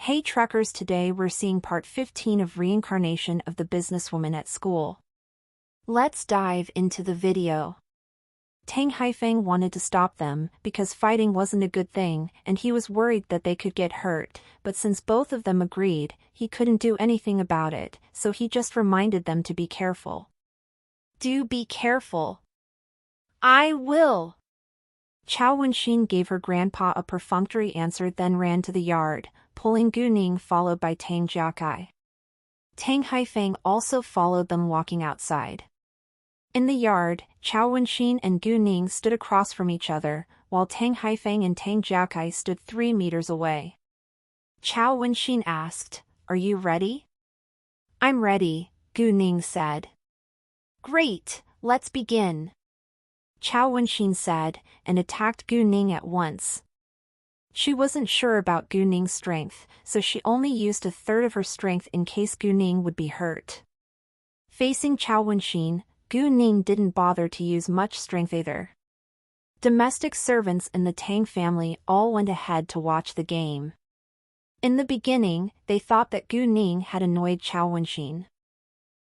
Hey truckers, today we're seeing part 15 of Reincarnation of the Businesswoman at School. Let's dive into the video. Tang Haifeng wanted to stop them because fighting wasn't a good thing and he was worried that they could get hurt, but since both of them agreed, he couldn't do anything about it, so he just reminded them to be careful. Do be careful. I will. Chao Wenxin gave her grandpa a perfunctory answer, then ran to the yard, pulling Gu Ning followed by Tang Jiakai. Tang Haifeng also followed them, walking outside. In the yard, Chao Wenxin and Gu Ning stood across from each other, while Tang Haifeng and Tang Jiakai stood 3 meters away. Chao Wenxin asked, "Are you ready?" "I'm ready," Gu Ning said. "Great, let's begin," Chao Wenxin said, and attacked Gu Ning at once. She wasn't sure about Gu Ning's strength, so she only used a third of her strength in case Gu Ning would be hurt. Facing Chao Wenxin, Gu Ning didn't bother to use much strength either. Domestic servants in the Tang family all went ahead to watch the game. In the beginning, they thought that Gu Ning had annoyed Chao Wenxin.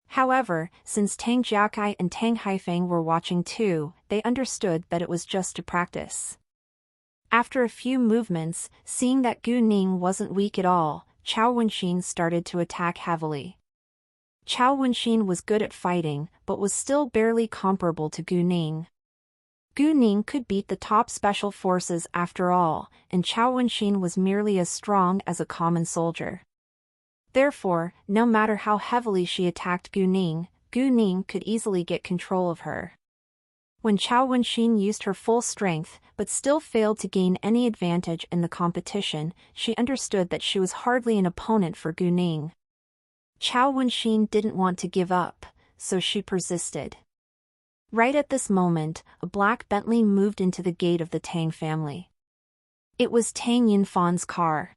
However, since Tang Jiakai and Tang Haifeng were watching too, they understood that it was just to practice. After a few movements, seeing that Gu Ning wasn't weak at all, Chao Wenxin started to attack heavily. Chao Wenxin was good at fighting, but was still barely comparable to Gu Ning. Gu Ning could beat the top special forces after all, and Chao Wenxin was merely as strong as a common soldier. Therefore, no matter how heavily she attacked Gu Ning could easily get control of her. When Chao Wenxin used her full strength, but still failed to gain any advantage in the competition, she understood that she was hardly an opponent for Gu Ning. Chao Wenxin didn't want to give up, so she persisted. Right at this moment, a black Bentley moved into the gate of the Tang family. It was Tang Yinfan's car.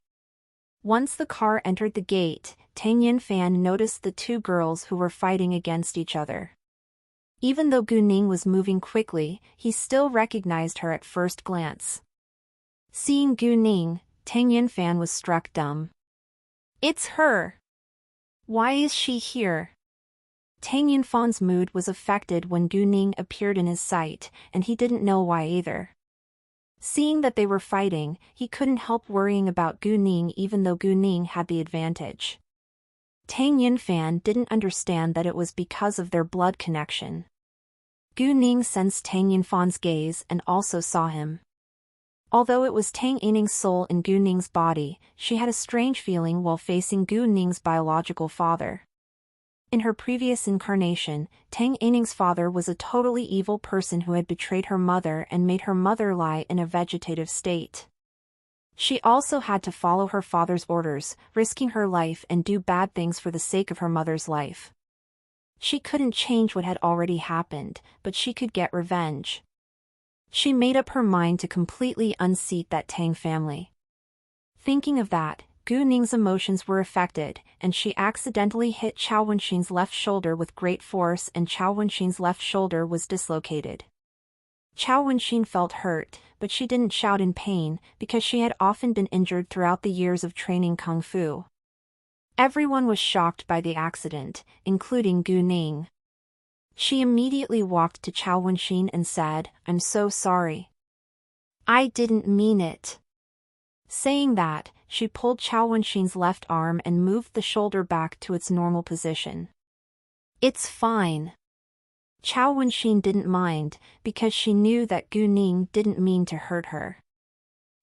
Once the car entered the gate, Tang Yinfan noticed the two girls who were fighting against each other. Even though Gu Ning was moving quickly, he still recognized her at first glance. Seeing Gu Ning, Tang Yinfan was struck dumb. "It's her! Why is she here?" Tang Yinfan's mood was affected when Gu Ning appeared in his sight, and he didn't know why either. Seeing that they were fighting, he couldn't help worrying about Gu Ning even though Gu Ning had the advantage. Tang Yinfan didn't understand that it was because of their blood connection. Gu Ning sensed Tang Yinfan's gaze and also saw him. Although it was Tang Yining's soul in Gu Ning's body, she had a strange feeling while facing Gu Ning's biological father. In her previous incarnation, Tang Yining's father was a totally evil person who had betrayed her mother and made her mother lie in a vegetative state. She also had to follow her father's orders, risking her life and do bad things for the sake of her mother's life. She couldn't change what had already happened, but she could get revenge. She made up her mind to completely unseat that Tang family. Thinking of that, Gu Ning's emotions were affected, and she accidentally hit Chao Wenxin's left shoulder with great force, and Chao Wenxin's left shoulder was dislocated. Chao Wenxin felt hurt, but she didn't shout in pain because she had often been injured throughout the years of training kung fu. Everyone was shocked by the accident, including Gu Ning. She immediately walked to Chao Wenxin and said, "I'm so sorry. I didn't mean it." Saying that, she pulled Chao Wenxin's left arm and moved the shoulder back to its normal position. "It's fine." Chao Wenxin didn't mind, because she knew that Gu Ning didn't mean to hurt her.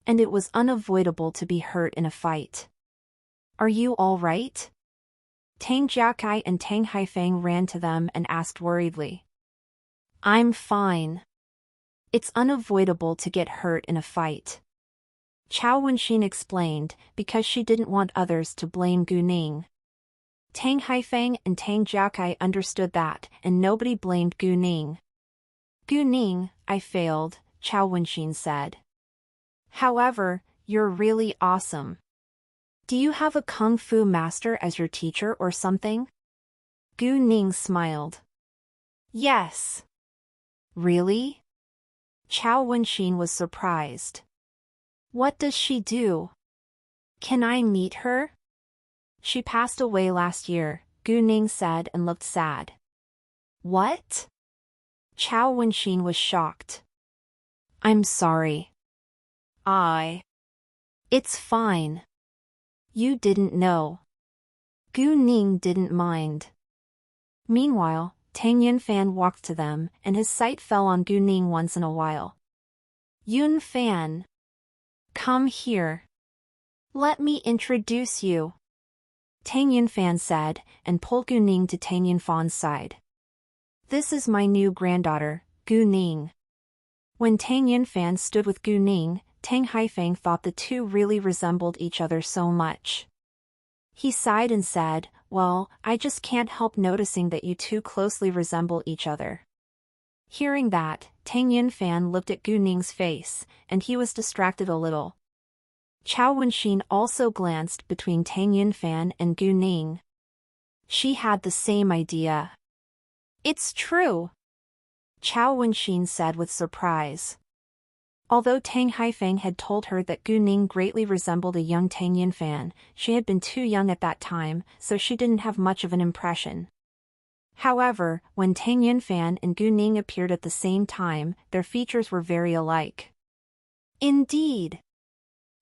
And it was unavoidable to be hurt in a fight. "Are you all right?" Tang Jiakai and Tang Haifeng ran to them and asked worriedly. "I'm fine. It's unavoidable to get hurt in a fight," Chao Wenxin explained, because she didn't want others to blame Gu Ning. Tang Haifeng and Tang Jiakai understood that, and nobody blamed Gu Ning. "Gu Ning, I failed," Chao Wenxin said. "However, you're really awesome. Do you have a kung fu master as your teacher or something?" Gu Ning smiled. "Yes." "Really?" Chao Wenxin was surprised. "What does she do?" Can I meet her? She passed away last year, Gu Ning said and looked sad. What? Chao Wenxin was shocked. I'm sorry. It's fine. You didn't know. Gu Ning didn't mind. Meanwhile, Tang Yunfan walked to them, and his sight fell on Gu Ning once in a while. Yunfan. Come here. Let me introduce you. Tang Yunfan said, and pulled Gu Ning to Tang Yunfan's side. This is my new granddaughter, Gu Ning. When Tang Yunfan stood with Gu Ning, Tang Haifeng thought the two really resembled each other so much. He sighed and said, well, I just can't help noticing that you two closely resemble each other. Hearing that, Tang Yunfan looked at Gu Ning's face, and he was distracted a little. Chao Wenxin also glanced between Tang Yunfan and Gu Ning. She had the same idea. It's true, Chao Wenxin said with surprise. Although Tang Haifeng had told her that Gu Ning greatly resembled a young Tang Yunfan, she had been too young at that time, so she didn't have much of an impression. However, when Tang Yunfan and Gu Ning appeared at the same time, their features were very alike. Indeed.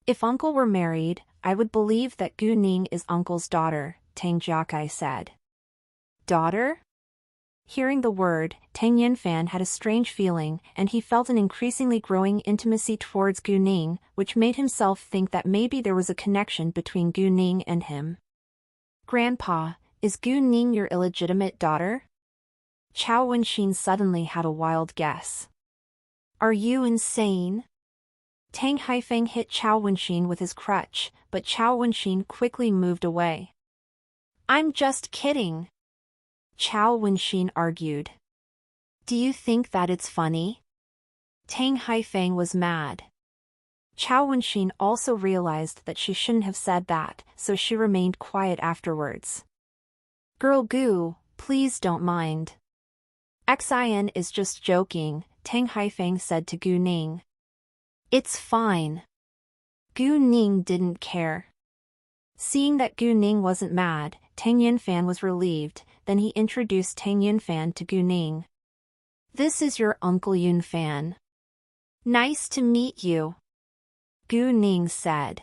If Uncle were married, I would believe that Gu Ning is Uncle's daughter, Tang Jiakai said. Daughter? Hearing the word, Tang Yunfan had a strange feeling, and he felt an increasingly growing intimacy towards Gu Ning, which made himself think that maybe there was a connection between Gu Ning and him. Grandpa, is Gu Ning your illegitimate daughter? Chao Wenxin suddenly had a wild guess. Are you insane? Tang Haifeng hit Chao Wenxin with his crutch, but Chao Wenxin quickly moved away. I'm just kidding, Chao Wenxin argued. Do you think that it's funny? Tang Haifeng was mad. Chao Wenxin also realized that she shouldn't have said that, so she remained quiet afterwards. Girl Gu, please don't mind. Xin is just joking, Tang Haifeng said to Gu Ning. It's fine. Gu Ning didn't care. Seeing that Gu Ning wasn't mad, Tang Yunfan was relieved. Then he introduced Tang Yunfan to Gu Ning. This is your Uncle Yunfan. Nice to meet you, Gu Ning said.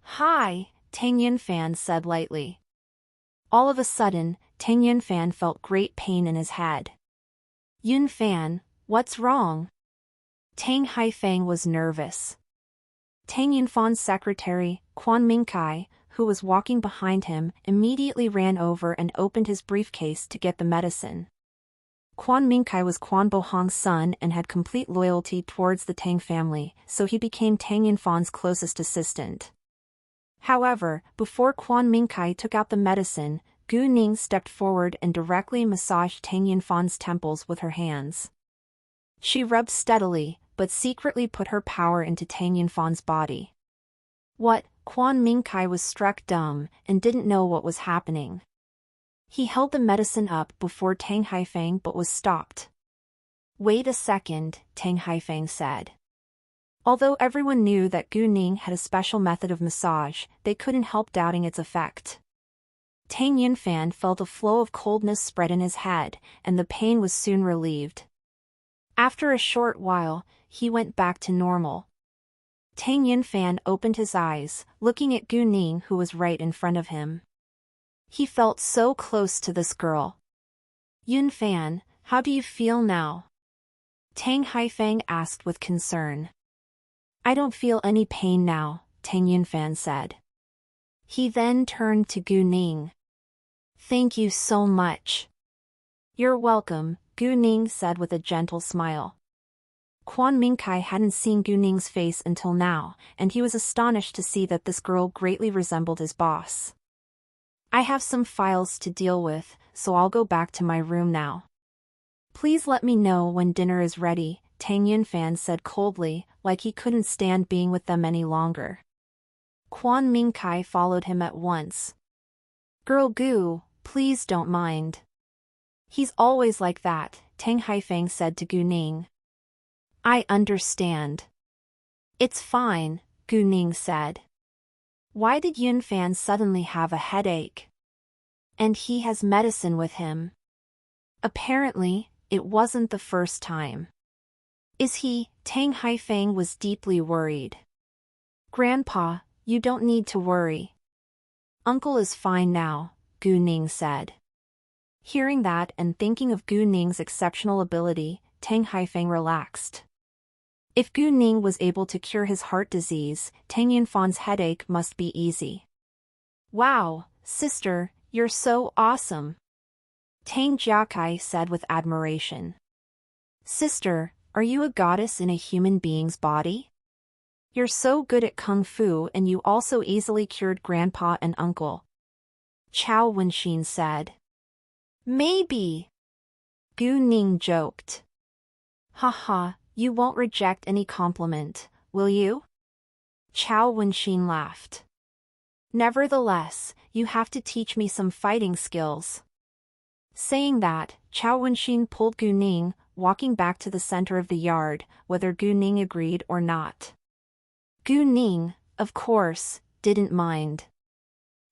Hi, Tang Yunfan said lightly. All of a sudden, Tang Yunfan felt great pain in his head. Yunfan, what's wrong? Tang Haifeng was nervous. Tang Yunfan's secretary, Quan Mingkai, who was walking behind him, immediately ran over and opened his briefcase to get the medicine. Quan Mingkai was Quan Bohong's son and had complete loyalty towards the Tang family, so he became Tang Yunfan's closest assistant. However, before Quan Mingkai took out the medicine, Gu Ning stepped forward and directly massaged Tang Yunfan's temples with her hands. She rubbed steadily, but secretly put her power into Tang Yunfan's body. What? Quan Mingkai was struck dumb and didn't know what was happening. He held the medicine up before Tang Haifeng but was stopped. Wait a second, Tang Haifeng said. Although everyone knew that Gu Ning had a special method of massage, they couldn't help doubting its effect. Tang Yunfan felt a flow of coldness spread in his head, and the pain was soon relieved. After a short while, he went back to normal. Tang Yunfan opened his eyes, looking at Gu Ning who was right in front of him. He felt so close to this girl. Yunfan, how do you feel now? Tang Haifeng asked with concern. I don't feel any pain now, Tang Yunfan said. He then turned to Gu Ning. Thank you so much. You're welcome, Gu Ning said with a gentle smile. Quan Mingkai hadn't seen Gu Ning's face until now, and he was astonished to see that this girl greatly resembled his boss. I have some files to deal with, so I'll go back to my room now. Please let me know when dinner is ready, Tang Yunfan said coldly, like he couldn't stand being with them any longer. Quan Mingkai followed him at once. Girl Gu, please don't mind. He's always like that, Tang Haifeng said to Gu Ning. I understand. It's fine, Gu Ning said. Why did Yunfan suddenly have a headache? And he has medicine with him. Apparently, it wasn't the first time. Is he? Tang Haifeng was deeply worried. Grandpa, you don't need to worry. Uncle is fine now, Gu Ning said. Hearing that and thinking of Gu Ning's exceptional ability, Tang Haifeng relaxed. If Gu Ning was able to cure his heart disease, Tang Yunfan's headache must be easy. Wow, sister, you're so awesome. Tang Jiakai said with admiration. Sister, are you a goddess in a human being's body? You're so good at kung fu and you also easily cured grandpa and uncle. Chao Wenxin said. Maybe. Gu Ning joked. Haha, you won't reject any compliment, will you? Chao Wenxin laughed. Nevertheless, you have to teach me some fighting skills. Saying that, Chao Wenxin pulled Gu Ning, walking back to the center of the yard, whether Gu Ning agreed or not. Gu Ning, of course, didn't mind.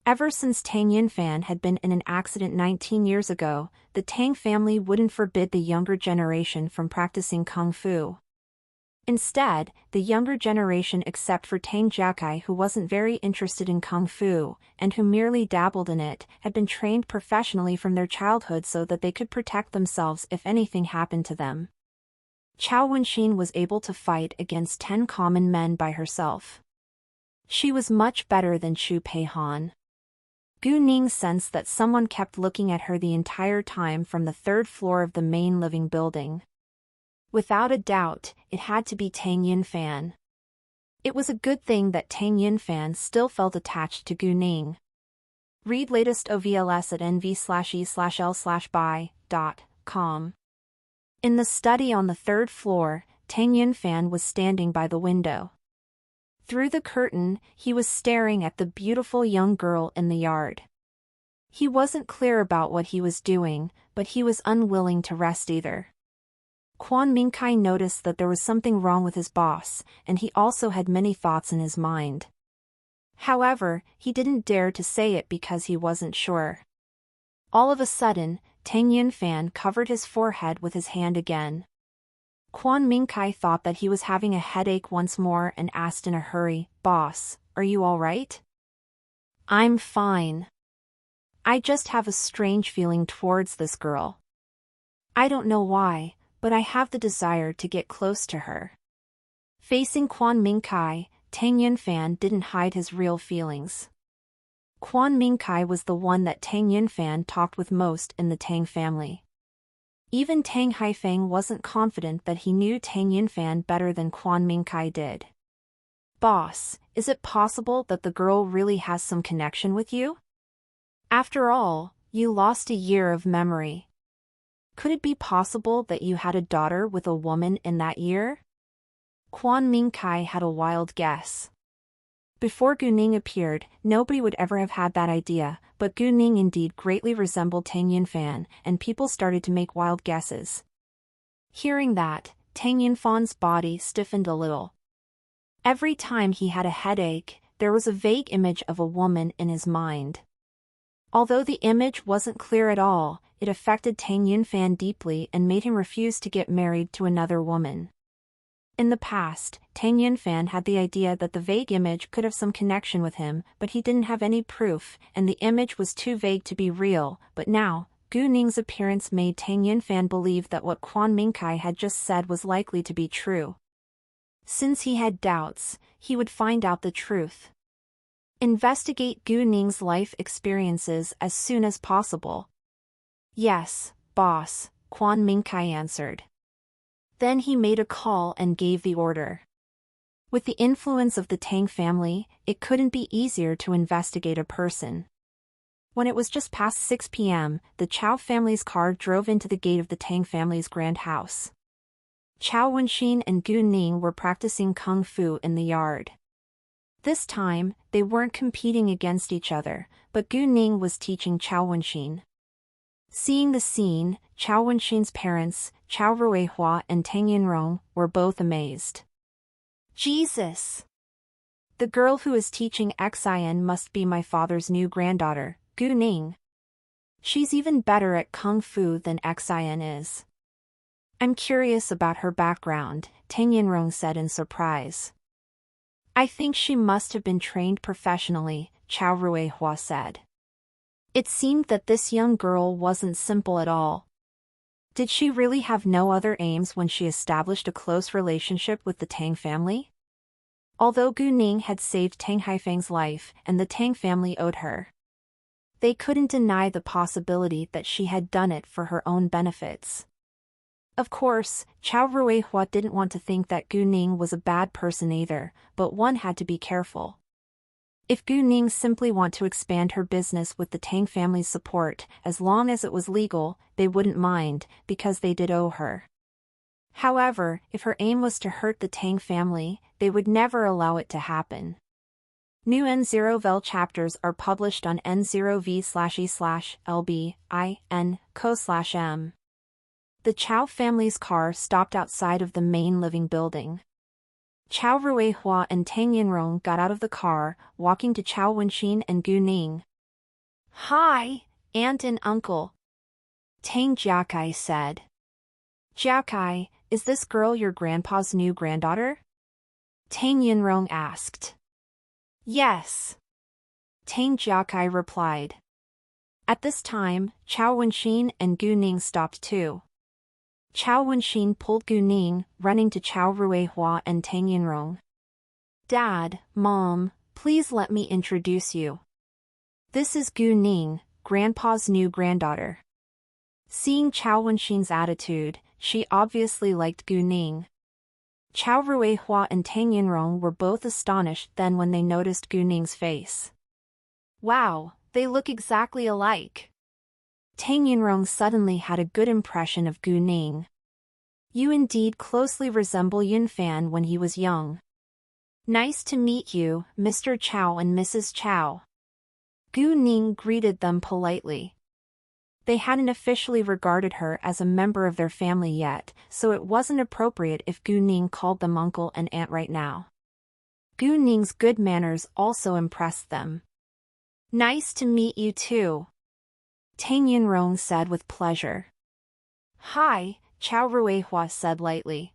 Ever since Tang Yunfan had been in an accident 19 years ago, the Tang family wouldn't forbid the younger generation from practicing kung fu. Instead, the younger generation except for Tang Jiakai, who wasn't very interested in kung fu, and who merely dabbled in it, had been trained professionally from their childhood so that they could protect themselves if anything happened to them. Chao Wenxin was able to fight against 10 common men by herself. She was much better than Chu Peihan. Gu Ning sensed that someone kept looking at her the entire time from the 3rd floor of the main living building. Without a doubt, it had to be Tang Yunfan. It was a good thing that Tang Yunfan still felt attached to Gu Ning. Read latest OVLS at nv/e/l/by.com. In the study on the 3rd floor, Tang Yunfan was standing by the window. Through the curtain, he was staring at the beautiful young girl in the yard. He wasn't clear about what he was doing, but he was unwilling to rest either. Quan Mingkai noticed that there was something wrong with his boss, and he also had many thoughts in his mind. However, he didn't dare to say it because he wasn't sure. All of a sudden, Tang Yunfan covered his forehead with his hand again. Quan Mingkai thought that he was having a headache once more and asked in a hurry, "Boss, are you all right?" "I'm fine. I just have a strange feeling towards this girl. I don't know why, but I have the desire to get close to her." Facing Quan Mingkai, Tang Yunfan didn't hide his real feelings. Quan Mingkai was the one that Tang Yunfan talked with most in the Tang family. Even Tang Haifeng wasn't confident that he knew Tang Yunfan better than Quan Mingkai did. "Boss, is it possible that the girl really has some connection with you? After all, you lost a year of memory. Could it be possible that you had a daughter with a woman in that year?" Quan Mingkai had a wild guess. Before Gu Ning appeared, nobody would ever have had that idea, but Gu Ning indeed greatly resembled Tang Yunfan, and people started to make wild guesses. Hearing that, Tang Yunfan's body stiffened a little. Every time he had a headache, there was a vague image of a woman in his mind. Although the image wasn't clear at all, it affected Tang Yunfan deeply and made him refuse to get married to another woman. In the past, Tang Yunfan had the idea that the vague image could have some connection with him, but he didn't have any proof, and the image was too vague to be real. But now, Gu Ning's appearance made Tang Yunfan believe that what Quan Mingkai had just said was likely to be true. Since he had doubts, he would find out the truth. Investigate Gu Ning's life experiences as soon as possible. "Yes, boss," Quan Mingkai answered. Then he made a call and gave the order. With the influence of the Tang family, it couldn't be easier to investigate a person. When it was just past 6 p.m., the Chao family's car drove into the gate of the Tang family's grand house. Chao Wenxin and Gu Ning were practicing kung fu in the yard. This time, they weren't competing against each other, but Gu Ning was teaching Chao Wenxin. Seeing the scene, Chao Wenxin's parents, Chao Ruihua and Tang Yunrong, were both amazed. "Jesus! The girl who is teaching Xin must be my father's new granddaughter, Gu Ning. She's even better at kung fu than Xin is. I'm curious about her background, Tang Yinrong said in surprise. I think she must have been trained professionally, Chao Ruihua said. It seemed that this young girl wasn't simple at all. Did she really have no other aims when she established a close relationship with the Tang family? Although Gu Ning had saved Tang Haifeng's life and the Tang family owed her, they couldn't deny the possibility that she had done it for her own benefits. Of course, Chao Ruihua didn't want to think that Gu Ning was a bad person either, but one had to be careful. If Gu Ning simply wanted to expand her business with the Tang family's support, as long as it was legal, they wouldn't mind, because they did owe her. However, if her aim was to hurt the Tang family, they would never allow it to happen. New N0vel chapters are published on N0v/e/lb/in/co/m. The Chao family's car stopped outside of the main living building. Chao Ruihua and Tang Yinrong got out of the car, walking to Chao Wenxin and Gu Ning. "Hi, Aunt and Uncle," Tang Jiakai said. "Jiakai, is this girl your grandpa's new granddaughter?" Tang Yinrong asked. "Yes," Tang Jiakai replied. At this time, Chao Wenxin and Gu Ning stopped too. Chao Wenxin pulled Gu Ning, running to Chao Ruihua and Tang Yinrong. "Dad, Mom, please let me introduce you. This is Gu Ning, Grandpa's new granddaughter." Seeing Chao Wenxin's attitude, she obviously liked Gu Ning. Chao Ruihua and Tang Yinrong were both astonished then when they noticed Gu Ning's face. "Wow, they look exactly alike." Tang Yinrong suddenly had a good impression of Gu Ning. "You indeed closely resemble Yun Fan when he was young." "Nice to meet you, Mr. Chao and Mrs. Chao." Gu Ning greeted them politely. They hadn't officially regarded her as a member of their family yet, so it wasn't appropriate if Gu Ning called them uncle and aunt right now. Gu Ning's good manners also impressed them. "Nice to meet you too," Tang Yinrong said with pleasure. "Hi," Chao Ruihua said lightly.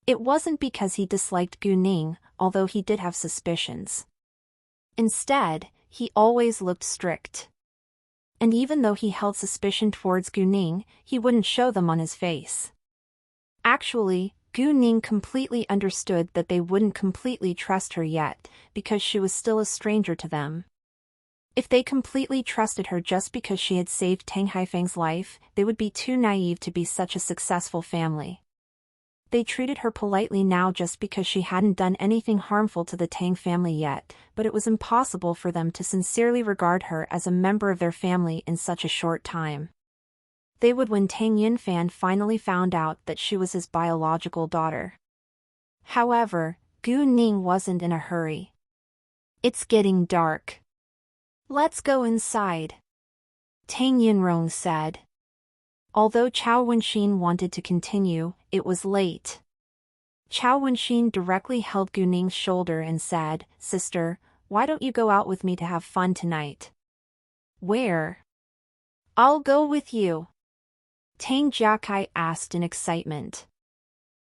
It wasn't because he disliked Gu Ning, although he did have suspicions. Instead, he always looked strict. And even though he held suspicion towards Gu Ning, he wouldn't show them on his face. Actually, Gu Ning completely understood that they wouldn't completely trust her yet, because she was still a stranger to them. If they completely trusted her just because she had saved Tang Haifeng's life, they would be too naive to be such a successful family. They treated her politely now just because she hadn't done anything harmful to the Tang family yet, but it was impossible for them to sincerely regard her as a member of their family in such a short time. They would when Tang Yinfan finally found out that she was his biological daughter. However, Gu Ning wasn't in a hurry. "It's getting dark. Let's go inside," Tang Yinrong said. Although Chao Wenxin wanted to continue, it was late. Chao Wenxin directly held Gu Ning's shoulder and said, "Sister, why don't you go out with me to have fun tonight?" "Where?" "I'll go with you," Tang Jiakai asked in excitement.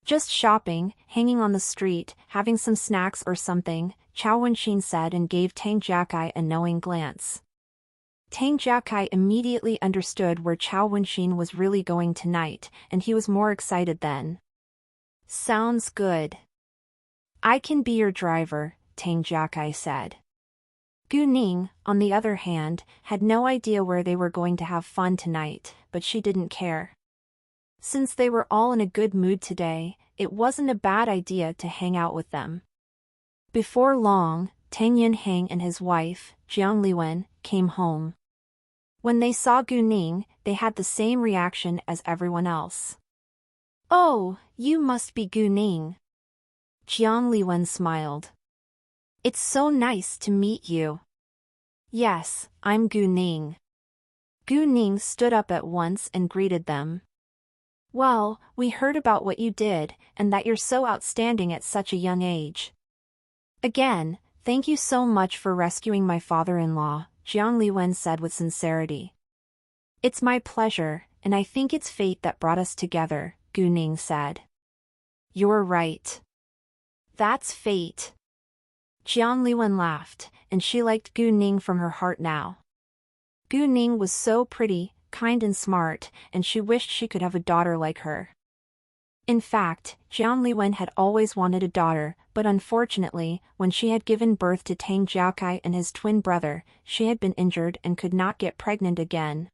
"Just shopping, hanging on the street, having some snacks or something," Chao Wenxin said and gave Tang Jiakai a knowing glance. Tang Jiakai immediately understood where Chao Wenxin was really going tonight, and he was more excited then. "Sounds good. I can be your driver," Tang Jiakai said. Gu Ning, on the other hand, had no idea where they were going to have fun tonight, but she didn't care. Since they were all in a good mood today, it wasn't a bad idea to hang out with them. Before long, Tang Yinhang and his wife, Jiang Liwen, came home. When they saw Gu Ning, they had the same reaction as everyone else. "Oh, you must be Gu Ning." Jiang Liwen smiled. "It's so nice to meet you." "Yes, I'm Gu Ning." Gu Ning stood up at once and greeted them. "Well, we heard about what you did, and that you're so outstanding at such a young age." Again, Thank you so much for rescuing my father-in-law, Jiang Liwen said with sincerity. It's my pleasure, and I think it's fate that brought us together, Gu Ning said. You're right. That's fate. Jiang Liwen laughed, and she liked Gu Ning from her heart now. Gu Ning was so pretty, kind and smart, and she wished she could have a daughter like her. In fact, Jiang Liwen had always wanted a daughter, but unfortunately, when she had given birth to Tang Jiaokai and his twin brother, she had been injured and could not get pregnant again.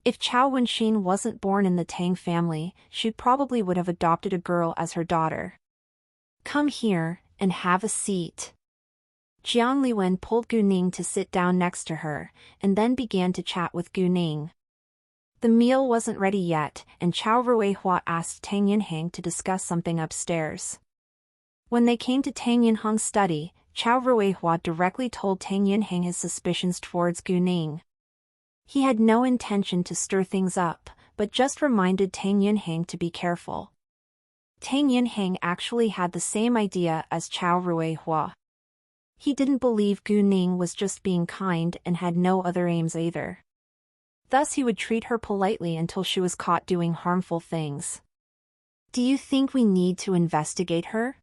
If Chao Wenxin wasn't born in the Tang family, she probably would have adopted a girl as her daughter. Come here, and have a seat. Jiang Liwen pulled Gu Ning to sit down next to her, and then began to chat with Gu Ning. The meal wasn't ready yet, and Chao Ruihua asked Tang Yinhang to discuss something upstairs. When they came to Tang Yinhang's study, Chao Ruihua directly told Tang Yinhang his suspicions towards Gu Ning. He had no intention to stir things up, but just reminded Tang Yinhang to be careful. Tang Yinhang actually had the same idea as Chao Ruihua. He didn't believe Gu Ning was just being kind and had no other aims either. Thus he would treat her politely until she was caught doing harmful things. Do you think we need to investigate her?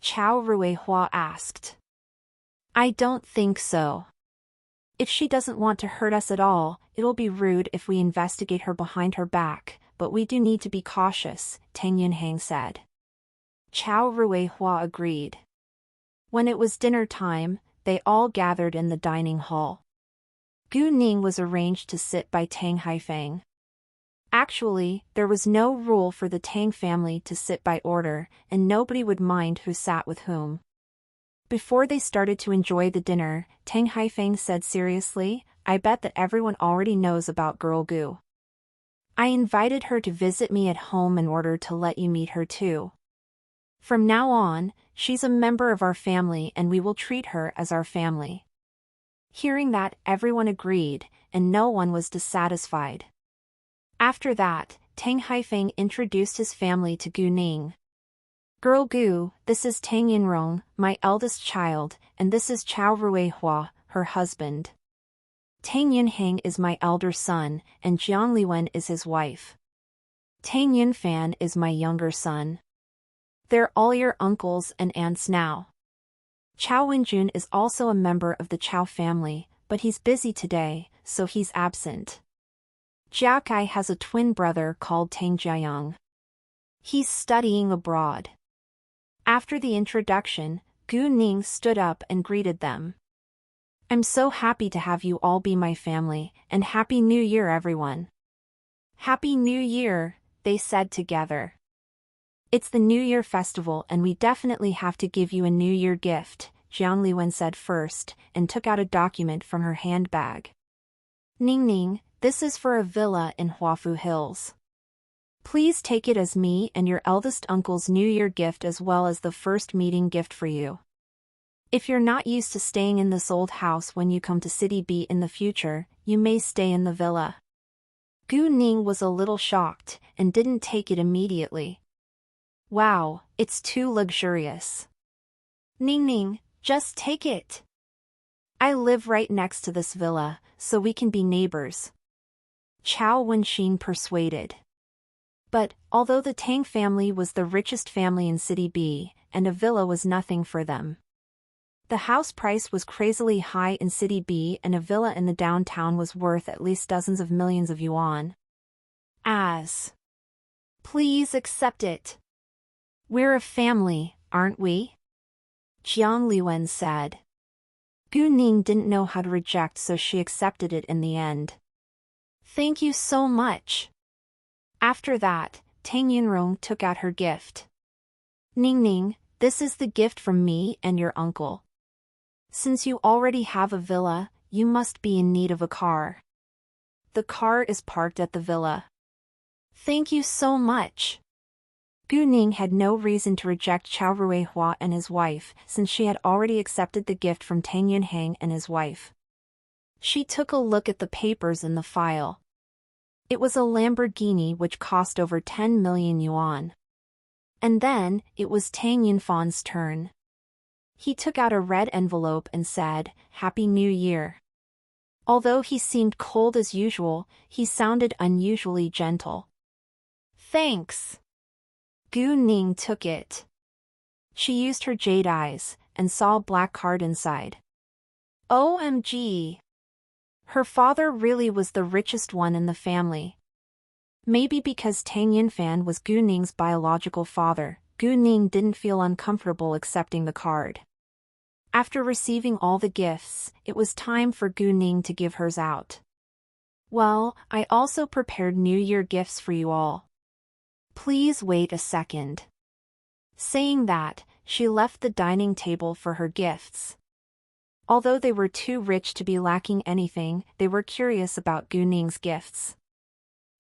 Chao Ruihua asked. I don't think so. If she doesn't want to hurt us at all, it'll be rude if we investigate her behind her back, but we do need to be cautious, Tang Yinhang said. Chao Ruihua agreed. When it was dinner time, they all gathered in the dining hall. Gu Ning was arranged to sit by Tang Haifeng. Actually, there was no rule for the Tang family to sit by order, and nobody would mind who sat with whom. Before they started to enjoy the dinner, Tang Haifeng said seriously, I bet that everyone already knows about Girl Gu. I invited her to visit me at home in order to let you meet her too. From now on, she's a member of our family and we will treat her as our family. Hearing that, everyone agreed, and no one was dissatisfied. After that, Tang Haifeng introduced his family to Gu Ning. Girl Gu, this is Tang Yinrong, my eldest child, and this is Chao Ruihua, her husband. Tang Yinhang is my elder son, and Jiang Liwen is his wife. Tang Yinfan is my younger son. They're all your uncles and aunts now. Chao Wenjun is also a member of the Chao family, but he's busy today, so he's absent. Jiakai has a twin brother called Tang Jiayang. He's studying abroad. After the introduction, Gu Ning stood up and greeted them. I'm so happy to have you all be my family, and Happy New Year everyone. Happy New Year, they said together. It's the New Year festival and we definitely have to give you a New Year gift, Jiang Liwen said first, and took out a document from her handbag. Ning Ning, this is for a villa in Huafu Hills. Please take it as me and your eldest uncle's New Year gift as well as the first meeting gift for you. If you're not used to staying in this old house when you come to City B in the future, you may stay in the villa. Gu Ning was a little shocked, and didn't take it immediately. Wow, it's too luxurious. Ning Ning, just take it. I live right next to this villa, so we can be neighbors. Chao Wenxin persuaded. But, although the Tang family was the richest family in City B, and a villa was nothing for them. The house price was crazily high in City B and a villa in the downtown was worth at least dozens of millions of yuan. Please accept it. We're a family, aren't we? Jiang Liwen said. Gu Ning didn't know how to reject so she accepted it in the end. Thank you so much. After that, Tang Yinrong took out her gift. Ning Ning, this is the gift from me and your uncle. Since you already have a villa, you must be in need of a car. The car is parked at the villa. Thank you so much. Gu Ning had no reason to reject Chao Ruihua and his wife, since she had already accepted the gift from Tang Yinhang and his wife. She took a look at the papers in the file. It was a Lamborghini which cost over 10 million yuan. And then, it was Tang Yinfan's turn. He took out a red envelope and said, "Happy New Year." Although he seemed cold as usual, he sounded unusually gentle. "Thanks." Gu Ning took it. She used her jade eyes, and saw a black card inside. OMG! Her father really was the richest one in the family. Maybe because Tang Yinfan was Gu Ning's biological father, Gu Ning didn't feel uncomfortable accepting the card. After receiving all the gifts, it was time for Gu Ning to give hers out. "Well, I also prepared New Year gifts for you all. Please wait a second." Saying that, she left the dining table for her gifts. Although they were too rich to be lacking anything, they were curious about Gu Ning's gifts.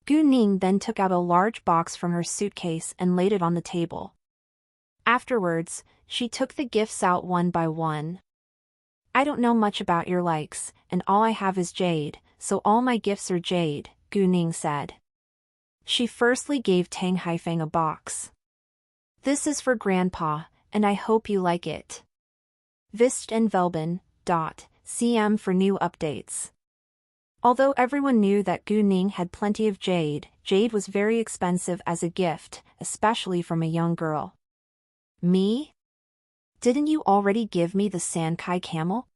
Gu Ning then took out a large box from her suitcase and laid it on the table. Afterwards, she took the gifts out one by one. "I don't know much about your likes, and all I have is jade, so all my gifts are jade," Gu Ning said. She firstly gave Tang Haifeng a box. "This is for Grandpa, and I hope you like it. Vist and Velben. CM for new updates." Although everyone knew that Gu Ning had plenty of jade, jade was very expensive as a gift, especially from a young girl. "Me? Didn't you already give me the Sankai camel?"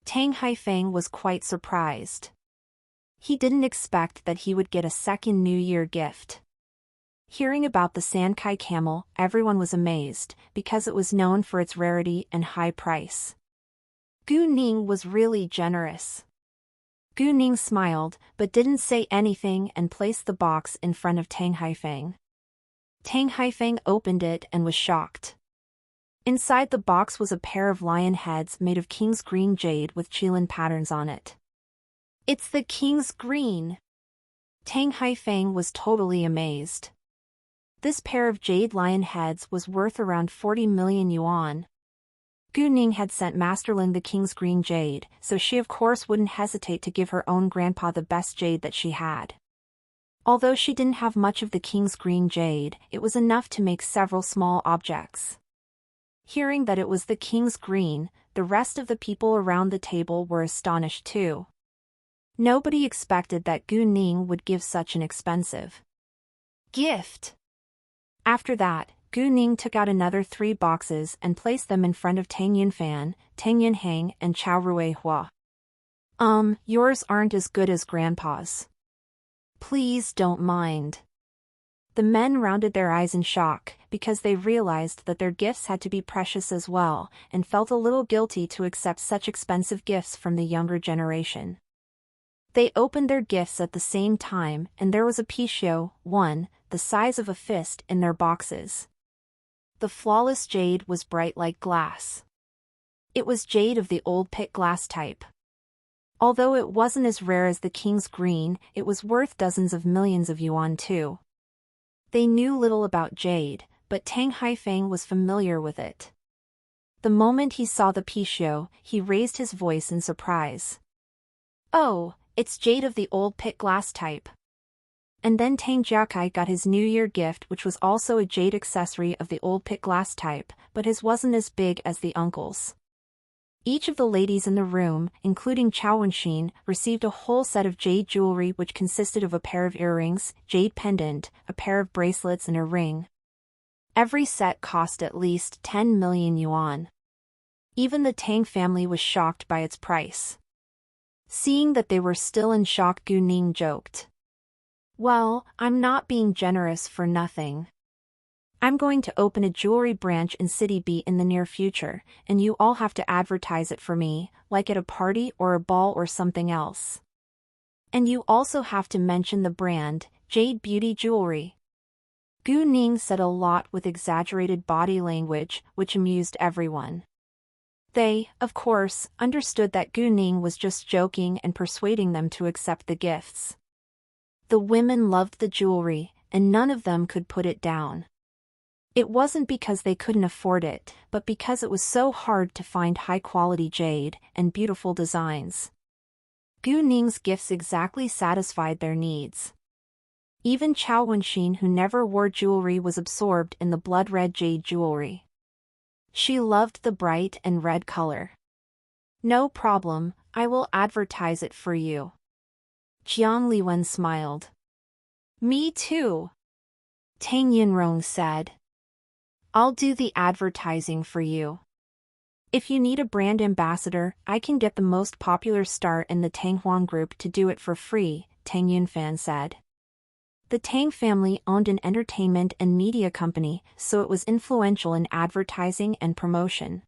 Tang Haifeng was quite surprised. He didn't expect that he would get a second New Year gift. Hearing about the Sankai camel, everyone was amazed, because it was known for its rarity and high price. Gu Ning was really generous. Gu Ning smiled, but didn't say anything and placed the box in front of Tang Haifeng. Tang Haifeng opened it and was shocked. Inside the box was a pair of lion heads made of king's green jade with qilin patterns on it. "It's the king's green!" Tang Haifeng was totally amazed. This pair of jade lion heads was worth around 40 million yuan. Gu Ning had sent Masterling the king's green jade, so she of course wouldn't hesitate to give her own grandpa the best jade that she had. Although she didn't have much of the king's green jade, it was enough to make several small objects. Hearing that it was the king's green, the rest of the people around the table were astonished too. Nobody expected that Gu Ning would give such an expensive gift. After that, Gu Ning took out another 3 boxes and placed them in front of Tang Yinfan, Tang Yinhang and Chao Ruihua. Yours aren't as good as Grandpa's. Please don't mind." The men rounded their eyes in shock, because they realized that their gifts had to be precious as well, and felt a little guilty to accept such expensive gifts from the younger generation. They opened their gifts at the same time, and there was a pichio, one, the size of a fist, in their boxes. The flawless jade was bright like glass. It was jade of the old pit glass type. Although it wasn't as rare as the king's green, it was worth dozens of millions of yuan too. They knew little about jade, but Tang Haifeng was familiar with it. The moment he saw the pichio, he raised his voice in surprise. "Oh, it's jade of the old pit glass type." And then Tang Jiakai got his New Year gift, which was also a jade accessory of the old pit glass type, but his wasn't as big as the uncle's. Each of the ladies in the room, including Chao Wenxin, received a whole set of jade jewelry which consisted of a pair of earrings, jade pendant, a pair of bracelets and a ring. Every set cost at least 10 million yuan. Even the Tang family was shocked by its price. Seeing that they were still in shock, Gu Ning joked. "Well, I'm not being generous for nothing. I'm going to open a jewelry branch in City B in the near future, and you all have to advertise it for me, like at a party or a ball or something else. And you also have to mention the brand, Jade Beauty Jewelry." Gu Ning said a lot with exaggerated body language, which amused everyone. They, of course, understood that Gu Ning was just joking and persuading them to accept the gifts. The women loved the jewelry, and none of them could put it down. It wasn't because they couldn't afford it, but because it was so hard to find high-quality jade and beautiful designs. Gu Ning's gifts exactly satisfied their needs. Even Chao Wenxin, who never wore jewelry, was absorbed in the blood-red jade jewelry. She loved the bright and red color. No problem, I will advertise it for you. Jiang Liwen smiled. Me too, Tang Yunrong said. I'll do the advertising for you. If you need a brand ambassador, I can get the most popular star in the Tang Huang group to do it for free, Tang Yunfan said. The Tang family owned an entertainment and media company, so it was influential in advertising and promotion.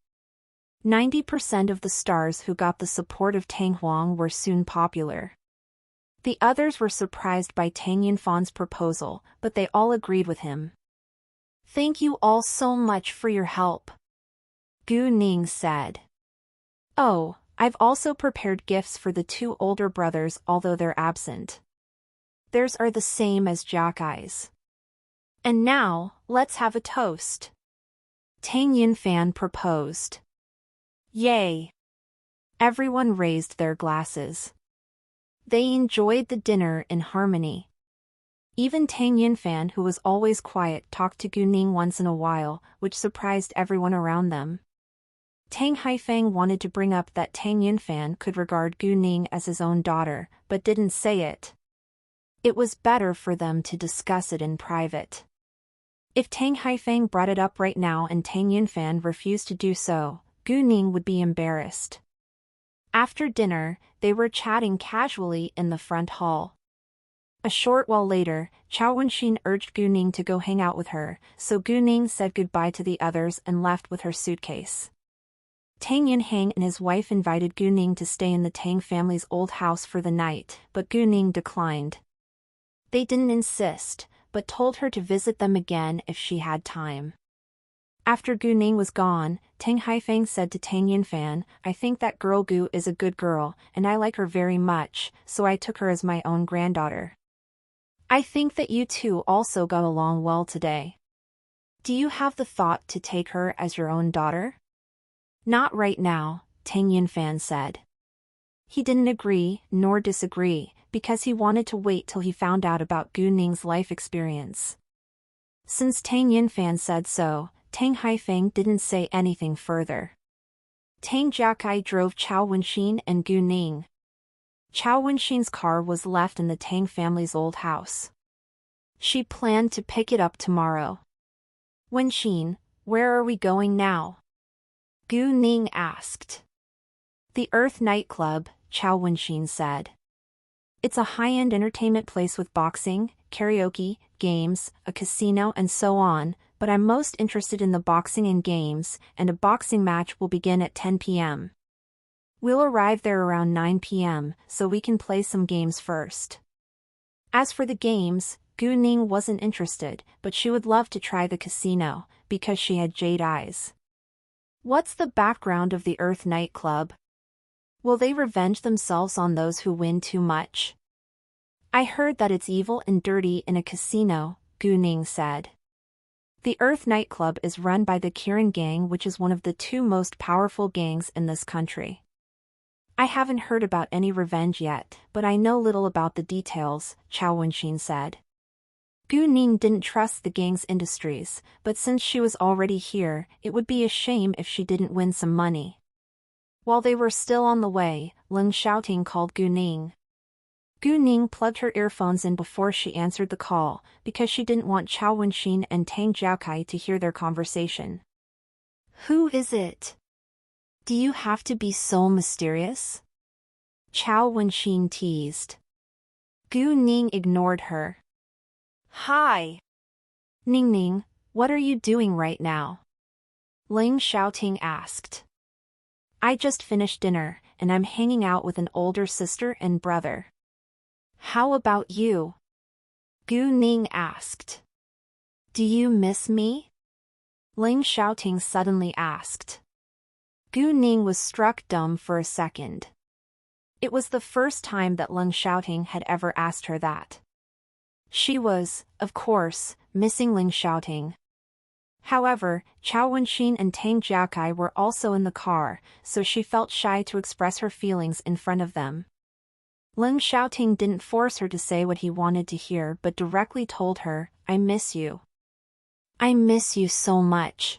90% of the stars who got the support of Tang Huang were soon popular. The others were surprised by Tang Yunfan's proposal, but they all agreed with him. Thank you all so much for your help, Gu Ning said. Oh, I've also prepared gifts for the two older brothers although they're absent. Theirs are the same as Jiakai's. And now, let's have a toast, Tang Yunfan proposed. Yay! Everyone raised their glasses. They enjoyed the dinner in harmony. Even Tang Yunfan, who was always quiet, talked to Gu Ning once in a while, which surprised everyone around them. Tang Haifeng wanted to bring up that Tang Yunfan could regard Gu Ning as his own daughter, but didn't say it. It was better for them to discuss it in private. If Tang Haifeng brought it up right now and Tang Yunfan refused to do so, Gu Ning would be embarrassed. After dinner, they were chatting casually in the front hall. A short while later, Chao Wenxin urged Gu Ning to go hang out with her, so Gu Ning said goodbye to the others and left with her suitcase. Tang Yunhang and his wife invited Gu Ning to stay in the Tang family's old house for the night, but Gu Ning declined. They didn't insist, but told her to visit them again if she had time. After Gu Ning was gone, Tang Haifeng said to Tang Yunfan, I think that girl Gu is a good girl, and I like her very much, so I took her as my own granddaughter. I think that you two also got along well today. Do you have the thought to take her as your own daughter? Not right now, Tang Yunfan said. He didn't agree, nor disagree, because he wanted to wait till he found out about Gu Ning's life experience. Since Tang Yunfan said so, Tang Haifeng didn't say anything further. Tang Jiakai drove Chao Wenxin and Gu Ning. Chao Wenxin's car was left in the Tang family's old house. She planned to pick it up tomorrow. Wenxin, where are we going now? Gu Ning asked. The Earth nightclub, Chao Wenxin said. It's a high-end entertainment place with boxing, karaoke, games, a casino and so on, but I'm most interested in the boxing and games, and a boxing match will begin at 10 p.m. We'll arrive there around 9 p.m., so we can play some games first. As for the games, Gu Ning wasn't interested, but she would love to try the casino, because she had jade eyes. What's the background of the Earth nightclub? Will they revenge themselves on those who win too much? I heard that it's evil and dirty in a casino, Gu Ning said. The Earth nightclub is run by the Kirin gang, which is one of the two most powerful gangs in this country. I haven't heard about any revenge yet, but I know little about the details, Chao Wenxin said. Gu Ning didn't trust the gang's industries, but since she was already here, it would be a shame if she didn't win some money. While they were still on the way, Leng Xiaoting called Gu Ning. Gu Ning plugged her earphones in before she answered the call, because she didn't want Chao Wenxin and Tang Jiakai to hear their conversation. Who is it? Do you have to be so mysterious? Chao Wenxin teased. Gu Ning ignored her. Hi. Ning, what are you doing right now? Leng Xiaoting asked. I just finished dinner, and I'm hanging out with an older sister and brother. How about you? Gu Ning asked. Do you miss me? Leng Xiaoting suddenly asked. Gu Ning was struck dumb for a second. It was the first time that Leng Xiaoting had ever asked her that. She was, of course, missing Leng Xiaoting. However, Chao Wenxin and Tang Jiakai were also in the car, so she felt shy to express her feelings in front of them. Leng Xiaoting didn't force her to say what he wanted to hear but directly told her, I miss you. I miss you so much.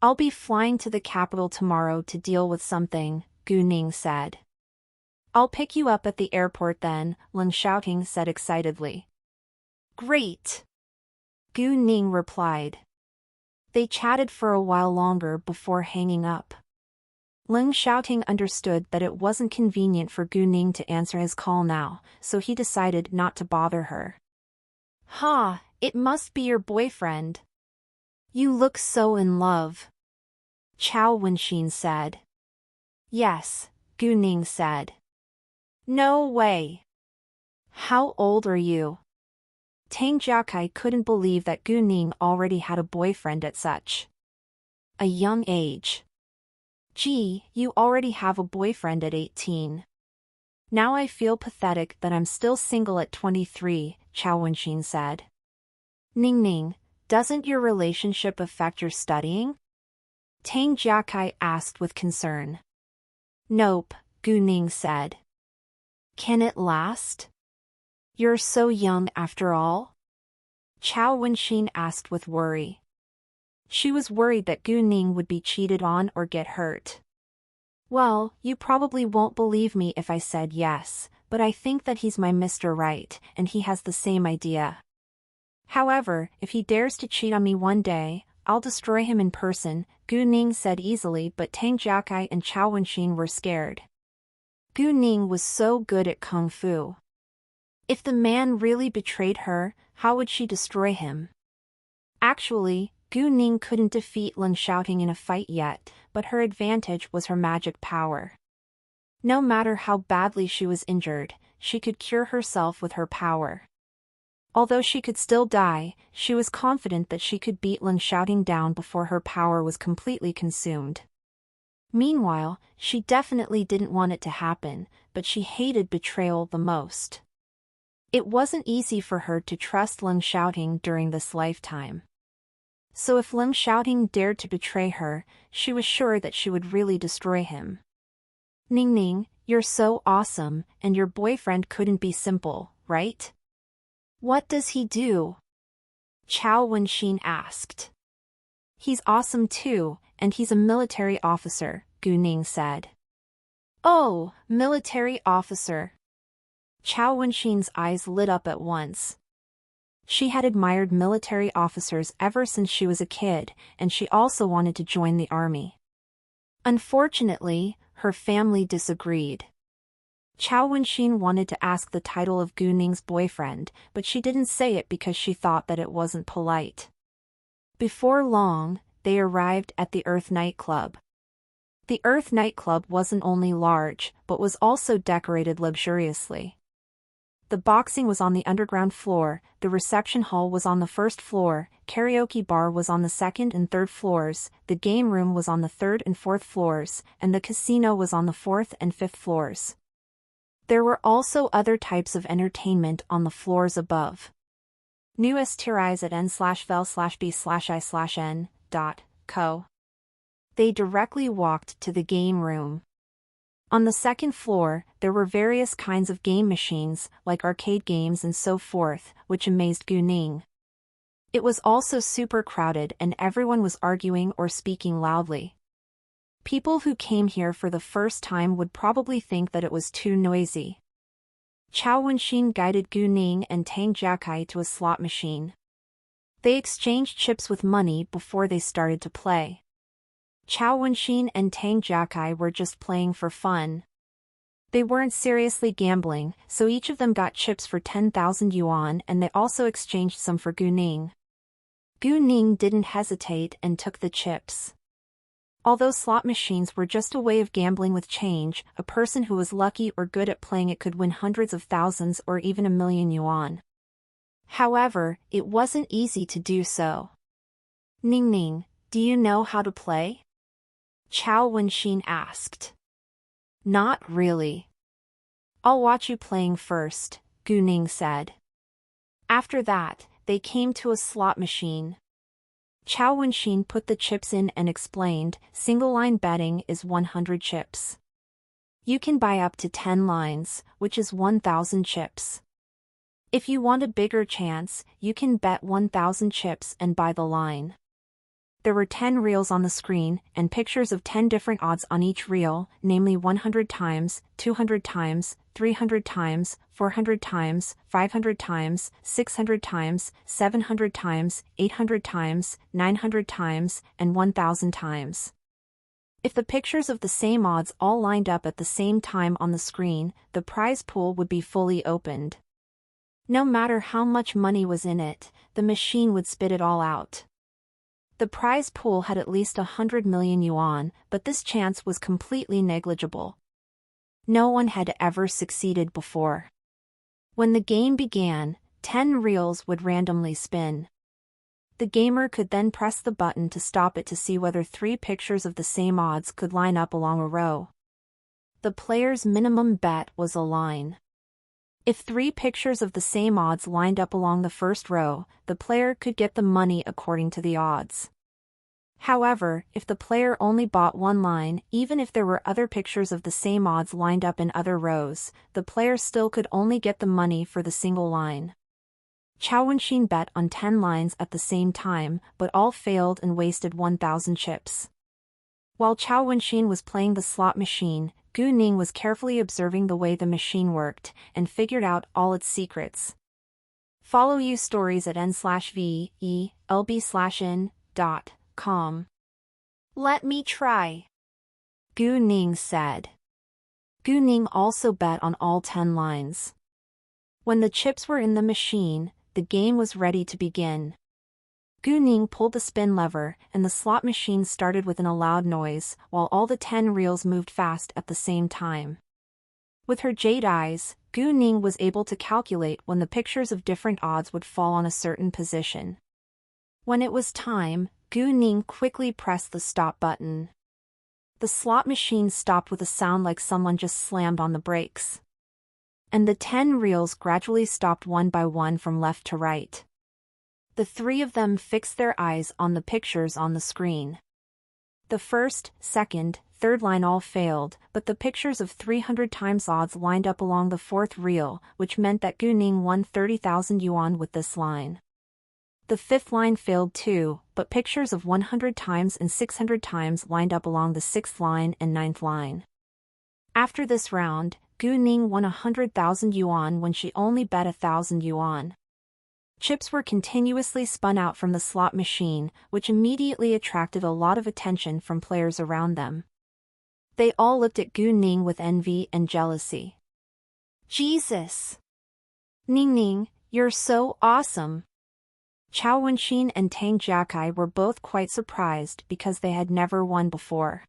I'll be flying to the capital tomorrow to deal with something, Gu Ning said. I'll pick you up at the airport then, Leng Xiaoting said excitedly. Great! Gu Ning replied. They chatted for a while longer before hanging up. Leng Xiaoting understood that it wasn't convenient for Gu Ning to answer his call now, so he decided not to bother her. Ha, it must be your boyfriend. You look so in love. Chao Wenxin said. Yes, Gu Ning said. No way. How old are you? Tang Jiakai couldn't believe that Gu Ning already had a boyfriend at such a young age. Gee, you already have a boyfriend at 18. Now I feel pathetic that I'm still single at 23, Chao Wenxin said. Ning Ning, doesn't your relationship affect your studying? Tang Jiakai asked with concern. Nope, Gu Ning said. Can it last? You're so young after all? Chao Wenxin asked with worry. She was worried that Gu Ning would be cheated on or get hurt. Well, you probably won't believe me if I said yes, but I think that he's my Mr. Right, and he has the same idea. However, if he dares to cheat on me one day, I'll destroy him in person, Gu Ning said easily, but Tang Jiakai and Chao Wenxin were scared. Gu Ning was so good at kung fu. If the man really betrayed her, how would she destroy him? Actually, Gu Ning couldn't defeat Leng Xiaoting in a fight yet, but her advantage was her magic power. No matter how badly she was injured, she could cure herself with her power. Although she could still die, she was confident that she could beat Leng Xiaoting down before her power was completely consumed. Meanwhile, she definitely didn't want it to happen, but she hated betrayal the most. It wasn't easy for her to trust Leng Xiaoting during this lifetime. So if Leng Xiaoting dared to betray her, she was sure that she would really destroy him. Ning Ning, you're so awesome, and your boyfriend couldn't be simple, right? What does he do? Chao Wenxin asked. He's awesome too, and he's a military officer, Gu Ning said. Oh, military officer. Chao Wenxin's eyes lit up at once. She had admired military officers ever since she was a kid, and she also wanted to join the army. Unfortunately, her family disagreed. Chao Wenxin wanted to ask the title of Gu Ning's boyfriend, but she didn't say it because she thought that it wasn't polite. Before long, they arrived at the Earth nightclub. The Earth nightclub wasn't only large, but was also decorated luxuriously. The boxing was on the underground floor, the reception hall was on the first floor, karaoke bar was on the second and third floors, the game room was on the third and fourth floors, and the casino was on the fourth and fifth floors. There were also other types of entertainment on the floors above. New tirais at n/vel/b/i/n.co. They directly walked to the game room. On the second floor, there were various kinds of game machines, like arcade games and so forth, which amazed Gu Ning. It was also super crowded and everyone was arguing or speaking loudly. People who came here for the first time would probably think that it was too noisy. Chao Wenxin guided Gu Ning and Tang Jiakai to a slot machine. They exchanged chips with money before they started to play. Chao Wenxin and Tang Jiakai were just playing for fun. They weren't seriously gambling, so each of them got chips for 10,000 yuan and they also exchanged some for Gu Ning. Gu Ning didn't hesitate and took the chips. Although slot machines were just a way of gambling with change, a person who was lucky or good at playing it could win hundreds of thousands or even 1,000,000 yuan. However, it wasn't easy to do so. Ning Ning, do you know how to play? Chao Wenxin asked. Not really. I'll watch you playing first, Gu Ning said. After that, they came to a slot machine. Chao Wenxin put the chips in and explained, single-line betting is 100 chips. You can buy up to 10 lines, which is 1,000 chips. If you want a bigger chance, you can bet 1,000 chips and buy the line. There were 10 reels on the screen, and pictures of 10 different odds on each reel, namely 100 times, 200 times, 300 times, 400 times, 500 times, 600 times, 700 times, 800 times, 900 times, and 1000 times. If the pictures of the same odds all lined up at the same time on the screen, the prize pool would be fully opened. No matter how much money was in it, the machine would spit it all out. The prize pool had at least 100 million yuan, but this chance was completely negligible. No one had ever succeeded before. When the game began, 10 reels would randomly spin. The gamer could then press the button to stop it to see whether 3 pictures of the same odds could line up along a row. The player's minimum bet was a line. If 3 pictures of the same odds lined up along the first row, the player could get the money according to the odds. However, if the player only bought one line, even if there were other pictures of the same odds lined up in other rows, the player still could only get the money for the single line. Chao Wenxin bet on 10 lines at the same time, but all failed and wasted 1,000 chips. While Chao Wenxin was playing the slot machine, Gu Ning was carefully observing the way the machine worked, and figured out all its secrets. Follow you stories at n/VELB/in.com. Let me try, Gu Ning said. Gu Ning also bet on all 10 lines. When the chips were in the machine, the game was ready to begin. Gu Ning pulled the spin lever, and the slot machine started with a loud noise, while all the 10 reels moved fast at the same time. With her jade eyes, Gu Ning was able to calculate when the pictures of different odds would fall on a certain position. When it was time, Gu Ning quickly pressed the stop button. The slot machine stopped with a sound like someone just slammed on the brakes. And the 10 reels gradually stopped one by one from left to right. The 3 of them fixed their eyes on the pictures on the screen. The first, second, third line all failed, but the pictures of 300 times odds lined up along the 4th reel, which meant that Gu Ning won 30,000 yuan with this line. The 5th line failed too, but pictures of 100 times and 600 times lined up along the 6th line and 9th line. After this round, Gu Ning won 100,000 yuan when she only bet 1,000 yuan. Chips were continuously spun out from the slot machine, which immediately attracted a lot of attention from players around them. They all looked at Gu Ning with envy and jealousy. Jesus! Ning Ning, you're so awesome! Chao Wenxin and Tang Jiakai were both quite surprised because they had never won before.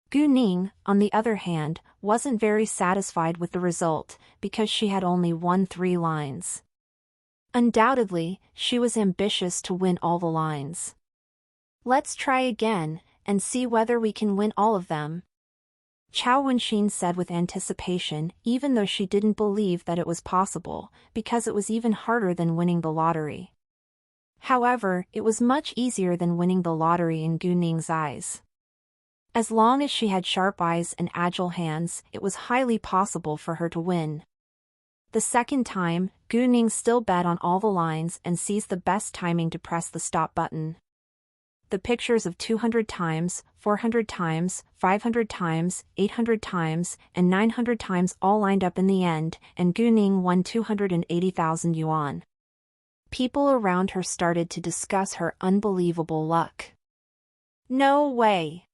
Gu Ning, on the other hand, wasn't very satisfied with the result, because she had only won 3 lines. Undoubtedly, she was ambitious to win all the lines. Let's try again, and see whether we can win all of them, Chao Wenxin said with anticipation, even though she didn't believe that it was possible, because it was even harder than winning the lottery. However, it was much easier than winning the lottery in Gu Ning's eyes. As long as she had sharp eyes and agile hands, it was highly possible for her to win. The second time, Gu Ning still bet on all the lines and seized the best timing to press the stop button. The pictures of 200 times, 400 times, 500 times, 800 times, and 900 times all lined up in the end, and Gu Ning won 280,000 yuan. People around her started to discuss her unbelievable luck. No way!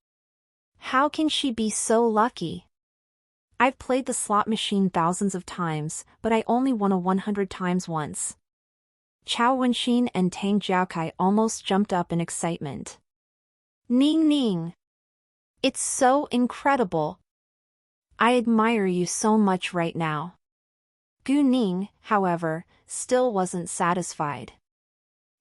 How can she be so lucky? I've played the slot machine thousands of times, but I only won 100 times once. Chao Wenxin and Tang Jiakai almost jumped up in excitement. Ning Ning! It's so incredible! I admire you so much right now. Gu Ning, however, still wasn't satisfied.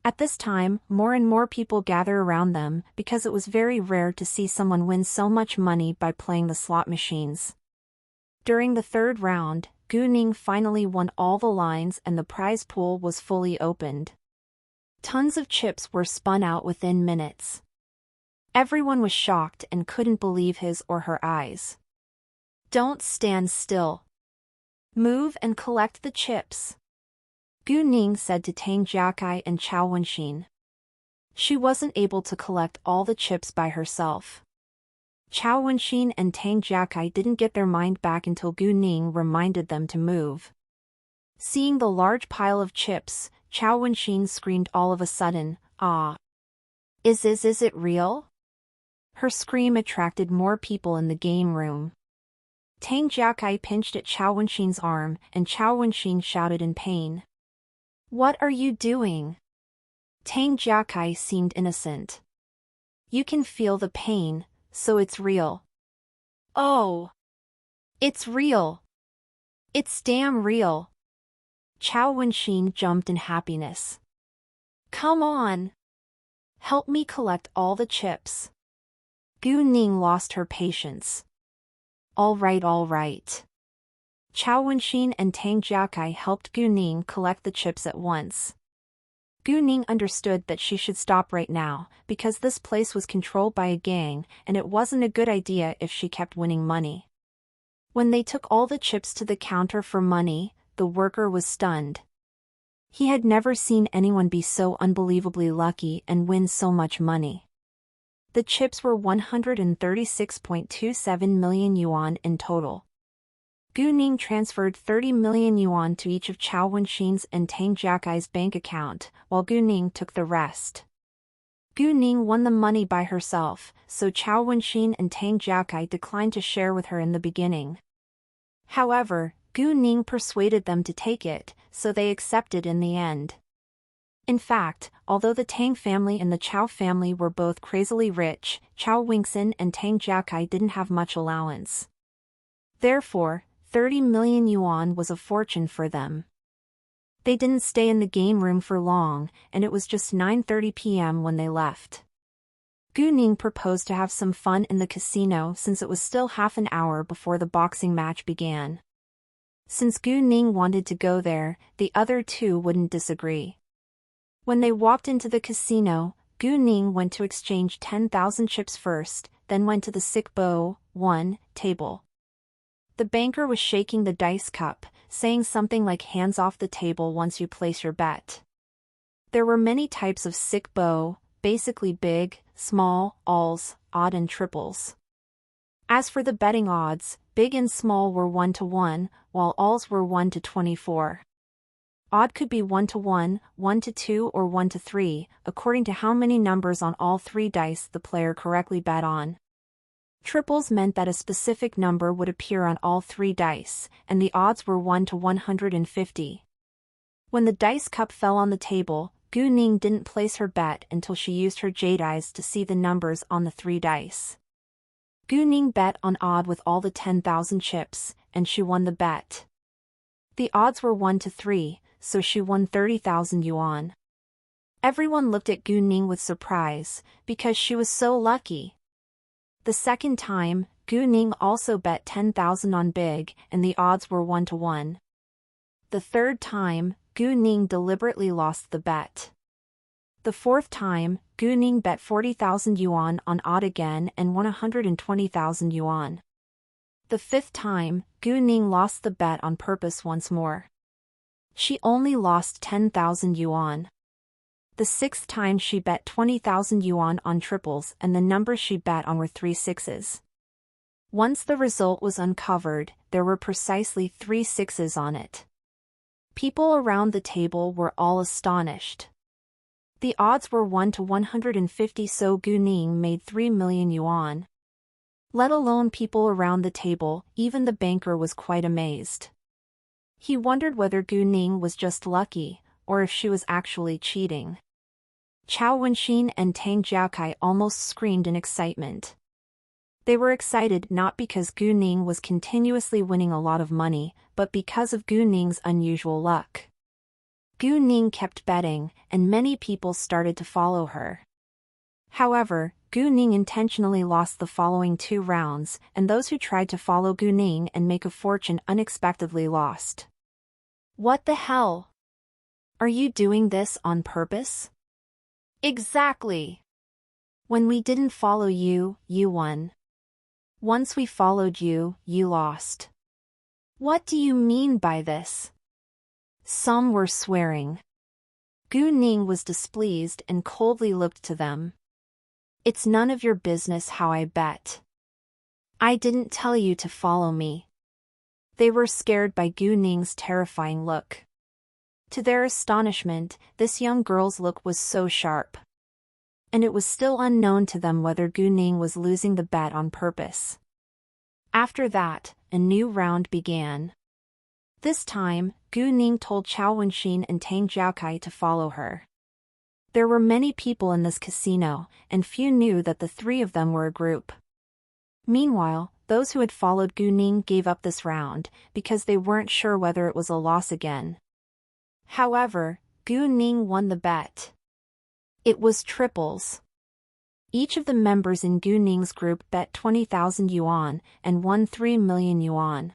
At this time, more and more people gather around them because it was very rare to see someone win so much money by playing the slot machines. During the third round, Gu Ning finally won all the lines and the prize pool was fully opened. Tons of chips were spun out within minutes. Everyone was shocked and couldn't believe his or her eyes. Don't stand still. Move and collect the chips, Gu Ning said to Tang Jiakai and Chao Wenxin. She wasn't able to collect all the chips by herself. Chao Wenxin and Tang Jiakai didn't get their mind back until Gu Ning reminded them to move. Seeing the large pile of chips, Chao Wenxin screamed all of a sudden, "Ah! Is it real?" Her scream attracted more people in the game room. Tang Jiakai pinched at Chao Wenxin's arm, and Chao Wenxin shouted in pain. "What are you doing?" Tang Jiakai seemed innocent. "You can feel the pain, so it's real." "Oh! It's real! It's damn real!" Chao Wenxin jumped in happiness. "Come on! Help me collect all the chips." Gu Ning lost her patience. All right. Chao Wenxin and Tang Jiakai helped Gu Ning collect the chips at once. Gu Ning understood that she should stop right now, because this place was controlled by a gang, and it wasn't a good idea if she kept winning money. When they took all the chips to the counter for money, the worker was stunned. He had never seen anyone be so unbelievably lucky and win so much money. The chips were 136.27 million yuan in total. Gu Ning transferred 30 million yuan to each of Chao Wenxin's and Tang Jiakai's bank account, while Gu Ning took the rest. Gu Ning won the money by herself, so Chao Wenxin and Tang Jiakai declined to share with her in the beginning. However, Gu Ning persuaded them to take it, so they accepted in the end. In fact, although the Tang family and the Chao family were both crazily rich, Chao Wenxin and Tang Jiakai didn't have much allowance. Therefore, 30 million yuan was a fortune for them. They didn't stay in the game room for long, and it was just 9:30 p.m. when they left. Gu Ning proposed to have some fun in the casino since it was still half an hour before the boxing match began. Since Gu Ning wanted to go there, the other two wouldn't disagree. When they walked into the casino, Gu Ning went to exchange 10,000 chips first, then went to the sick bow 1 table. The banker was shaking the dice cup, saying something like hands off the table once you place your bet. There were many types of sick bow, basically big, small, alls, odd and triples. As for the betting odds, big and small were 1-1, while alls were 1-24. Odd could be 1-1, 1-2 or 1-3, according to how many numbers on all three dice the player correctly bet on. Triples meant that a specific number would appear on all three dice, and the odds were 1-150. When the dice cup fell on the table, Gu Ning didn't place her bet until she used her jade eyes to see the numbers on the three dice. Gu Ning bet on odd with all the 10,000 chips, and she won the bet. The odds were 1-3, so she won 30,000 yuan. Everyone looked at Gu Ning with surprise, because she was so lucky. The second time, Gu Ning also bet 10,000 on big, and the odds were 1-1. The third time, Gu Ning deliberately lost the bet. The fourth time, Gu Ning bet 40,000 yuan on odd again and won 120,000 yuan. The fifth time, Gu Ning lost the bet on purpose once more. She only lost 10,000 yuan. The sixth time she bet 20,000 yuan on triples and the numbers she bet on were 3 sixes. Once the result was uncovered, there were precisely 3 sixes on it. People around the table were all astonished. The odds were 1-150, so Gu Ning made 3 million yuan. Let alone people around the table, even the banker was quite amazed. He wondered whether Gu Ning was just lucky, or if she was actually cheating. Chao Wenxin and Tang Jiakai almost screamed in excitement. They were excited not because Gu Ning was continuously winning a lot of money, but because of Gu Ning's unusual luck. Gu Ning kept betting, and many people started to follow her. However, Gu Ning intentionally lost the following 2 rounds, and those who tried to follow Gu Ning and make a fortune unexpectedly lost. What the hell? Are you doing this on purpose? Exactly. When we didn't follow you, you won. Once we followed you, you lost. What do you mean by this? Some were swearing. Gu Ning was displeased and coldly looked to them. It's none of your business how I bet. I didn't tell you to follow me. They were scared by Gu Ning's terrifying look. To their astonishment, this young girl's look was so sharp. And it was still unknown to them whether Gu Ning was losing the bet on purpose. After that, a new round began. This time, Gu Ning told Chao Wenxin and Tang Jiaokai to follow her. There were many people in this casino, and few knew that the three of them were a group. Meanwhile, those who had followed Gu Ning gave up this round, because they weren't sure whether it was a loss again. However, Gu Ning won the bet. It was triples. Each of the members in Gu Ning's group bet 20,000 yuan and won 3 million yuan.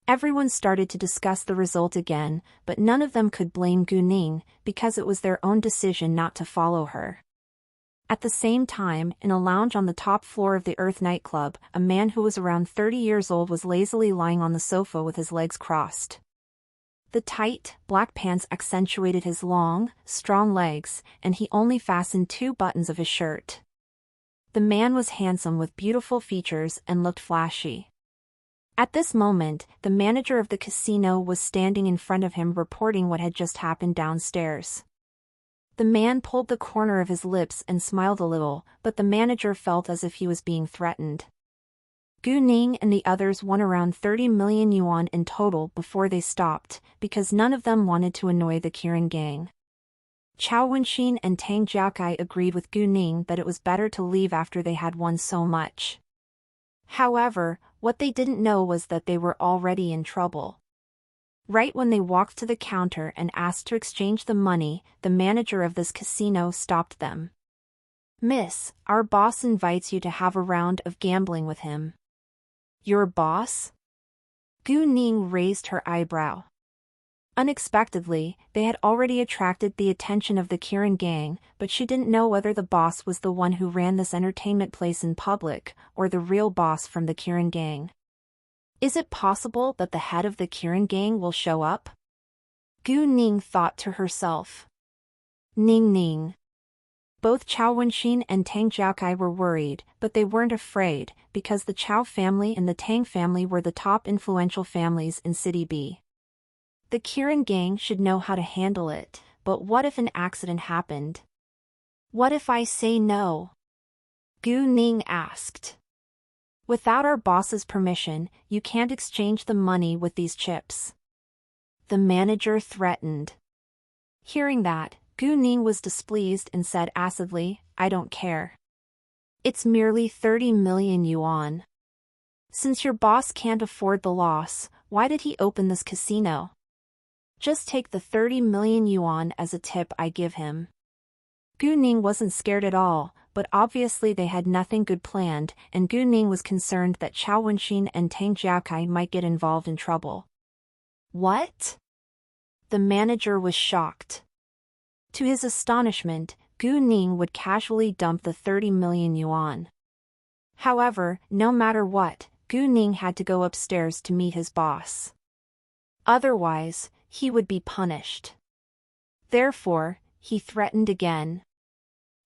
Everyone started to discuss the result again, but none of them could blame Gu Ning, because it was their own decision not to follow her. At the same time, in a lounge on the top floor of the Earth nightclub, a man who was around 30 years old was lazily lying on the sofa with his legs crossed. The tight, black pants accentuated his long, strong legs, and he only fastened 2 buttons of his shirt. The man was handsome with beautiful features and looked flashy. At this moment, the manager of the casino was standing in front of him reporting what had just happened downstairs. The man pulled the corner of his lips and smiled a little, but the manager felt as if he was being threatened. Gu Ning and the others won around 30 million yuan in total before they stopped, because none of them wanted to annoy the Kirin gang. Chao Wenxin and Tang Jiaokai agreed with Gu Ning that it was better to leave after they had won so much. However, what they didn't know was that they were already in trouble. Right when they walked to the counter and asked to exchange the money, the manager of this casino stopped them. "Miss, our boss invites you to have a round of gambling with him." "Your boss?" Gu Ning raised her eyebrow. Unexpectedly, they had already attracted the attention of the Kirin gang, but she didn't know whether the boss was the one who ran this entertainment place in public, or the real boss from the Kirin gang. Is it possible that the head of the Kirin gang will show up? Gu Ning thought to herself. Ning Ning. Both Chao Wenxin and Tang Jiaokai were worried, but they weren't afraid, because the Chao family and the Tang family were the top influential families in City B. The Kirin gang should know how to handle it, but what if an accident happened? What if I say no? Gu Ning asked. Without our boss's permission, you can't exchange the money with these chips. The manager threatened. Hearing that, Gu Ning was displeased and said acidly, I don't care. It's merely 30 million yuan. Since your boss can't afford the loss, why did he open this casino? Just take the 30 million yuan as a tip I give him. Gu Ning wasn't scared at all, but obviously they had nothing good planned, and Gu Ning was concerned that Chao Wenxin and Tang Jiaokai might get involved in trouble. What? The manager was shocked. To his astonishment, Gu Ning would casually dump the 30 million yuan. However, no matter what, Gu Ning had to go upstairs to meet his boss. Otherwise, he would be punished. Therefore, he threatened again.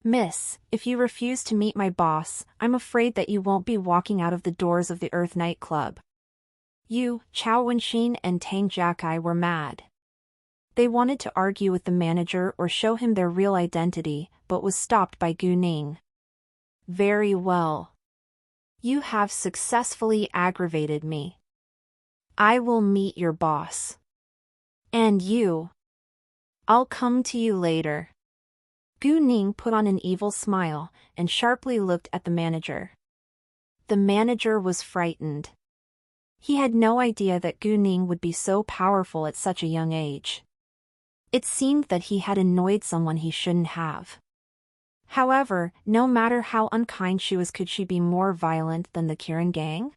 Miss, if you refuse to meet my boss, I'm afraid that you won't be walking out of the doors of the Earth nightclub. You, Chao Wenxin and Tang Jiaokai were mad. They wanted to argue with the manager or show him their real identity, but was stopped by Gu Ning. Very well. You have successfully aggravated me. I will meet your boss. And you. I'll come to you later. Gu Ning put on an evil smile and sharply looked at the manager. The manager was frightened. He had no idea that Gu Ning would be so powerful at such a young age. It seemed that he had annoyed someone he shouldn't have. However, no matter how unkind she was, could she be more violent than the Kirin gang?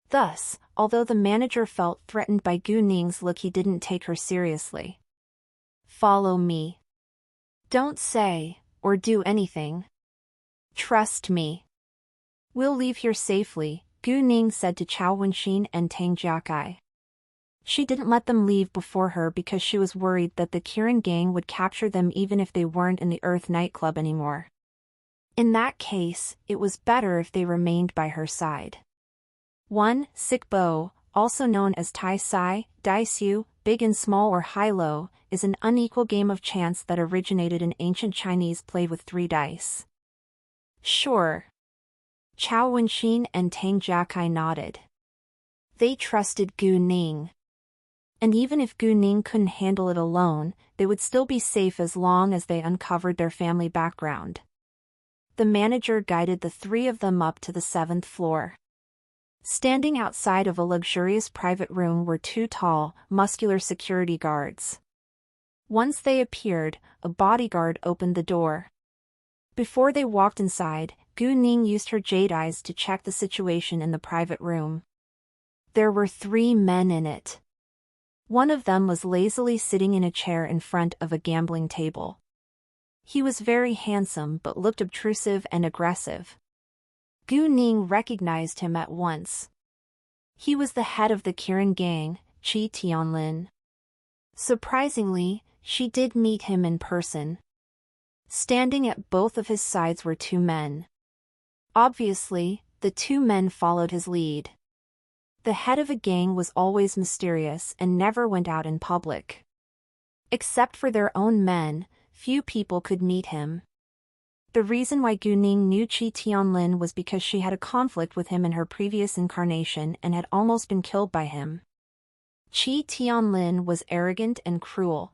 Thus, although the manager felt threatened by Gu Ning's look, he didn't take her seriously. Follow me. Don't say or do anything. Trust me. We'll leave here safely, Gu Ning said to Chao Wenxin and Tang Jiaokai. She didn't let them leave before her because she was worried that the Kirin gang would capture them even if they weren't in the Earth nightclub anymore. In that case, it was better if they remained by her side. 1. Sick Bo, also known as Tai Sai, Dai Siu, big and small or high-low, is an unequal game of chance that originated in ancient Chinese played with 3 dice. Sure. Chao Wenxin and Tang Jiakai nodded. They trusted Gu Ning. And even if Gu Ning couldn't handle it alone, they would still be safe as long as they uncovered their family background. The manager guided the 3 of them up to the 7th floor. Standing outside of a luxurious private room were 2 tall, muscular security guards. Once they appeared, a bodyguard opened the door. Before they walked inside, Gu Ning used her jade eyes to check the situation in the private room. There were 3 men in it. One of them was lazily sitting in a chair in front of a gambling table. He was very handsome but looked obtrusive and aggressive. Gu Ning recognized him at once. He was the head of the Kirin gang, Qi Tianlin. Surprisingly, she did meet him in person. Standing at both of his sides were 2 men. Obviously, the 2 men followed his lead. The head of a gang was always mysterious and never went out in public. Except for their own men, few people could meet him. The reason why Gu Ning knew Qi Tianlin was because she had a conflict with him in her previous incarnation and had almost been killed by him. Qi Tianlin was arrogant and cruel.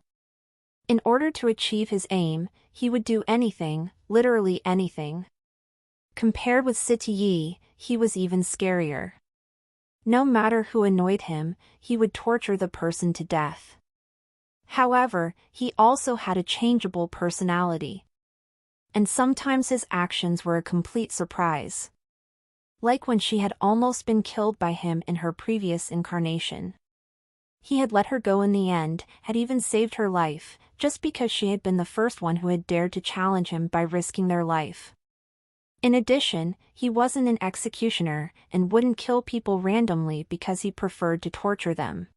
In order to achieve his aim, he would do anything, literally anything. Compared with Siti Yi, he was even scarier. No matter who annoyed him, he would torture the person to death. However, he also had a changeable personality. And sometimes his actions were a complete surprise. Like when she had almost been killed by him in her previous incarnation. He had let her go in the end, had even saved her life, just because she had been the first one who had dared to challenge him by risking their life. In addition, he wasn't an executioner, and wouldn't kill people randomly because he preferred to torture them.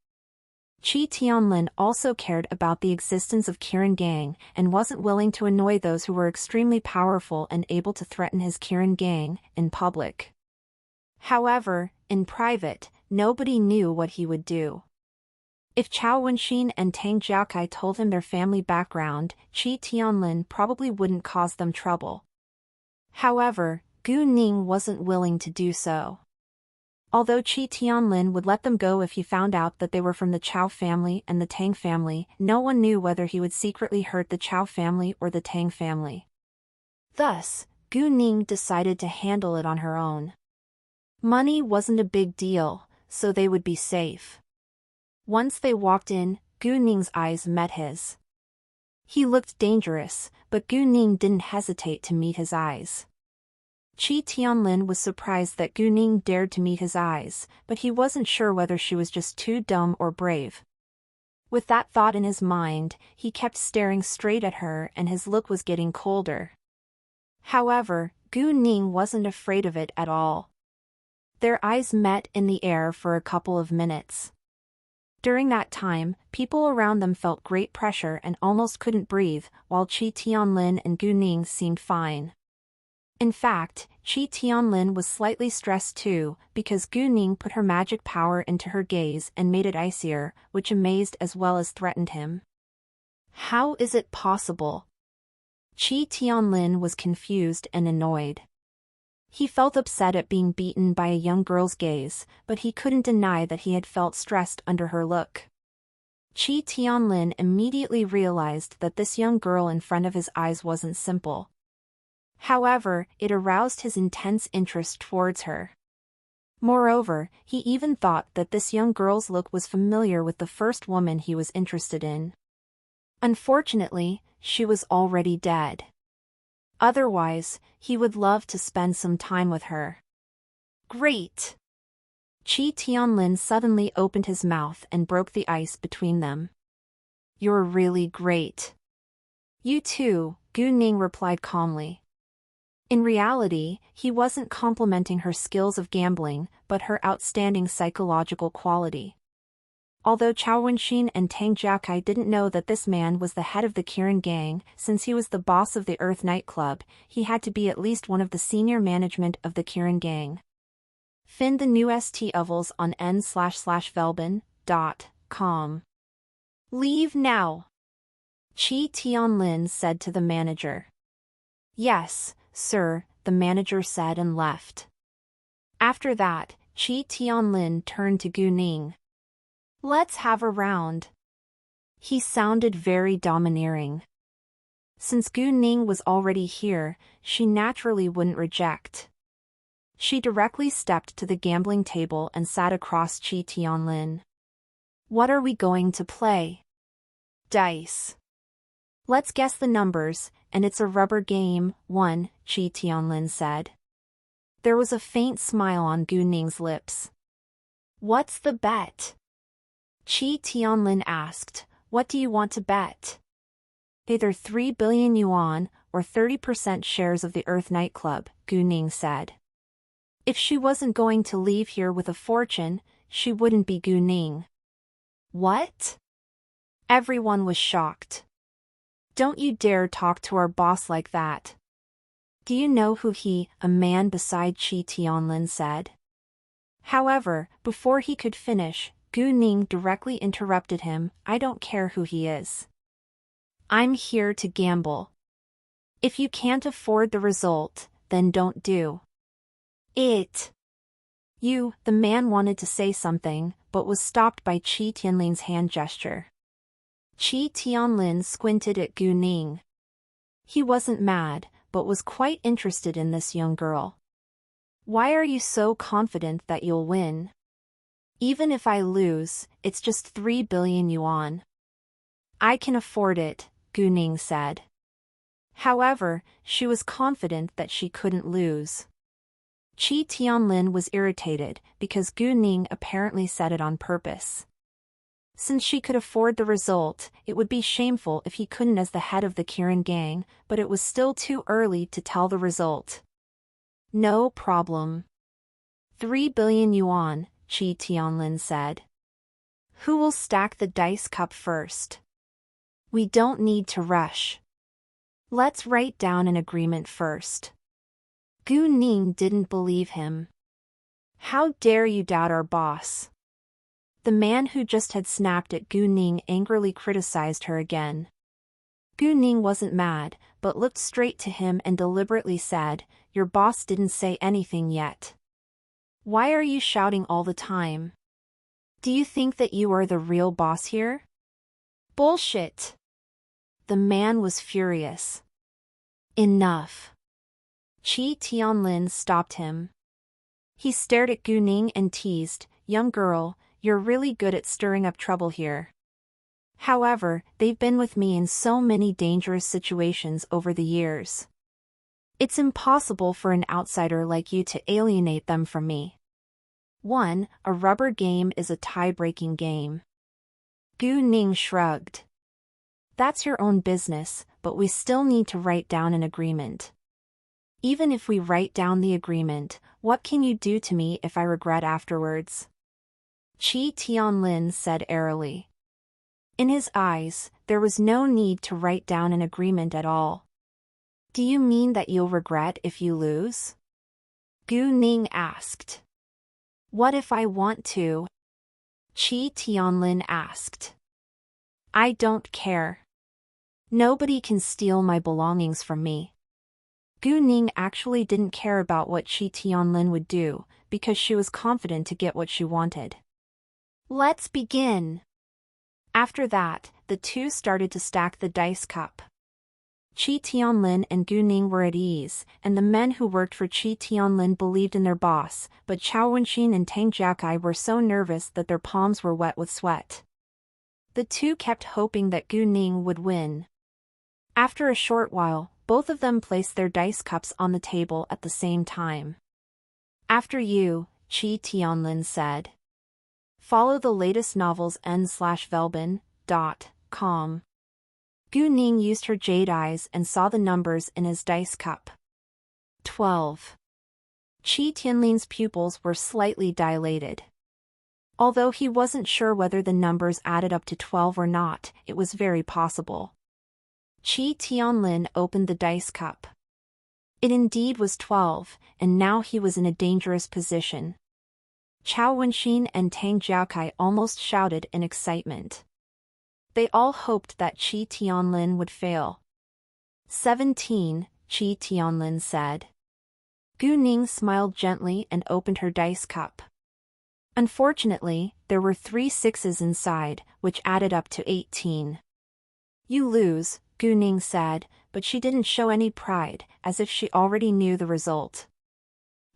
Qi Tianlin also cared about the existence of Kirin gang, and wasn't willing to annoy those who were extremely powerful and able to threaten his Kirin gang, in public. However, in private, nobody knew what he would do. If Chao Wenxin and Tang Jiakai told him their family background, Qi Tianlin probably wouldn't cause them trouble. However, Gu Ning wasn't willing to do so. Although Qi Tianlin would let them go if he found out that they were from the Chao family and the Tang family, no one knew whether he would secretly hurt the Chao family or the Tang family. Thus, Gu Ning decided to handle it on her own. Money wasn't a big deal, so they would be safe. Once they walked in, Gu Ning's eyes met his. He looked dangerous, but Gu Ning didn't hesitate to meet his eyes. Qi Tianlin was surprised that Gu Ning dared to meet his eyes, but he wasn't sure whether she was just too dumb or brave. With that thought in his mind, he kept staring straight at her and his look was getting colder. However, Gu Ning wasn't afraid of it at all. Their eyes met in the air for a couple of minutes. During that time, people around them felt great pressure and almost couldn't breathe, while Qi Tianlin and Gu Ning seemed fine. In fact, Qi Tianlin was slightly stressed too, because Gu Ning put her magic power into her gaze and made it icier, which amazed as well as threatened him. How is it possible? Qi Tianlin was confused and annoyed. He felt upset at being beaten by a young girl's gaze, but he couldn't deny that he had felt stressed under her look. Qi Tianlin immediately realized that this young girl in front of his eyes wasn't simple. However, it aroused his intense interest towards her. Moreover, he even thought that this young girl's look was familiar with the first woman he was interested in. Unfortunately, she was already dead. Otherwise, he would love to spend some time with her. Great! Qi Tianlin suddenly opened his mouth and broke the ice between them. You're really great. You too, Gu Ning replied calmly. In reality, he wasn't complimenting her skills of gambling, but her outstanding psychological quality. Although Chao Wenxin and Tang Jiakai didn't know that this man was the head of the Kirin gang, since he was the boss of the Earth nightclub, he had to be at least one of the senior management of the Kirin gang. Find the new st ovals on n/velben.com. Leave now, Qi Tianlin said to the manager. Yes, sir, the manager said and left. After that, Qi Tianlin turned to Gu Ning. Let's have a round. He sounded very domineering. Since Gu Ning was already here, she naturally wouldn't reject. She directly stepped to the gambling table and sat across Qi Tianlin. What are we going to play? Dice. Let's guess the numbers, and it's a rubber game, 1, Qi Tianlin said. There was a faint smile on Gu Ning's lips. What's the bet? Qi Tianlin asked, what do you want to bet? Either 3 billion yuan or 30% shares of the Earth nightclub, Gu Ning said. If she wasn't going to leave here with a fortune, she wouldn't be Gu Ning. What? Everyone was shocked. Don't you dare talk to our boss like that. Do you know who he, a man beside Qi Tianlin said? However, before he could finish, Gu Ning directly interrupted him. I don't care who he is. I'm here to gamble. If you can't afford the result, then don't do it. The man wanted to say something, but was stopped by Qi Tianlin's hand gesture. Qi Tianlin squinted at Gu Ning. He wasn't mad, but was quite interested in this young girl. Why are you so confident that you'll win? Even if I lose, it's just 3 billion yuan. I can afford it, Gu Ning said. However, she was confident that she couldn't lose. Qi Tianlin was irritated because Gu Ning apparently said it on purpose. Since she could afford the result, it would be shameful if he couldn't as the head of the Kirin gang, but it was still too early to tell the result. No problem. 3 billion yuan, Qi Tianlin said. Who will stack the dice cup first? We don't need to rush. Let's write down an agreement first. Gu Ning didn't believe him. How dare you doubt our boss? The man who just had snapped at Gu Ning angrily criticized her again. Gu Ning wasn't mad, but looked straight to him and deliberately said, your boss didn't say anything yet. Why are you shouting all the time? Do you think that you are the real boss here? Bullshit! The man was furious. Enough. Qi Tianlin stopped him. He stared at Gu Ning and teased, young girl, you're really good at stirring up trouble here. However, they've been with me in so many dangerous situations over the years. It's impossible for an outsider like you to alienate them from me. 1. A rubber game is a tie-breaking game. Gu Ning shrugged. That's your own business, but we still need to write down an agreement. Even if we write down the agreement, what can you do to me if I regret afterwards? Qi Tianlin said airily. In his eyes, there was no need to write down an agreement at all. Do you mean that you'll regret if you lose? Gu Ning asked. What if I want to? Qi Tianlin asked. I don't care. Nobody can steal my belongings from me. Gu Ning actually didn't care about what Qi Tianlin would do, because she was confident to get what she wanted. Let's begin. After that, the two started to stack the dice cup. Qi Tianlin and Gu Ning were at ease, and the men who worked for Qi Tianlin believed in their boss, but Chao Wenxin and Tang Jiakai were so nervous that their palms were wet with sweat. The two kept hoping that Gu Ning would win. After a short while, both of them placed their dice cups on the table at the same time. After you, Qi Tianlin said. Follow the latest novels n/velben.com. Gu Ning used her jade eyes and saw the numbers in his dice cup. 12. Qi Tianlin's pupils were slightly dilated. Although he wasn't sure whether the numbers added up to 12 or not, it was very possible. Chi Tianlin opened the dice cup. It indeed was 12, and now he was in a dangerous position. Chao Wenxin and Tang Jiaokai almost shouted in excitement. They all hoped that Chi Tianlin would fail. 17, Chi Tianlin said. Gu Ning smiled gently and opened her dice cup. Unfortunately, there were 3 sixes inside, which added up to 18. You lose, Gu Ning said, but she didn't show any pride, as if she already knew the result.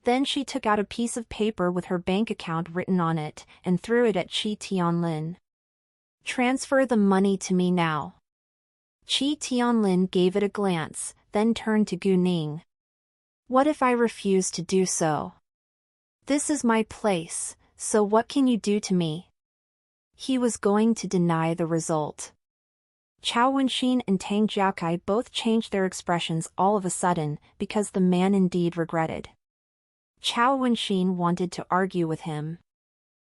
Then she took out a piece of paper with her bank account written on it, and threw it at Chi Tianlin. Transfer the money to me now. Chi Tianlin gave it a glance, then turned to Gu Ning. What if I refuse to do so? This is my place, so what can you do to me? He was going to deny the result. Chao Wenxin and Tang Jiaokai both changed their expressions all of a sudden, because the man indeed regretted. Chao Wenxin wanted to argue with him.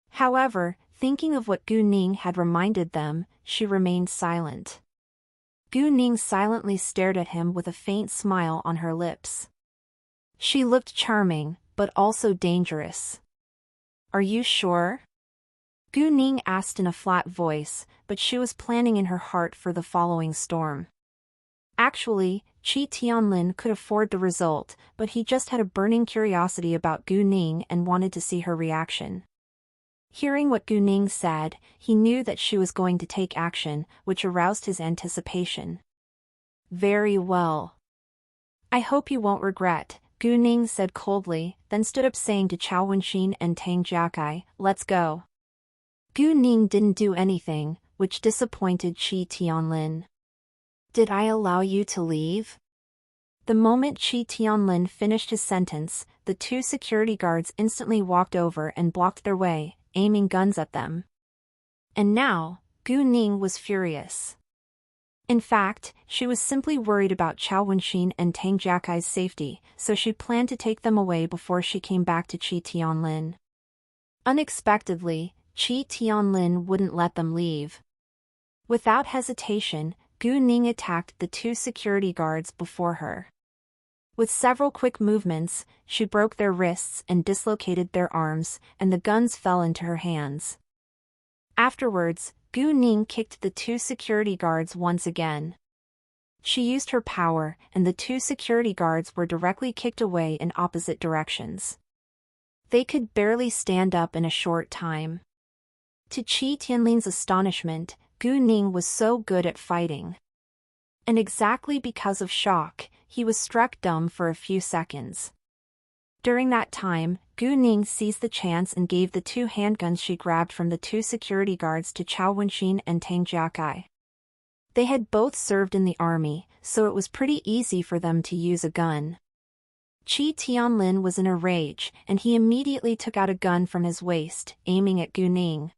However, thinking of what Gu Ning had reminded them, she remained silent. Gu Ning silently stared at him with a faint smile on her lips. She looked charming, but also dangerous. Are you sure? Gu Ning asked in a flat voice, but she was planning in her heart for the following storm. Actually, Chi Tianlin could afford the result, but he just had a burning curiosity about Gu Ning and wanted to see her reaction. Hearing what Gu Ning said, he knew that she was going to take action, which aroused his anticipation. Very well. I hope you won't regret, Gu Ning said coldly, then stood up saying to Chao Wenxin and Tang Jiaokai, let's go. Gu Ning didn't do anything, which disappointed Chi Tianlin. Did I allow you to leave? The moment Chi Tianlin finished his sentence, the 2 security guards instantly walked over and blocked their way, aiming guns at them. And now, Gu Ning was furious. In fact, she was simply worried about Chao Wenxin and Tang Jiakai's safety, so she planned to take them away before she came back to Chi Tianlin. Unexpectedly, Chi Tianlin wouldn't let them leave. Without hesitation, Gu Ning attacked the 2 security guards before her. With several quick movements, she broke their wrists and dislocated their arms, and the guns fell into her hands. Afterwards, Gu Ning kicked the 2 security guards once again. She used her power, and the 2 security guards were directly kicked away in opposite directions. They could barely stand up in a short time. To Chi Tianlin's astonishment, Gu Ning was so good at fighting. And exactly because of shock, he was struck dumb for a few seconds. During that time, Gu Ning seized the chance and gave the 2 handguns she grabbed from the 2 security guards to Chao Wenxin and Tang Jiaokai. They had both served in the army, so it was pretty easy for them to use a gun. Chi Tianlin was in a rage, and he immediately took out a gun from his waist, aiming at Gu Ning.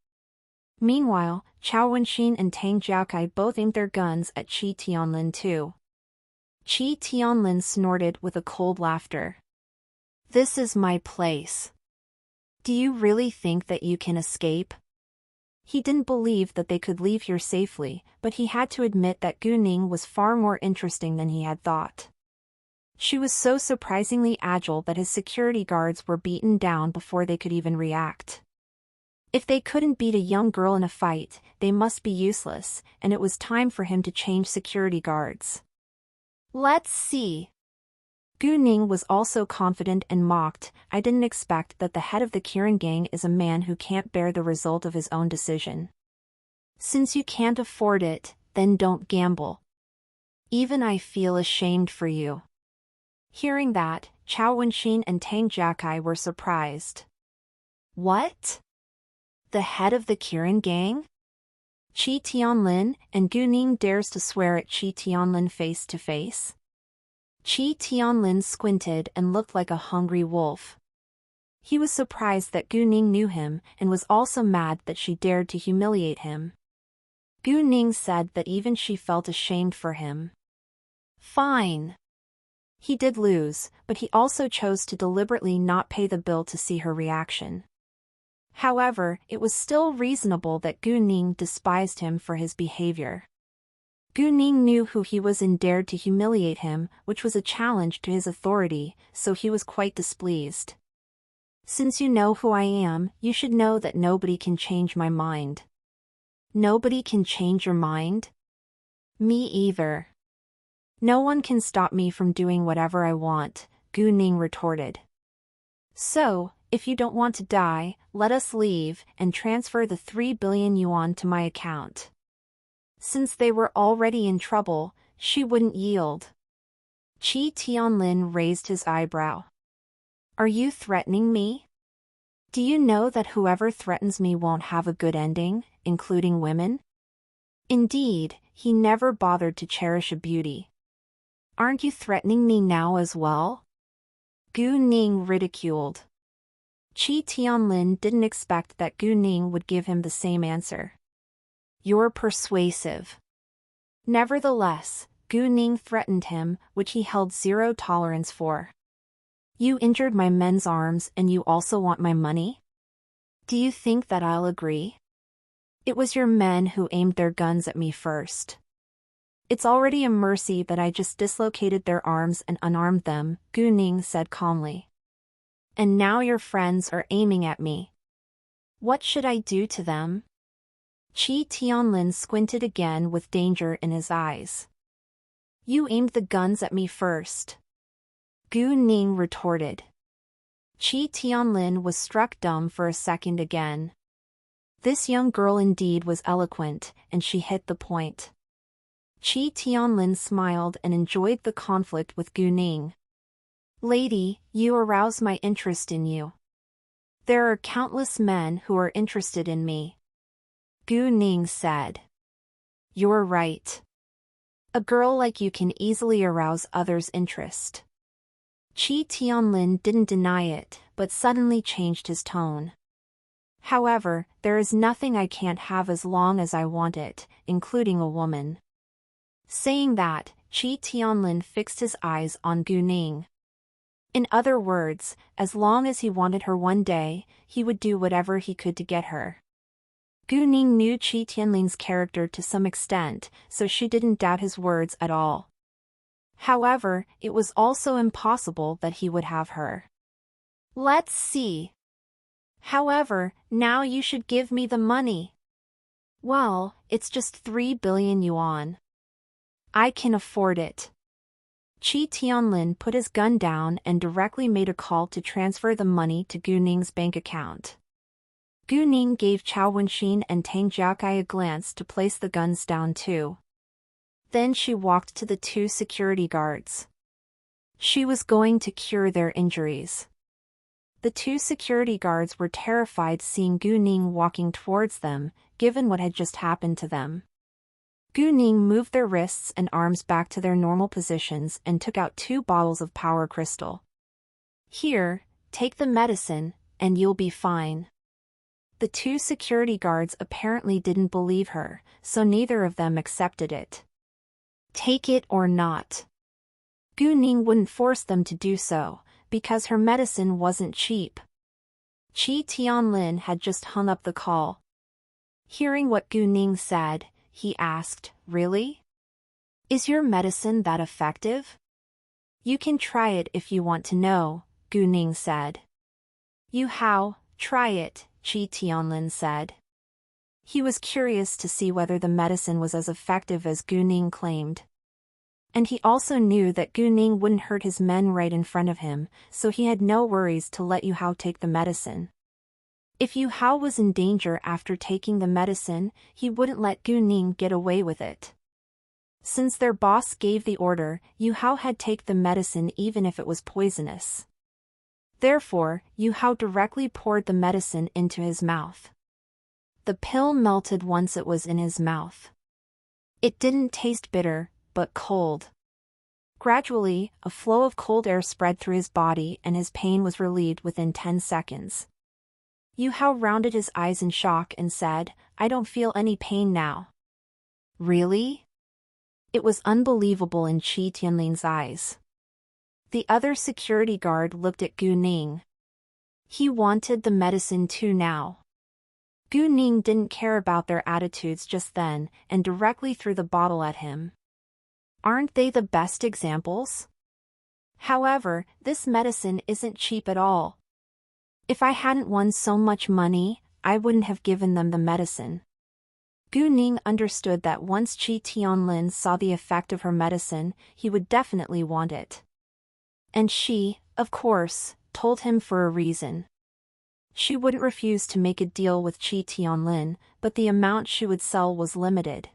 Meanwhile, Chao Wenxin and Tang Jiaokai both aimed their guns at Chi Tianlin too. Chi Tianlin snorted with a cold laughter. This is my place. Do you really think that you can escape? He didn't believe that they could leave here safely, but he had to admit that Gu Ning was far more interesting than he had thought. She was so surprisingly agile that his security guards were beaten down before they could even react. If they couldn't beat a young girl in a fight, they must be useless, and it was time for him to change security guards. Let's see. Gu Ning was also confident and mocked. I didn't expect that the head of the Kirin gang is a man who can't bear the result of his own decision. Since you can't afford it, then don't gamble. Even I feel ashamed for you. Hearing that, Chao Wenxin and Tang Jiaokai were surprised. What? The head of the Kirin gang? Chi Tianlin, and Gu Ning dares to swear at Chi Tianlin face to face? Chi Tianlin squinted and looked like a hungry wolf. He was surprised that Gu Ning knew him, and was also mad that she dared to humiliate him. Gu Ning said that even she felt ashamed for him. Fine. He did lose, but he also chose to deliberately not pay the bill to see her reaction. However, it was still reasonable that Gu Ning despised him for his behavior. Gu Ning knew who he was and dared to humiliate him, which was a challenge to his authority, so he was quite displeased. Since you know who I am, you should know that nobody can change my mind. Nobody can change your mind? Me either. No one can stop me from doing whatever I want, Gu Ning retorted. So, if you don't want to die, let us leave and transfer the 3 billion yuan to my account. Since they were already in trouble, she wouldn't yield. Qi Tianlin raised his eyebrow. Are you threatening me? Do you know that whoever threatens me won't have a good ending, including women? Indeed, he never bothered to cherish a beauty. Aren't you threatening me now as well? Gu Ning ridiculed. Qi Tianlin didn't expect that Gu Ning would give him the same answer. You're persuasive. Nevertheless, Gu Ning threatened him, which he held zero tolerance for. You injured my men's arms and you also want my money? Do you think that I'll agree? It was your men who aimed their guns at me first. It's already a mercy that I just dislocated their arms and unarmed them, Gu Ning said calmly. And now your friends are aiming at me. What should I do to them? Qi Tianlin squinted again with danger in his eyes. You aimed the guns at me first. Gu Ning retorted. Qi Tianlin was struck dumb for a second again. This young girl indeed was eloquent, and she hit the point. Qi Tianlin smiled and enjoyed the conflict with Gu Ning. Lady, you arouse my interest in you. There are countless men who are interested in me. Gu Ning said. You're right. A girl like you can easily arouse others' interest. Qi Tianlin didn't deny it, but suddenly changed his tone. However, there is nothing I can't have as long as I want it, including a woman. Saying that, Qi Tianlin fixed his eyes on Gu Ning. In other words, as long as he wanted her one day, he would do whatever he could to get her. Gu Ning knew Qi Tianlin's character to some extent, so she didn't doubt his words at all. However, it was also impossible that he would have her. Let's see. However, now you should give me the money. Well, it's just 3 billion yuan. I can afford it. Qi Tianlin put his gun down and directly made a call to transfer the money to Gu Ning's bank account. Gu Ning gave Chao Wenxin and Tang Jiakai a glance to place the guns down too. Then she walked to the 2 security guards. She was going to cure their injuries. The 2 security guards were terrified seeing Gu Ning walking towards them, given what had just happened to them. Gu Ning moved their wrists and arms back to their normal positions and took out 2 bottles of power crystal. Here, take the medicine, and you'll be fine. The 2 security guards apparently didn't believe her, so neither of them accepted it. Take it or not. Gu Ning wouldn't force them to do so, because her medicine wasn't cheap. Qi Tianlin had just hung up the call. Hearing what Gu Ning said, he asked, Really? Is your medicine that effective? You can try it if you want to know, Gu Ning said. You how, try it, Qi Tianlin said. He was curious to see whether the medicine was as effective as Gu Ning claimed. And he also knew that Gu Ning wouldn't hurt his men right in front of him, so he had no worries to let Yu Hao take the medicine. If Yu Hao was in danger after taking the medicine, he wouldn't let Gu Ning get away with it. Since their boss gave the order, Yu Hao had to take the medicine even if it was poisonous. Therefore, Yu Hao directly poured the medicine into his mouth. The pill melted once it was in his mouth. It didn't taste bitter, but cold. Gradually, a flow of cold air spread through his body and his pain was relieved within 10 seconds. Yu Hao rounded his eyes in shock and said, I don't feel any pain now. Really? It was unbelievable in Qi Tianlin's eyes. The other security guard looked at Gu Ning. He wanted the medicine too now. Gu Ning didn't care about their attitudes just then and directly threw the bottle at him. Aren't they the best examples? However, this medicine isn't cheap at all. If I hadn't won so much money, I wouldn't have given them the medicine. Gu Ning understood that once Qi Tianlin saw the effect of her medicine, he would definitely want it. And she, of course, told him for a reason. She wouldn't refuse to make a deal with Qi Tianlin, but the amount she would sell was limited.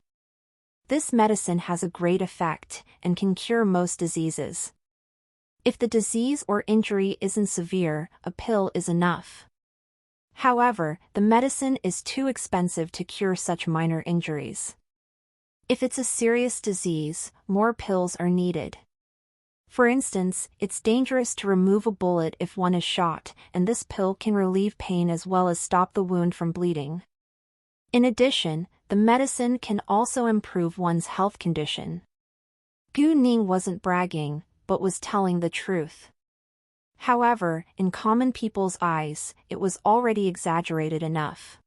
This medicine has a great effect and can cure most diseases. If the disease or injury isn't severe, a pill is enough. However, the medicine is too expensive to cure such minor injuries. If it's a serious disease, more pills are needed. For instance, it's dangerous to remove a bullet if one is shot, and this pill can relieve pain as well as stop the wound from bleeding. In addition, the medicine can also improve one's health condition. Gu Ning wasn't bragging, but was telling the truth. However, in common people's eyes, it was already exaggerated enough.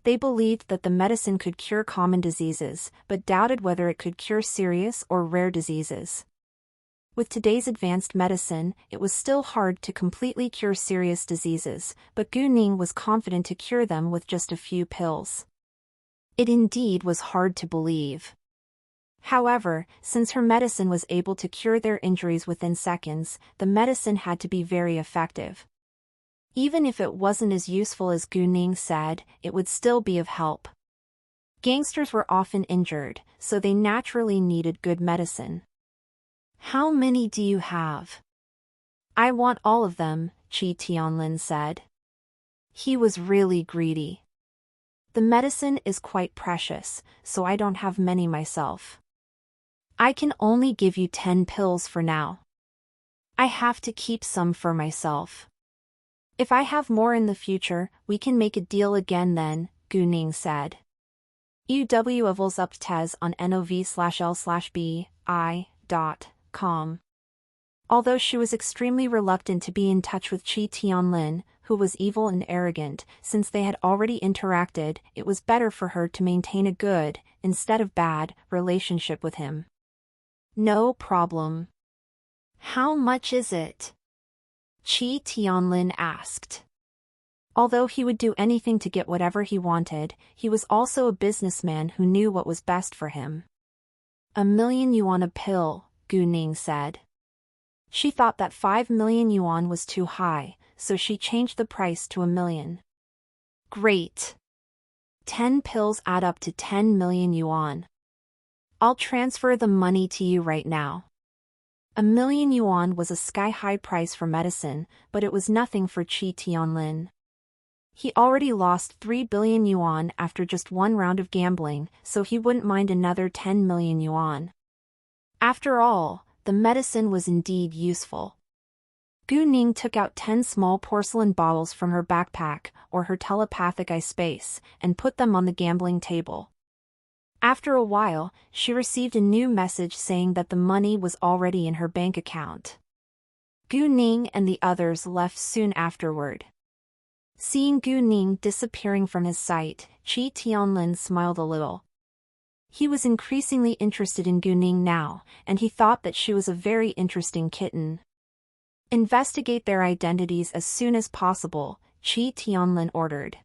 They believed that the medicine could cure common diseases, but doubted whether it could cure serious or rare diseases. With today's advanced medicine, it was still hard to completely cure serious diseases, but Gu Ning was confident to cure them with just a few pills. It indeed was hard to believe. However, since her medicine was able to cure their injuries within seconds, the medicine had to be very effective. Even if it wasn't as useful as Gu Ning said, it would still be of help. Gangsters were often injured, so they naturally needed good medicine. How many do you have? I want all of them, Qi Tianlin said. He was really greedy. The medicine is quite precious, so I don't have many myself. I can only give you 10 pills for now. I have to keep some for myself. If I have more in the future, we can make a deal again then, Gu Ning said. UW on NOV/L/BI.com. Although she was extremely reluctant to be in touch with Qi Tianlin, who was evil and arrogant, since they had already interacted, it was better for her to maintain a good, instead of bad, relationship with him. No problem. How much is it? Qi Tianlin asked. Although he would do anything to get whatever he wanted, he was also a businessman who knew what was best for him. 1,000,000 yuan a pill, Gu Ning said. She thought that 5,000,000 yuan was too high, so she changed the price to 1,000,000. Great. 10 pills add up to 10,000,000 yuan. I'll transfer the money to you right now. 1,000,000 yuan was a sky-high price for medicine, but it was nothing for Qi Tianlin. He already lost 3 billion yuan after just one round of gambling, so he wouldn't mind another 10,000,000 yuan. After all, the medicine was indeed useful. Gu Ning took out 10 small porcelain bottles from her backpack, or her telepathic eye space, and put them on the gambling table. After a while, she received a new message saying that the money was already in her bank account. Gu Ning and the others left soon afterward. Seeing Gu Ning disappearing from his sight, Qi Tianlin smiled a little. He was increasingly interested in Gu Ning now, and he thought that she was a very interesting kitten. Investigate their identities as soon as possible, Qi Tianlin ordered.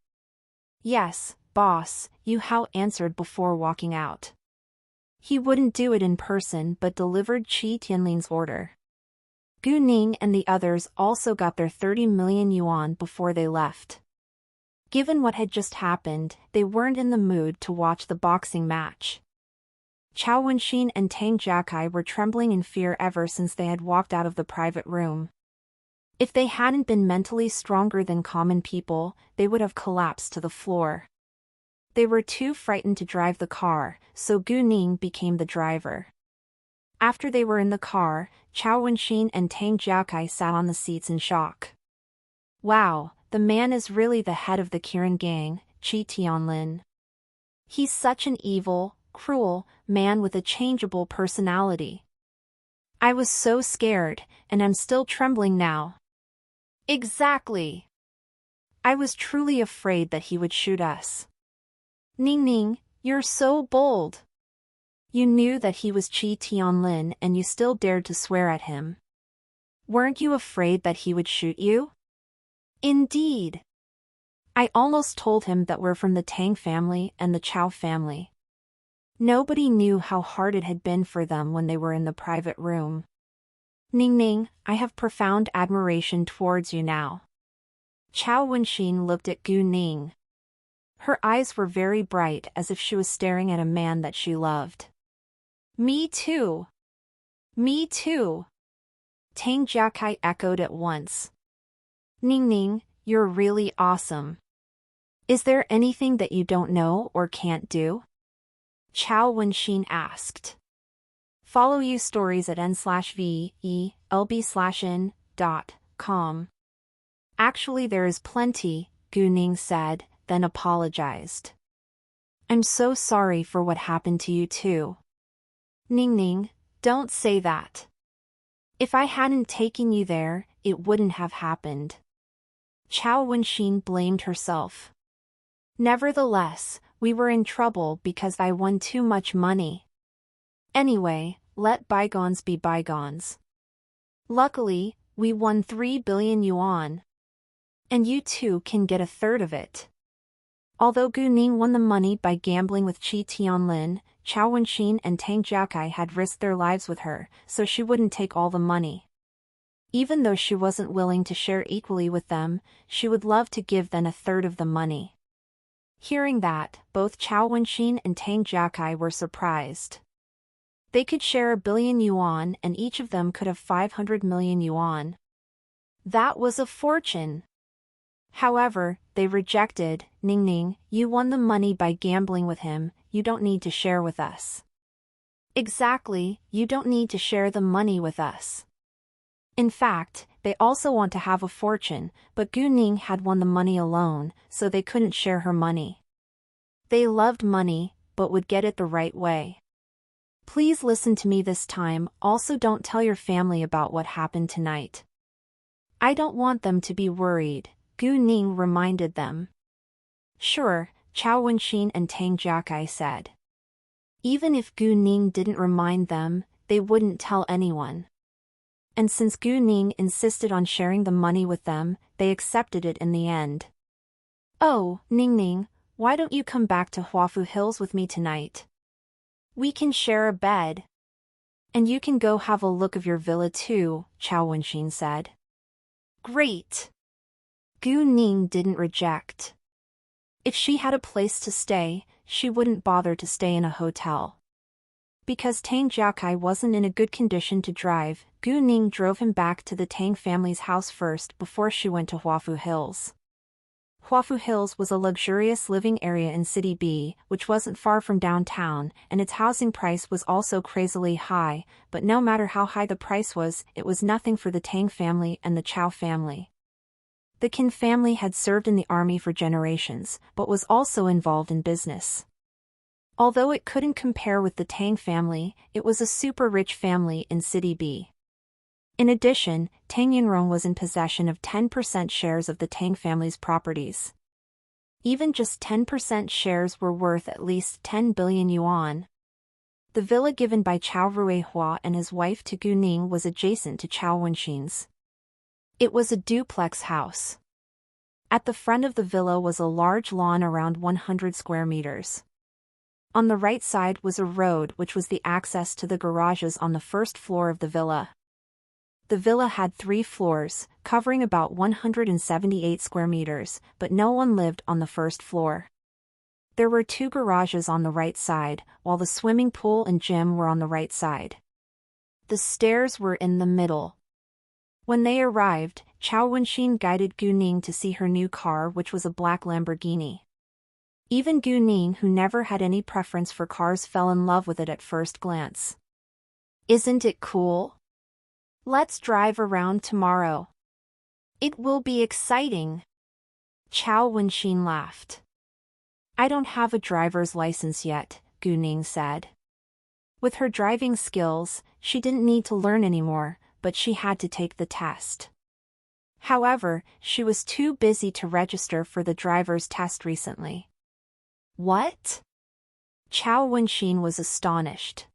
Yes, boss, Yu Hao answered before walking out. He wouldn't do it in person but delivered Qi Tianlin's order. Gu Ning and the others also got their 30 million yuan before they left. Given what had just happened, they weren't in the mood to watch the boxing match. Chao Wenxin and Tang Jiakai were trembling in fear ever since they had walked out of the private room. If they hadn't been mentally stronger than common people, they would have collapsed to the floor. They were too frightened to drive the car, so Gu Ning became the driver. After they were in the car, Chao Wenxin and Tang Jiakai sat on the seats in shock. Wow, the man is really the head of the Kirin gang, Qi Tianlin. He's such an evil, cruel man with a changeable personality. I was so scared, and I'm still trembling now. Exactly. I was truly afraid that he would shoot us. Ning Ning, you're so bold. You knew that he was Chi Tianlin and you still dared to swear at him. Weren't you afraid that he would shoot you? Indeed. I almost told him that we're from the Tang family and the Chow family. Nobody knew how hard it had been for them when they were in the private room. Ning Ning, I have profound admiration towards you now. Chow Wenxin looked at Gu Ning. Her eyes were very bright as if she was staring at a man that she loved. Me too. Me too. Tang Jiakai echoed at once. Ning Ning, you're really awesome. Is there anything that you don't know or can't do? Chow Wenxin asked. Follow you stories at n/VELB/in.com. Actually there is plenty, Gu Ning said, then apologized. I'm so sorry for what happened to you too. Ning Ning, don't say that. If I hadn't taken you there, it wouldn't have happened. Chow Wenxin blamed herself. Nevertheless, we were in trouble because I won too much money. Anyway, let bygones be bygones. Luckily, we won 3 billion yuan. And you too can get a third of it. Although Gu Ning won the money by gambling with Chi Tianlin, Chow Wenxin and Tang Jiakai had risked their lives with her, so she wouldn't take all the money. Even though she wasn't willing to share equally with them, she would love to give them a third of the money. Hearing that, both Chow Wenxin and Tang Jiakai were surprised. They could share 1 billion yuan and each of them could have 500 million yuan. That was a fortune. However, they rejected. Ning Ning, you won the money by gambling with him, you don't need to share with us. Exactly, you don't need to share the money with us. In fact, they also want to have a fortune, but Gu Ning had won the money alone, so they couldn't share her money. They loved money, but would get it the right way. Please listen to me this time, also don't tell your family about what happened tonight. I don't want them to be worried, Gu Ning reminded them. Sure, Chow Wenxin and Tang Jiakai said. Even if Gu Ning didn't remind them, they wouldn't tell anyone. And since Gu Ning insisted on sharing the money with them, they accepted it in the end. Oh, Ning Ning, why don't you come back to Huafu Hills with me tonight? We can share a bed. And you can go have a look of your villa too, Chow Wenxin said. Great. Gu Ning didn't reject. If she had a place to stay, she wouldn't bother to stay in a hotel. Because Tang Jiakai wasn't in a good condition to drive, Gu Ning drove him back to the Tang family's house first before she went to Huafu Hills. Huafu Hills was a luxurious living area in City B, which wasn't far from downtown, and its housing price was also crazily high, but no matter how high the price was, it was nothing for the Tang family and the Chow family. The Qin family had served in the army for generations, but was also involved in business. Although it couldn't compare with the Tang family, it was a super-rich family in City B. In addition, Tang Yinrong was in possession of 10% shares of the Tang family's properties. Even just 10% shares were worth at least 10 billion yuan. The villa given by Chow Ruihua and his wife to Gu Ning was adjacent to Chow Wenxin's. It was a duplex house. At the front of the villa was a large lawn around 100 square meters. On the right side was a road which was the access to the garages on the first floor of the villa. The villa had 3 floors, covering about 178 square meters, but no one lived on the first floor. There were 2 garages on the right side, while the swimming pool and gym were on the right side. The stairs were in the middle. When they arrived, Chow Wenxin guided Gu Ning to see her new car, which was a black Lamborghini. Even Gu Ning, who never had any preference for cars, fell in love with it at first glance. Isn't it cool? Let's drive around tomorrow. It will be exciting. Chow Wenxin laughed. I don't have a driver's license yet, Gu Ning said. With her driving skills, she didn't need to learn anymore, but she had to take the test. However, she was too busy to register for the driver's test recently. What? Chao Wenxin was astonished.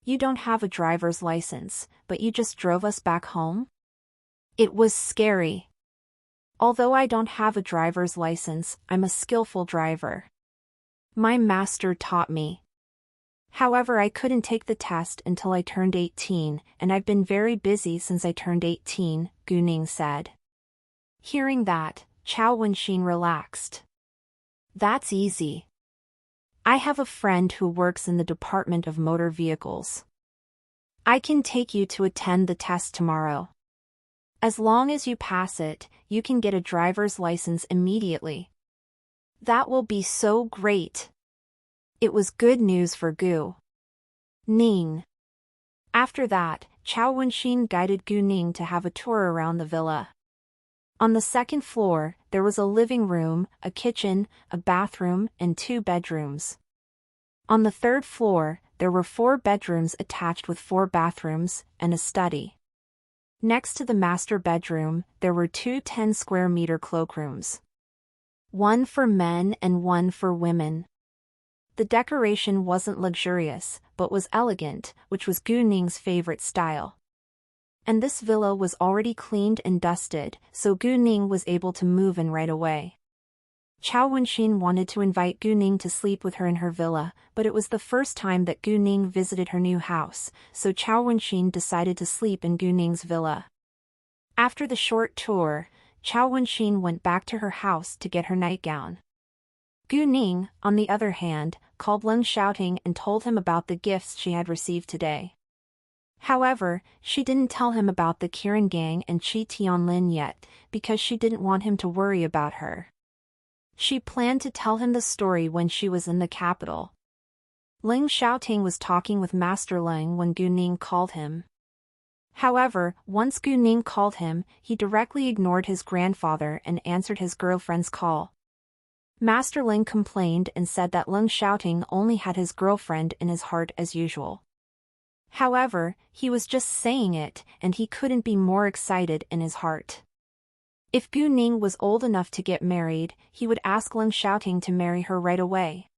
You don't have a driver's license, but you just drove us back home? It was scary. Although I don't have a driver's license, I'm a skillful driver. My master taught me. However, I couldn't take the test until I turned 18, and I've been very busy since I turned 18, Gu Ning said. Hearing that, Chao Wenxin relaxed. That's easy. I have a friend who works in the Department of Motor Vehicles. I can take you to attend the test tomorrow. As long as you pass it, you can get a driver's license immediately. That will be so great. It was good news for Gu Ning. After that, Chao Wenxin guided Gu Ning to have a tour around the villa. On the second floor, there was a living room, a kitchen, a bathroom, and 2 bedrooms. On the third floor, there were 4 bedrooms attached with 4 bathrooms, and a study. Next to the master bedroom, there were 2 10-square-meter cloakrooms. One for men and one for women. The decoration wasn't luxurious, but was elegant, which was Gu Ning's favorite style. And this villa was already cleaned and dusted, so Gu Ning was able to move in right away. Chao Wenxin wanted to invite Gu Ning to sleep with her in her villa, but it was the first time that Gu Ning visited her new house, so Chao Wenxin decided to sleep in Gu Ning's villa. After the short tour, Chao Wenxin went back to her house to get her nightgown. Gu Ning, on the other hand, called Leng Xiaoting and told him about the gifts she had received today. However, she didn't tell him about the Kiran gang and Qi Tianlin yet, because she didn't want him to worry about her. She planned to tell him the story when she was in the capital. Leng Xiaoting was talking with Master Leng when Gu Ning called him. However, once Gu Ning called him, he directly ignored his grandfather and answered his girlfriend's call. Master Leng complained and said that Leng Xiaoting only had his girlfriend in his heart as usual. However, he was just saying it, and he couldn't be more excited in his heart. If Gu Ning was old enough to get married, he would ask Leng Xiaoting to marry her right away.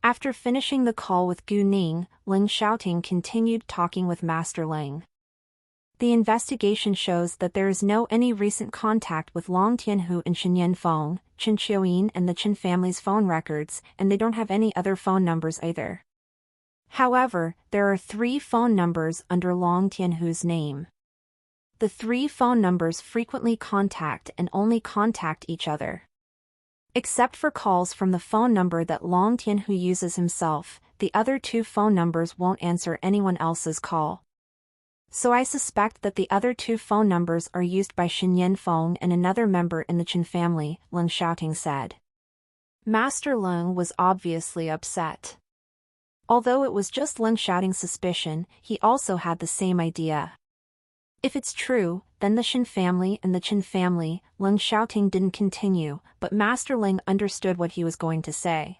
After finishing the call with Gu Ning, Leng Xiaoting continued talking with Master Leng. The investigation shows that there is no any recent contact with Long Tianhu and Shen Yanfeng, Chen Qiuyin and the Chen family's phone records, and they don't have any other phone numbers either. However, there are 3 phone numbers under Long Tianhu's name. The 3 phone numbers frequently contact and only contact each other. Except for calls from the phone number that Long Tianhu uses himself, the other 2 phone numbers won't answer anyone else's call. So I suspect that the other 2 phone numbers are used by Shen Yanfeng and another member in the Chen family, Leng Xiaoting said. Master Leng was obviously upset. Although it was just Leng Xiaoting's suspicion, he also had the same idea. If it's true, then the Shen family and the Chen family, Leng Xiaoting didn't continue, but Master Leng understood what he was going to say.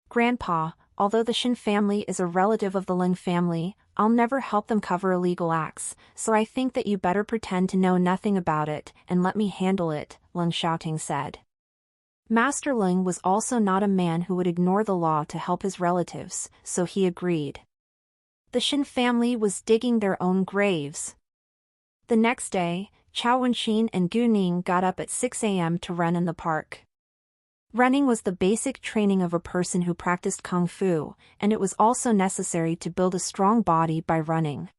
Grandpa, although the Shen family is a relative of the Leng family, I'll never help them cover illegal acts, so I think that you better pretend to know nothing about it, and let me handle it, Leng Xiaoting said. Master Leng was also not a man who would ignore the law to help his relatives, so he agreed. The Shen family was digging their own graves. The next day, Chao Wenxin and Gu Ning got up at 6 a.m. to run in the park. Running was the basic training of a person who practiced kung fu, and it was also necessary to build a strong body by running.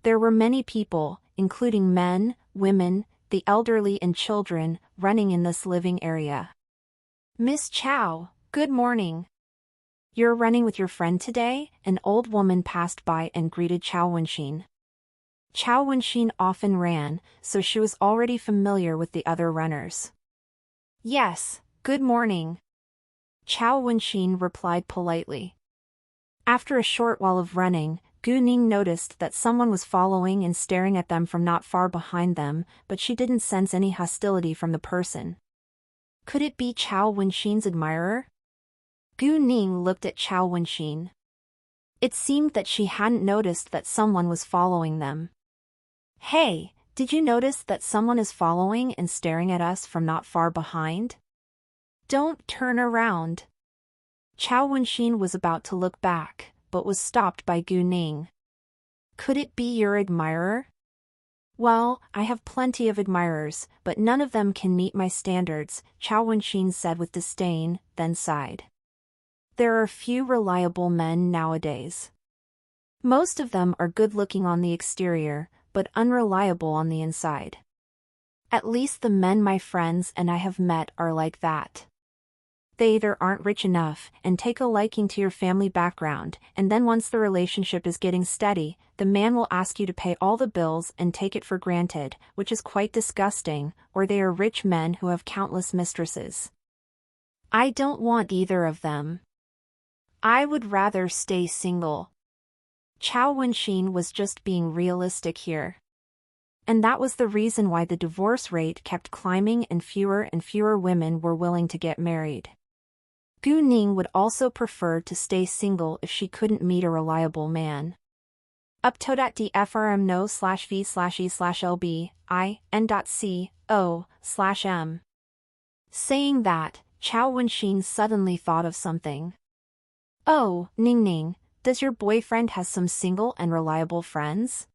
There were many people, including men, women, the elderly and children, running in this living area. Miss Chao, good morning. You're running with your friend today? An old woman passed by and greeted Chao Wenxin. Chao Wenxin often ran, so she was already familiar with the other runners. Yes, good morning. Chao Wenxin replied politely. After a short while of running, Gu Ning noticed that someone was following and staring at them from not far behind them, but she didn't sense any hostility from the person. Could it be Chao Wenxin's admirer? Gu Ning looked at Chao Wenxin. It seemed that she hadn't noticed that someone was following them. Hey, Did you notice that someone is following and staring at us from not far behind? Don't turn around. Chao Wenxin was about to look back, but was stopped by Gu Ning. Could it be your admirer? Well, I have plenty of admirers, but none of them can meet my standards, Chao Wenxin said with disdain, then sighed. There are few reliable men nowadays. Most of them are good-looking on the exterior, but unreliable on the inside. At least the men my friends and I have met are like that. They either aren't rich enough and take a liking to your family background, and then once the relationship is getting steady, the man will ask you to pay all the bills and take it for granted, which is quite disgusting, or they are rich men who have countless mistresses. I don't want either of them. I would rather stay single. Chao Wenxin was just being realistic here. And that was the reason why the divorce rate kept climbing and fewer women were willing to get married. Gu Ning would also prefer to stay single if she couldn't meet a reliable man. Up.dfrm no/v/e/lb in.co/m. Saying that, Chao Wenxin suddenly thought of something. Oh, Ning, does your boyfriend have some single and reliable friends?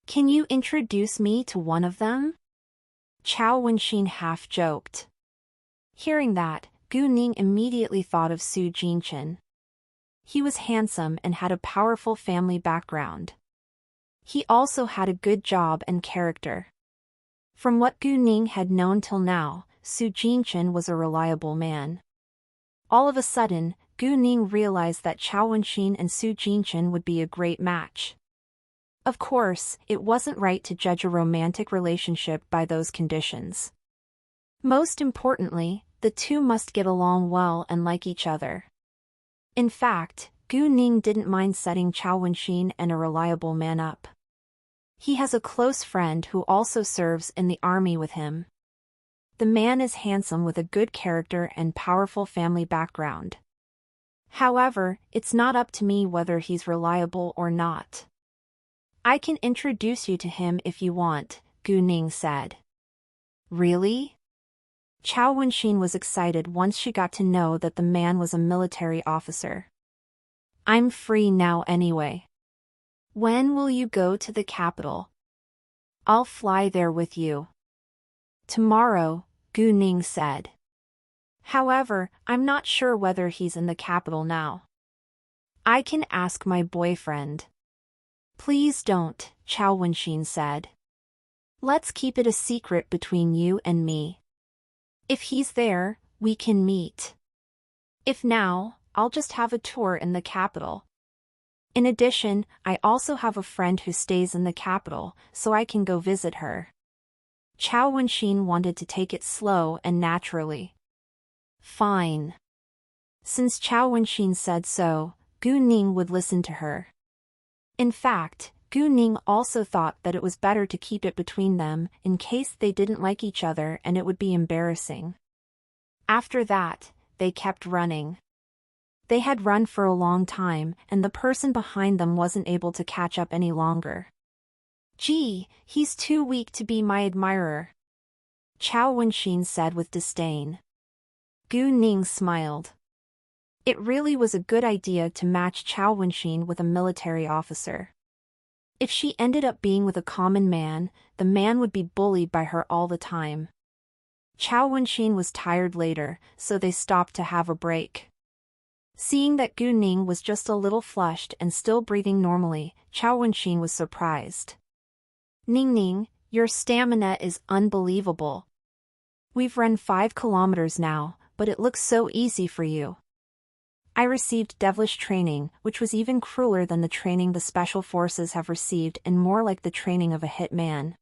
Can you introduce me to one of them? Chao Wenxin half joked. Hearing that, Gu Ning immediately thought of Su Jinchen. He was handsome and had a powerful family background. He also had a good job and character. From what Gu Ning had known till now, Su Jinchen was a reliable man. All of a sudden, Gu Ning realized that Chao Wenxin and Su Jinchen would be a great match. Of course, it wasn't right to judge a romantic relationship by those conditions. Most importantly, the two must get along well and like each other. In fact, Gu Ning didn't mind setting Chao Wenxin and a reliable man up. He has a close friend who also serves in the army with him. The man is handsome with a good character and powerful family background. However, it's not up to me whether he's reliable or not. I can introduce you to him if you want, Gu Ning said. Really? Chao Wenxin was excited once she got to know that the man was a military officer. I'm free now anyway. When will you go to the capital? I'll fly there with you. Tomorrow, Gu Ning said. However, I'm not sure whether he's in the capital now. I can ask my boyfriend. Please don't, Chao Wenxin said. Let's keep it a secret between you and me. If he's there, we can meet. If now, I'll just have a tour in the capital. In addition, I also have a friend who stays in the capital, so I can go visit her. Chao Wenxin wanted to take it slow and naturally. Fine. Since Chao Wenxin said so, Gu Ning would listen to her. In fact, Gu Ning also thought that it was better to keep it between them in case they didn't like each other and it would be embarrassing. After that, they kept running. They had run for a long time and the person behind them wasn't able to catch up any longer. Gee, he's too weak to be my admirer, Chao Wenxin said with disdain. Gu Ning smiled. It really was a good idea to match Chao Wenxin with a military officer. If she ended up being with a common man, the man would be bullied by her all the time. Chao Wenxin was tired later, so they stopped to have a break. Seeing that Gu Ning was just a little flushed and still breathing normally, Chao Wenxin was surprised. Ning, your stamina is unbelievable. We've run 5 kilometers now, but it looks so easy for you. I received devilish training, which was even crueler than the training the special forces have received and more like the training of a hitman.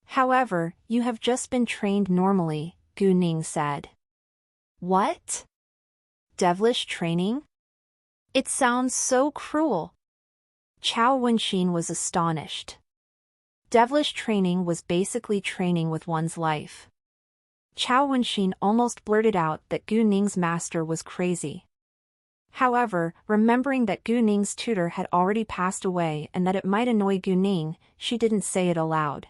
However, you have just been trained normally, Gu Ning said. What? Devilish training? It sounds so cruel. Chao Wenxin was astonished. Devilish training was basically training with one's life. Chao Wenxin almost blurted out that Gu Ning's master was crazy. However, remembering that Gu Ning's tutor had already passed away and that it might annoy Gu Ning, she didn't say it aloud.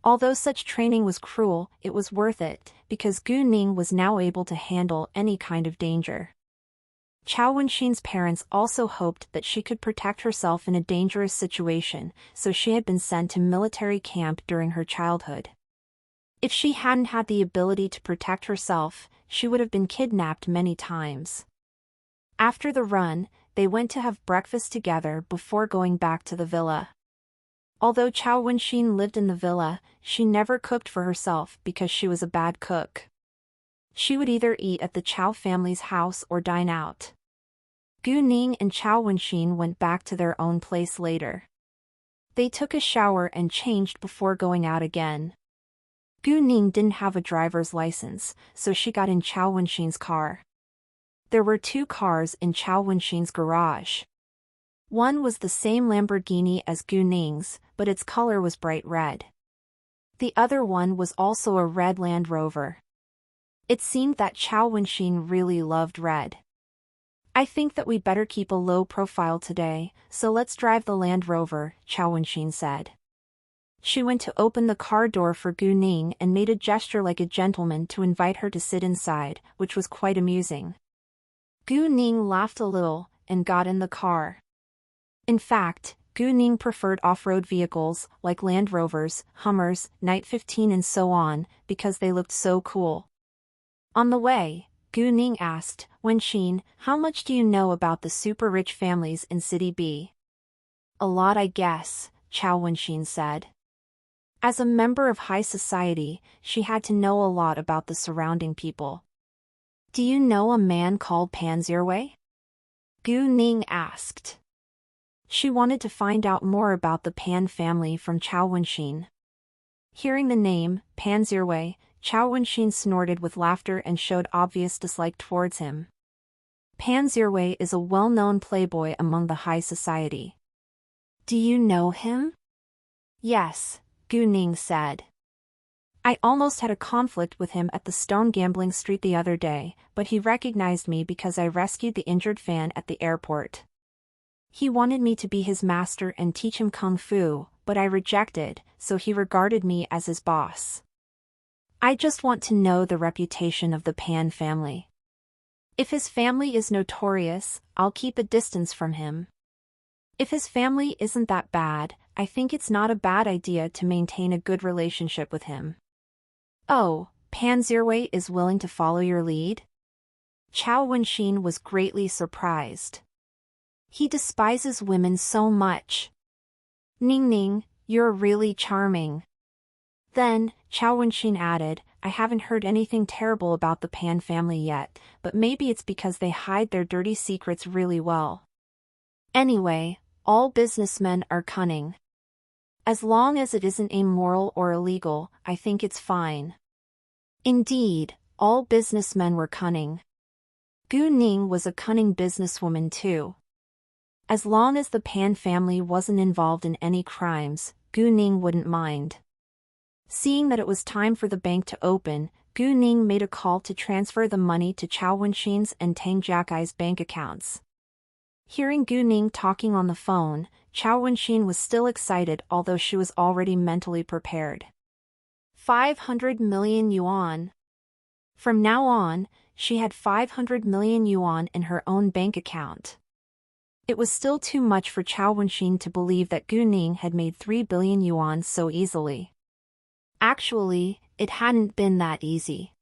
Although such training was cruel, it was worth it, because Gu Ning was now able to handle any kind of danger. Chao Wenxin's parents also hoped that she could protect herself in a dangerous situation, so she had been sent to military camp during her childhood. If she hadn't had the ability to protect herself, she would have been kidnapped many times. After the run, they went to have breakfast together before going back to the villa. Although Chao Wenxin lived in the villa, she never cooked for herself because she was a bad cook. She would either eat at the Chao family's house or dine out. Gu Ning and Chao Wenxin went back to their own place later. They took a shower and changed before going out again. Gu Ning didn't have a driver's license, so she got in Chao Wenxin's car. There were 2 cars in Chao Wenxin's garage. One was the same Lamborghini as Gu Ning's, but its color was bright red. The other one was also a red Land Rover. It seemed that Chao Wenxin really loved red. I think that we better keep a low profile today, so let's drive the Land Rover, Chao Wenxin said. She went to open the car door for Gu Ning and made a gesture like a gentleman to invite her to sit inside, which was quite amusing. Gu Ning laughed a little and got in the car. In fact, Gu Ning preferred off-road vehicles like Land Rovers, Hummers, Night 15 and so on, because they looked so cool. On the way, Gu Ning asked, Wenxin, how much do you know about the super-rich families in City B? A lot, I guess, Chao Wenxin said. As a member of high society, she had to know a lot about the surrounding people. Do you know a man called Pan Zirwei? Gu Ning asked. She wanted to find out more about the Pan family from Chao Wenxin. Hearing the name, Pan Zirwei, Chao Wenxin snorted with laughter and showed obvious dislike towards him. Pan Zirwei is a well-known playboy among the high society. Do you know him? Yes, Gu Ning said. I almost had a conflict with him at the Stone Gambling Street the other day, but he recognized me because I rescued the injured fan at the airport. He wanted me to be his master and teach him kung fu, but I rejected, so he regarded me as his boss. I just want to know the reputation of the Pan family. If his family is notorious, I'll keep a distance from him. If his family isn't that bad, I think it's not a bad idea to maintain a good relationship with him. Oh, Pan Zirwei is willing to follow your lead? Chao Wenxin was greatly surprised. He despises women so much. Ning Ning, you're really charming. Then, Chao Wenxin added, I haven't heard anything terrible about the Pan family yet, but maybe it's because they hide their dirty secrets really well. Anyway, all businessmen are cunning. As long as it isn't immoral or illegal, I think it's fine. Indeed, all businessmen were cunning. Gu Ning was a cunning businesswoman too. As long as the Pan family wasn't involved in any crimes, Gu Ning wouldn't mind. Seeing that it was time for the bank to open, Gu Ning made a call to transfer the money to Chao Wenxin's and Tang Jiakai's bank accounts. Hearing Gu Ning talking on the phone, Chao Wenxin was still excited although she was already mentally prepared. 500 million yuan. From now on, she had 500 million yuan in her own bank account. It was still too much for Chao Wenxin to believe that Gu Ning had made 3 billion yuan so easily. Actually, it hadn't been that easy.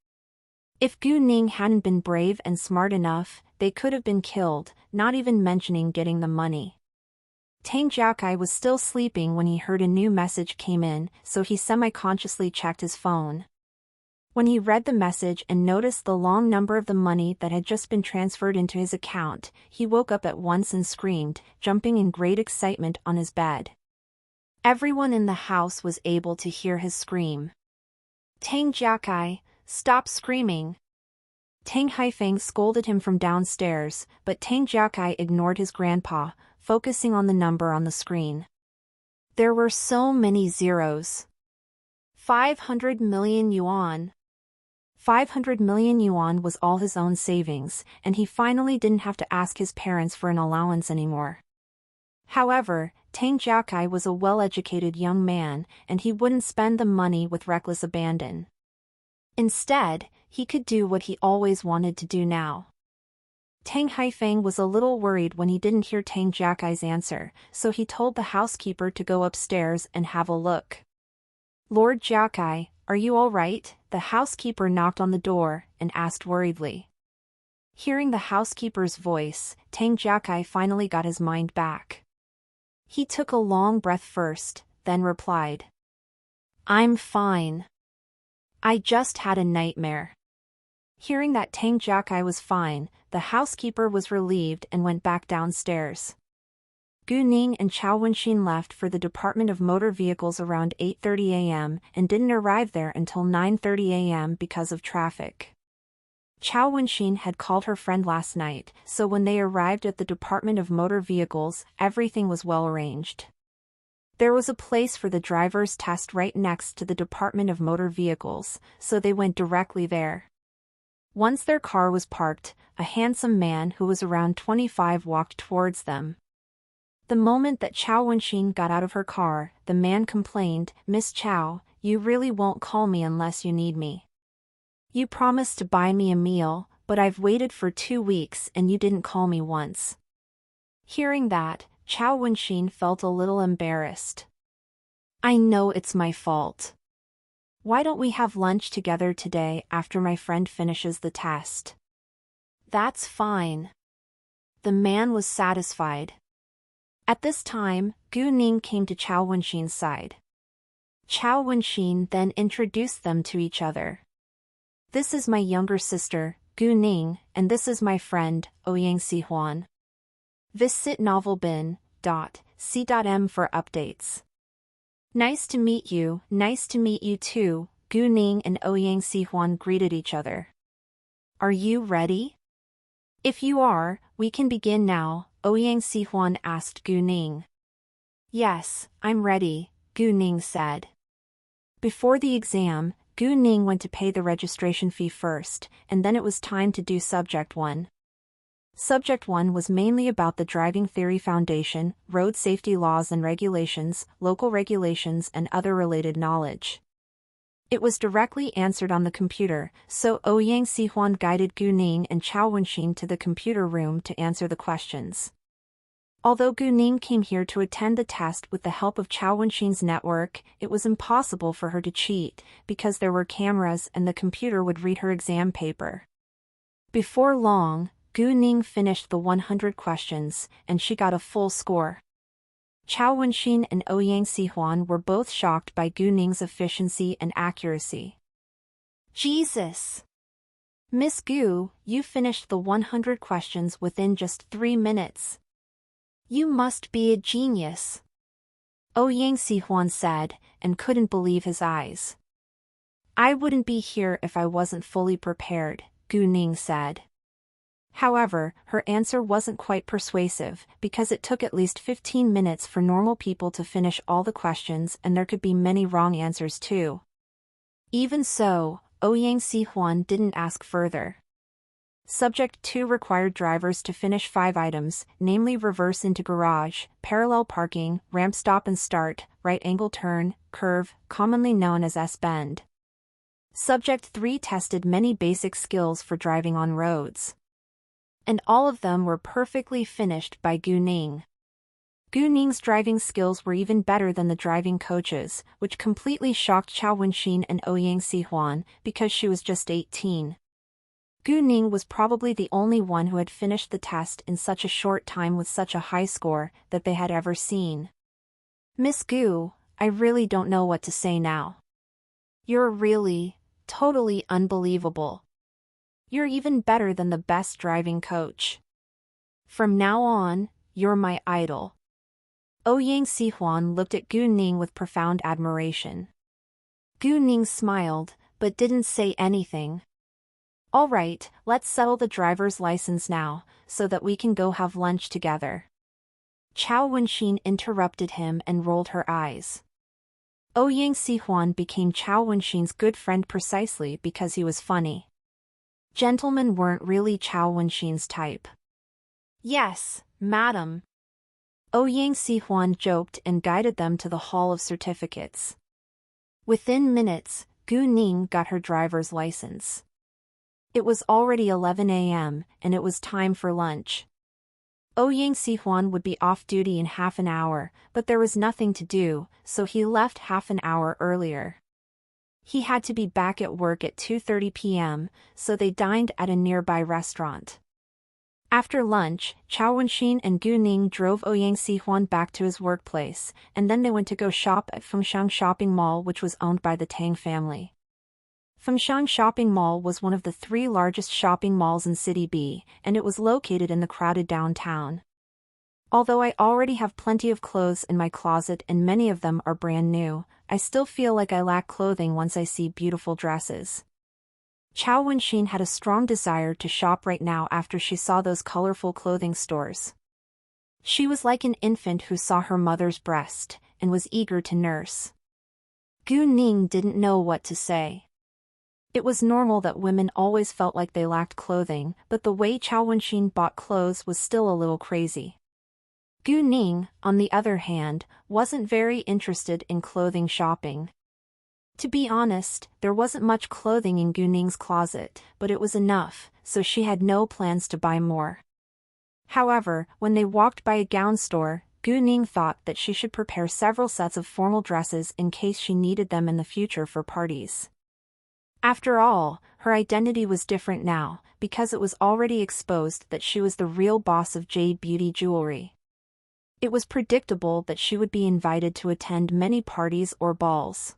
If Gu Ning hadn't been brave and smart enough, they could have been killed, not even mentioning getting the money. Tang Jiakai was still sleeping when he heard a new message came in, so he semi-consciously checked his phone. When he read the message and noticed the long number of the money that had just been transferred into his account, he woke up at once and screamed, jumping in great excitement on his bed. Everyone in the house was able to hear his scream. Tang Jiakai, stop screaming! Tang Haifeng scolded him from downstairs, but Tang Jiakai ignored his grandpa, focusing on the number on the screen. There were so many zeros. 500 million yuan. 500 million yuan was all his own savings, and he finally didn't have to ask his parents for an allowance anymore. However, Tang Jiakai was a well-educated young man, and he wouldn't spend the money with reckless abandon. Instead, he could do what he always wanted to do now. Tang Haifeng was a little worried when he didn't hear Tang Jiakai's answer, so he told the housekeeper to go upstairs and have a look. "Lord Jiakai, are you all right?" The housekeeper knocked on the door and asked worriedly. Hearing the housekeeper's voice, Tang Jiakai finally got his mind back. He took a long breath first, then replied, "I'm fine. I just had a nightmare." Hearing that Tang Jiakai was fine, the housekeeper was relieved and went back downstairs. Gu Ning and Chao Wenxin left for the Department of Motor Vehicles around 8:30 a.m. and didn't arrive there until 9:30 a.m. because of traffic. Chao Wenxin had called her friend last night, so when they arrived at the Department of Motor Vehicles, everything was well arranged. There was a place for the driver's test right next to the Department of Motor Vehicles, so they went directly there. Once their car was parked, a handsome man who was around 25 walked towards them. The moment that Chao Wenxin got out of her car, the man complained, "Miss Chao, you really won't call me unless you need me. You promised to buy me a meal, but I've waited for 2 weeks and you didn't call me once." Hearing that, Chao Wenxin felt a little embarrassed. "I know it's my fault. Why don't we have lunch together today after my friend finishes the test?" "That's fine." The man was satisfied. At this time, Gu Ning came to Chao Wenxin's side. Chao Wenxin then introduced them to each other. "This is my younger sister, Gu Ning, and this is my friend, Ouyang Sihuan. Visit novelbin.c.m for updates." "Nice to meet you." "Nice to meet you too," Gu Ning and Ouyang Sihuan greeted each other. "Are you ready?" "If you are, we can begin now," Ouyang Sihuan asked Gu Ning. "Yes, I'm ready," Gu Ning said. Before the exam, Gu Ning went to pay the registration fee first, and then it was time to do Subject 1. Subject 1 was mainly about the driving theory foundation, road safety laws and regulations, local regulations and other related knowledge. It was directly answered on the computer, so Ouyang Sihuan guided Gu Ning and Chao Wenxin to the computer room to answer the questions. Although Gu Ning came here to attend the test with the help of Chao Wenxin's network, it was impossible for her to cheat, because there were cameras and the computer would read her exam paper. Before long, Gu Ning finished the 100 questions, and she got a full score. Chao Wenxin and Ouyang Sihuan were both shocked by Gu Ning's efficiency and accuracy. "Jesus! Miss Gu, you finished the 100 questions within just 3 minutes. You must be a genius," Ouyang Sihuan said, and couldn't believe his eyes. "I wouldn't be here if I wasn't fully prepared," Gu Ning said. However, her answer wasn't quite persuasive, because it took at least 15 minutes for normal people to finish all the questions and there could be many wrong answers too. Even so, Ouyang Sihuan didn't ask further. Subject 2 required drivers to finish 5 items, namely reverse into garage, parallel parking, ramp stop and start, right angle turn, curve, commonly known as S-bend. Subject 3 tested many basic skills for driving on roads. And all of them were perfectly finished by Gu Ning. Gu Ning's driving skills were even better than the driving coaches, which completely shocked Chao Wenxin and Ouyang Sihuan, because she was just 18. Gu Ning was probably the only one who had finished the test in such a short time with such a high score that they had ever seen. "Miss Gu, I really don't know what to say now. You're really, totally unbelievable. You're even better than the best driving coach. From now on, you're my idol." Ouyang Sihuan looked at Gu Ning with profound admiration. Gu Ning smiled, but didn't say anything. "All right, let's settle the driver's license now, so that we can go have lunch together." Chao Wenxin interrupted him and rolled her eyes. Ouyang Sihuan became Chao Wenxin's good friend precisely because he was funny. Gentlemen weren't really Chao Wenxin's type. "Yes, madam." Ouyang Si-huan joked and guided them to the hall of certificates. Within minutes, Gu Ning got her driver's license. It was already 11 a.m., and it was time for lunch. Ouyang Si-huan would be off duty in half an hour, but there was nothing to do, so he left half an hour earlier. He had to be back at work at 2:30 p.m., so they dined at a nearby restaurant. After lunch, Chao Wenxin and Gu Ning drove Ouyang Si-huan back to his workplace, and then they went to go shop at Fengshan Shopping Mall, which was owned by the Tang family. Fengshan Shopping Mall was one of the 3 largest shopping malls in City B, and it was located in the crowded downtown. Although I already have plenty of clothes in my closet and many of them are brand new, I still feel like I lack clothing once I see beautiful dresses. Chao Wenxin had a strong desire to shop right now after she saw those colorful clothing stores. She was like an infant who saw her mother's breast, and was eager to nurse. Gu Ning didn't know what to say. It was normal that women always felt like they lacked clothing, but the way Chao Wenxin bought clothes was still a little crazy. Gu Ning, on the other hand, wasn't very interested in clothing shopping. To be honest, there wasn't much clothing in Gu Ning's closet, but it was enough, so she had no plans to buy more. However, when they walked by a gown store, Gu Ning thought that she should prepare several sets of formal dresses in case she needed them in the future for parties. After all, her identity was different now, because it was already exposed that she was the real boss of Jade Beauty Jewelry. It was predictable that she would be invited to attend many parties or balls.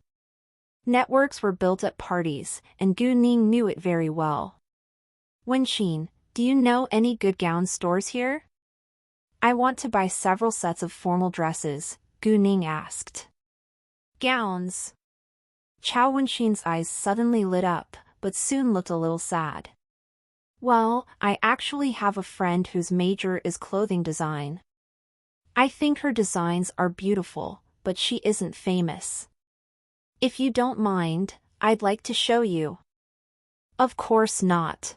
Networks were built at parties, and Gu Ning knew it very well. Wenxin, do you know any good gown stores here? I want to buy several sets of formal dresses, Gu Ning asked. Gowns. Chao Wenxin's eyes suddenly lit up, but soon looked a little sad. Well, I actually have a friend whose major is clothing design. I think her designs are beautiful, but she isn't famous. If you don't mind, I'd like to show you. Of course not.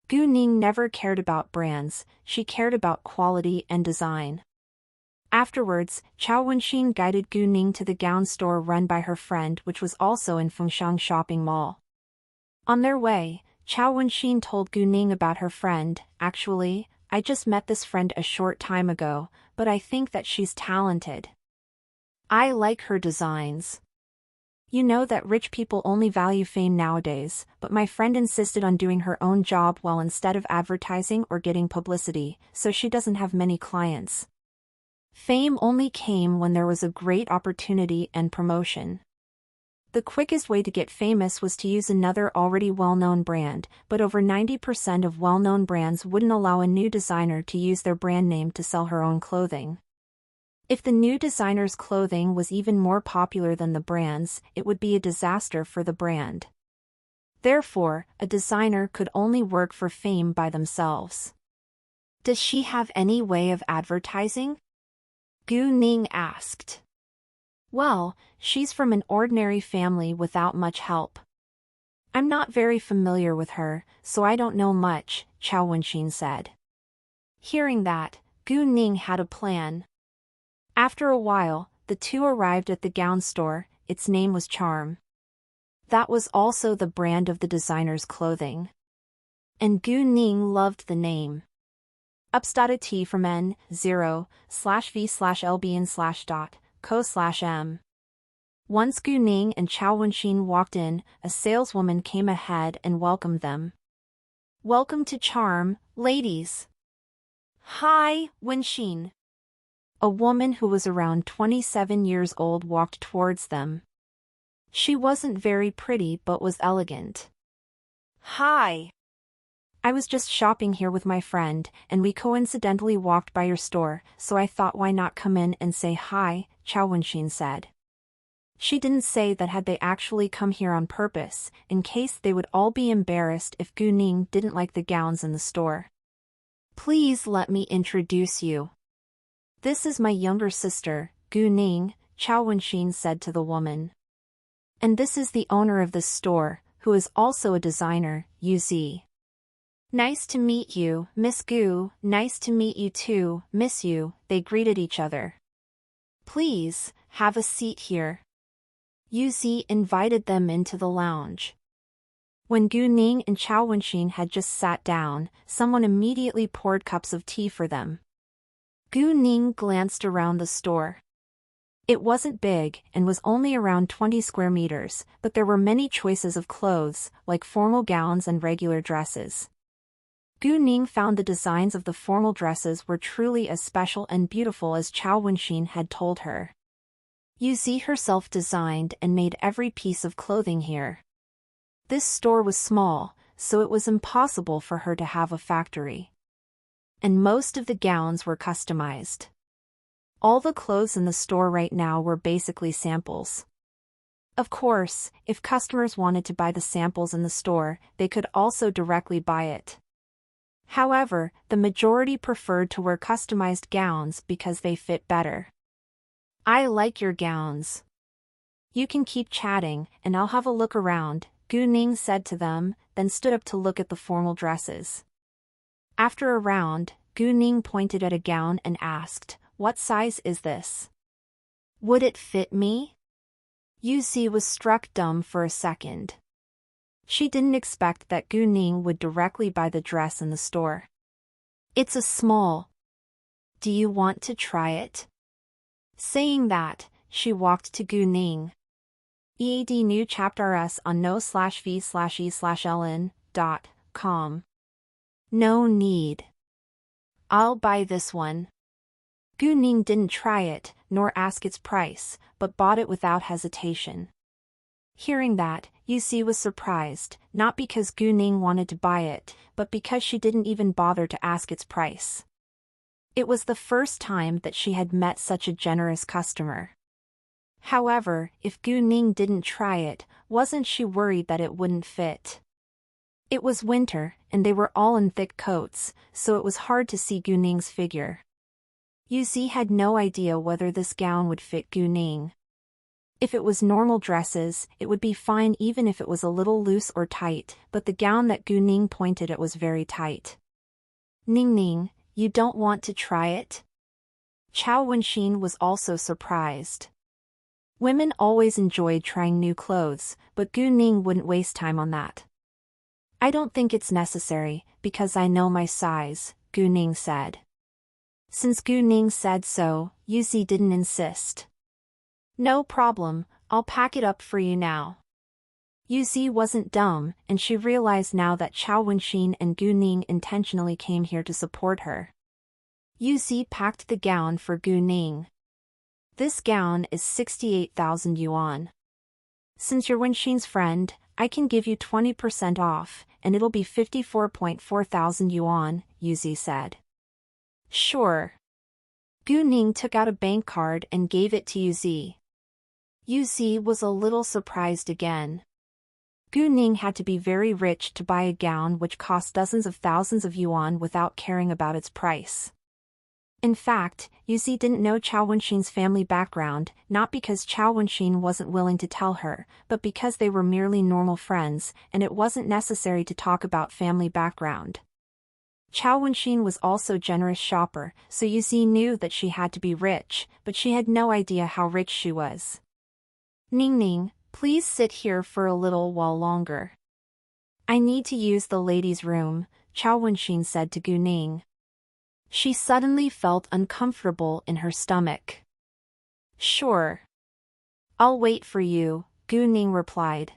Gu Ning never cared about brands, she cared about quality and design. Afterwards, Chao Wenxin guided Gu Ning to the gown store run by her friend, which was also in Fengshan Shopping Mall. On their way, Chao Wenxin told Gu Ning about her friend. Actually, I just met this friend a short time ago, but I think that she's talented. I like her designs. You know that rich people only value fame nowadays, but my friend insisted on doing her own job well instead of advertising or getting publicity, so she doesn't have many clients. Fame only came when there was a great opportunity and promotion. The quickest way to get famous was to use another already well-known brand, but over 90% of well-known brands wouldn't allow a new designer to use their brand name to sell her own clothing. If the new designer's clothing was even more popular than the brand's, it would be a disaster for the brand. Therefore, a designer could only work for fame by themselves. Does she have any way of advertising? Gu Ning asked. Well, she's from an ordinary family without much help. I'm not very familiar with her, so I don't know much, Chao Wenxin said. Hearing that, Gu Ning had a plan. After a while, the two arrived at the gown store. Its name was Charm. That was also the brand of the designer's clothing. And Gu Ning loved the name. Upstat from N0/V/LBN/.co/M. Once Gu Ning and Chao Wenxin walked in, a saleswoman came ahead and welcomed them. Welcome to Charm, ladies. Hi, Wenxin. A woman who was around 27 years old walked towards them. She wasn't very pretty but was elegant. Hi. I was just shopping here with my friend, and we coincidentally walked by your store, so I thought why not come in and say hi, Chao Wenxin said. She didn't say that had they actually come here on purpose, in case they would all be embarrassed if Gu Ning didn't like the gowns in the store. Please let me introduce you. This is my younger sister, Gu Ning, Chao Wenxin said to the woman. And this is the owner of this store, who is also a designer, Yu Zi. Nice to meet you, Miss Gu. Nice to meet you too, Miss Yu, they greeted each other. Please, have a seat here. Yuzi invited them into the lounge. When Gu Ning and Chao Wenxin had just sat down, someone immediately poured cups of tea for them. Gu Ning glanced around the store. It wasn't big and was only around 20 square meters, but there were many choices of clothes, like formal gowns and regular dresses. Gu Ning found the designs of the formal dresses were truly as special and beautiful as Chao Wenxin had told her. Yuzi herself designed and made every piece of clothing here. This store was small, so it was impossible for her to have a factory. And most of the gowns were customized. All the clothes in the store right now were basically samples. Of course, if customers wanted to buy the samples in the store, they could also directly buy it. However, the majority preferred to wear customized gowns because they fit better. I like your gowns. You can keep chatting, and I'll have a look around, Gu Ning said to them, then stood up to look at the formal dresses. After a round, Gu Ning pointed at a gown and asked, "What size is this? Would it fit me?" Yuzi was struck dumb for a second. She didn't expect that Gu Ning would directly buy the dress in the store. "It's a small. Do you want to try it?" Saying that, she walked to Gu Ning. EAD new chapter S on no/v/e/ln.com. No need. I'll buy this one. Gu Ning didn't try it, nor ask its price, but bought it without hesitation. Hearing that, Yuzi was surprised, not because Gu Ning wanted to buy it, but because she didn't even bother to ask its price. It was the first time that she had met such a generous customer. However, if Gu Ning didn't try it, wasn't she worried that it wouldn't fit? It was winter, and they were all in thick coats, so it was hard to see Gu Ning's figure. Yuzi had no idea whether this gown would fit Gu Ning. If it was normal dresses, it would be fine even if it was a little loose or tight, but the gown that Gu Ning pointed at was very tight. "Ning Ning, you don't want to try it?" Chao Wenxin was also surprised. Women always enjoyed trying new clothes, but Gu Ning wouldn't waste time on that. "I don't think it's necessary, because I know my size," Gu Ning said. Since Gu Ning said so, Yuzi didn't insist. "No problem, I'll pack it up for you now." Yuzi wasn't dumb, and she realized now that Chao Wenxin and Gu Ning intentionally came here to support her. Yuzi packed the gown for Gu Ning. "This gown is 68,000 yuan. Since you're Wenxin's friend, I can give you 20% off, and it'll be 54.4 thousand yuan, Yuzi said. "Sure." Gu Ning took out a bank card and gave it to Yuzi. Yuzi was a little surprised again. Gu Ning had to be very rich to buy a gown which cost dozens of thousands of yuan without caring about its price. In fact, Yuzi didn't know Chao Wenxin's family background, not because Chao Wenxin wasn't willing to tell her, but because they were merely normal friends, and it wasn't necessary to talk about family background. Chao Wenxin was also a generous shopper, so Yuzi knew that she had to be rich, but she had no idea how rich she was. "Ning Ning, please sit here for a little while longer. I need to use the ladies' room," Chao Wenxin said to Gu Ning. She suddenly felt uncomfortable in her stomach. "Sure. I'll wait for you," Gu Ning replied.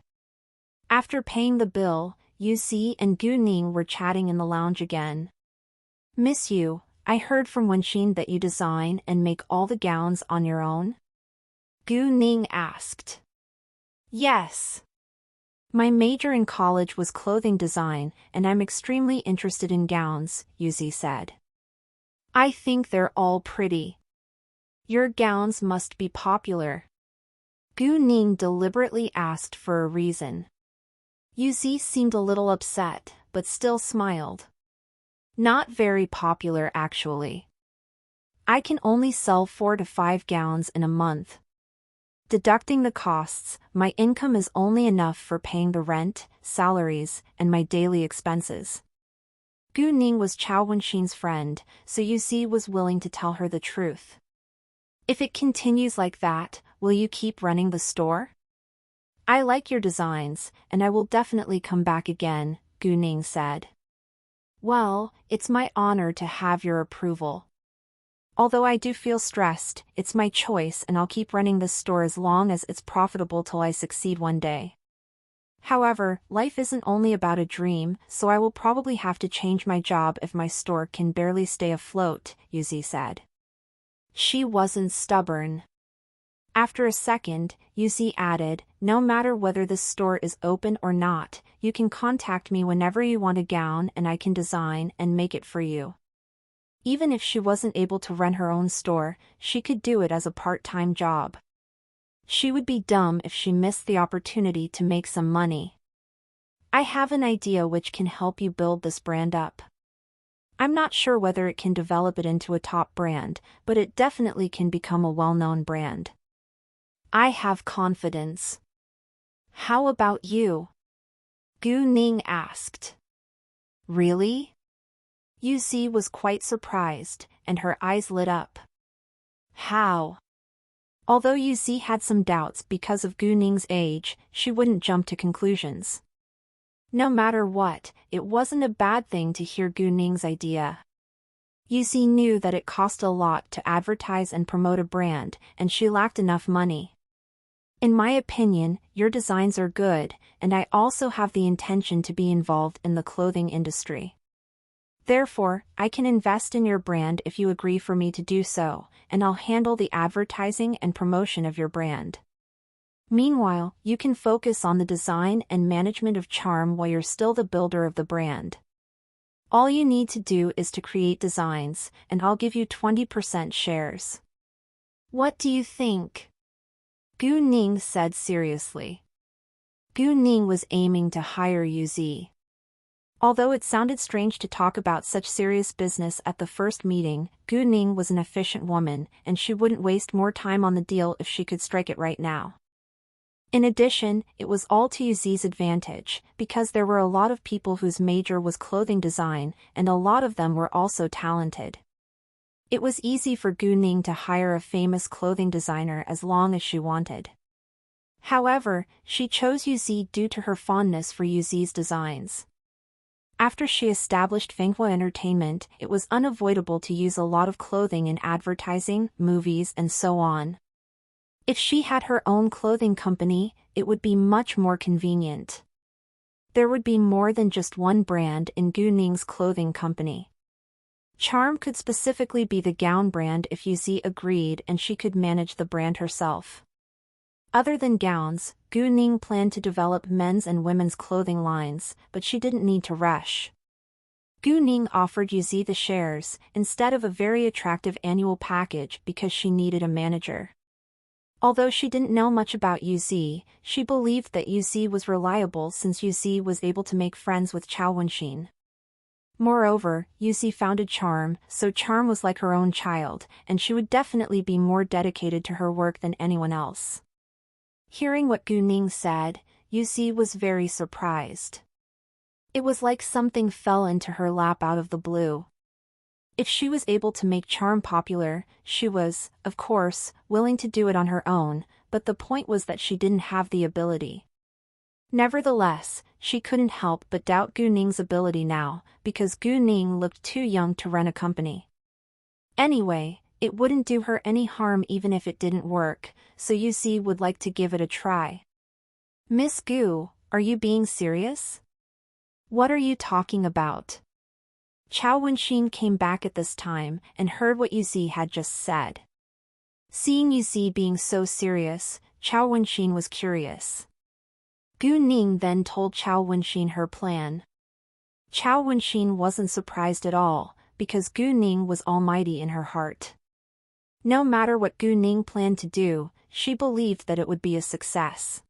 After paying the bill, Yuzi and Gu Ning were chatting in the lounge again. "Miss Yu, I heard from Wenxin that you design and make all the gowns on your own?" Gu Ning asked. "Yes. My major in college was clothing design, and I'm extremely interested in gowns," Yuzi said. "I think they're all pretty. Your gowns must be popular." Gu Ning deliberately asked for a reason. Yuzi seemed a little upset, but still smiled. "Not very popular actually. I can only sell 4 to 5 gowns in a month. Deducting the costs, my income is only enough for paying the rent, salaries, and my daily expenses. Gu Ning was Chao Wenxin's friend, so Yuzi was willing to tell her the truth. If it continues like that, will you keep running the store? I like your designs, and I will definitely come back again, Gu Ning said. Well, it's my honor to have your approval. Although I do feel stressed, it's my choice and I'll keep running this store as long as it's profitable till I succeed one day. However, life isn't only about a dream, so I will probably have to change my job if my store can barely stay afloat, Yuzi said. She wasn't stubborn. After a second, Yuzi added, no matter whether this store is open or not, you can contact me whenever you want a gown and I can design and make it for you. Even if she wasn't able to run her own store, she could do it as a part-time job. She would be dumb if she missed the opportunity to make some money. I have an idea which can help you build this brand up. I'm not sure whether it can develop it into a top brand, but it definitely can become a well-known brand. I have confidence. How about you? Gu Ning asked. Really? Yuzi was quite surprised, and her eyes lit up. How? Although Yuzi had some doubts because of Gu Ning's age, she wouldn't jump to conclusions. No matter what, it wasn't a bad thing to hear Gu Ning's idea. Yuzi knew that it cost a lot to advertise and promote a brand, and she lacked enough money. In my opinion, your designs are good, and I also have the intention to be involved in the clothing industry. Therefore, I can invest in your brand if you agree for me to do so, and I'll handle the advertising and promotion of your brand. Meanwhile, you can focus on the design and management of charm while you're still the builder of the brand. All you need to do is to create designs, and I'll give you 20% shares. What do you think? Gu Ning said seriously. Gu Ning was aiming to hire Yuzi. Although it sounded strange to talk about such serious business at the first meeting, Gu Ning was an efficient woman, and she wouldn't waste more time on the deal if she could strike it right now. In addition, it was all to Yuzi's advantage, because there were a lot of people whose major was clothing design, and a lot of them were also talented. It was easy for Gu Ning to hire a famous clothing designer as long as she wanted. However, she chose Yuzi due to her fondness for Yuzi's designs. After she established Fenghua Entertainment, it was unavoidable to use a lot of clothing in advertising, movies, and so on. If she had her own clothing company, it would be much more convenient. There would be more than just one brand in Gu Ning's clothing company. Charm could specifically be the gown brand if Yuzi agreed, and she could manage the brand herself. Other than gowns, Gu Ning planned to develop men's and women's clothing lines, but she didn't need to rush. Gu Ning offered Yuzi the shares, instead of a very attractive annual package, because she needed a manager. Although she didn't know much about Yuzi, she believed that Yuzi was reliable since Yuzi was able to make friends with Chao Wenxin. Moreover, Yuzi founded Charm, so Charm was like her own child, and she would definitely be more dedicated to her work than anyone else. Hearing what Gu Ning said, Yuzi was very surprised. It was like something fell into her lap out of the blue. If she was able to make Charm popular, she was, of course, willing to do it on her own, but the point was that she didn't have the ability. Nevertheless, she couldn't help but doubt Gu Ning's ability now, because Gu Ning looked too young to run a company. Anyway, it wouldn't do her any harm even if it didn't work, so Yuzi would like to give it a try. Miss Gu, are you being serious? What are you talking about? Chao Wenxin came back at this time and heard what Yuzi had just said. Seeing Yuzi being so serious, Chao Wenxin was curious. Gu Ning then told Chao Wenxin her plan. Chao Wenxin wasn't surprised at all, because Gu Ning was almighty in her heart. No matter what Gu Ning planned to do, she believed that it would be a success.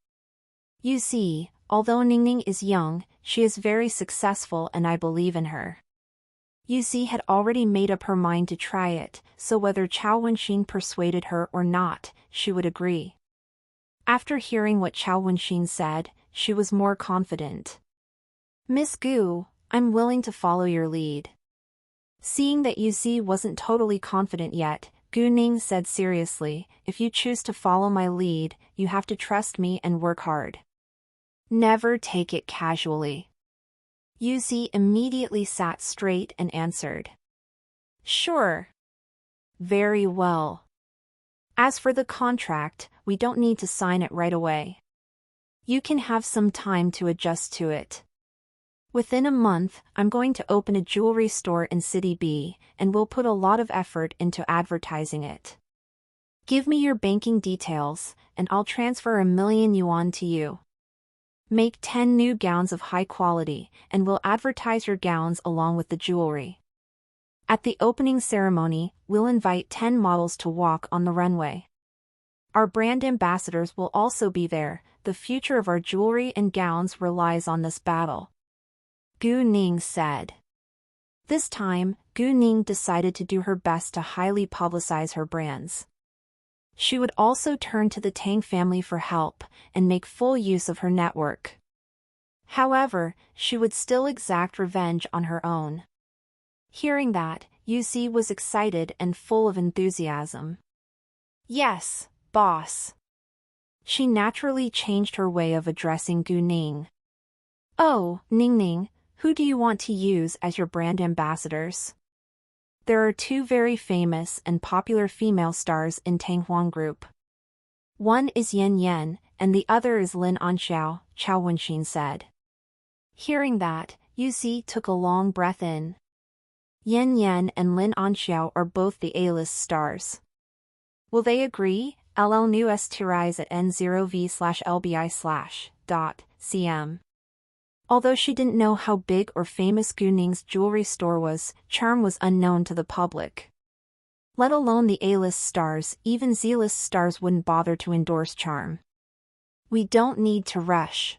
You see, although Ningning is young, she is very successful and I believe in her. Yuzi had already made up her mind to try it, so whether Chao Wenxin persuaded her or not, she would agree. After hearing what Chao Wenxin said, she was more confident. Miss Gu, I'm willing to follow your lead. Seeing that Yuzi wasn't totally confident yet, Gu Ning said seriously, if you choose to follow my lead, you have to trust me and work hard. Never take it casually. Yuzi immediately sat straight and answered. Sure. Very well. As for the contract, we don't need to sign it right away. You can have some time to adjust to it. Within a month, I'm going to open a jewelry store in City B, and we'll put a lot of effort into advertising it. Give me your banking details, and I'll transfer 1,000,000 yuan to you. Make 10 new gowns of high quality, and we'll advertise your gowns along with the jewelry. At the opening ceremony, we'll invite 10 models to walk on the runway. Our brand ambassadors will also be there. The future of our jewelry and gowns relies on this battle. Gu Ning said. This time, Gu Ning decided to do her best to highly publicize her brands. She would also turn to the Tang family for help and make full use of her network. However, she would still exact revenge on her own. Hearing that, Yuzi was excited and full of enthusiasm. Yes, boss. She naturally changed her way of addressing Gu Ning. Oh, Ning Ning, who do you want to use as your brand ambassadors? There are 2 very famous and popular female stars in Tanghuang Group. One is Yan Yan, and the other is Lin Anxiao, Chao Wenxin said. Hearing that, Yuzi took a long breath in. Yan Yan and Lin Anxiao are both the A-list stars. Will they agree? LL News Tirais at N0V/LBI/.cm. Although she didn't know how big or famous Gu Ning's jewelry store was, charm was unknown to the public. Let alone the A-list stars, even Z-list stars wouldn't bother to endorse charm. We don't need to rush.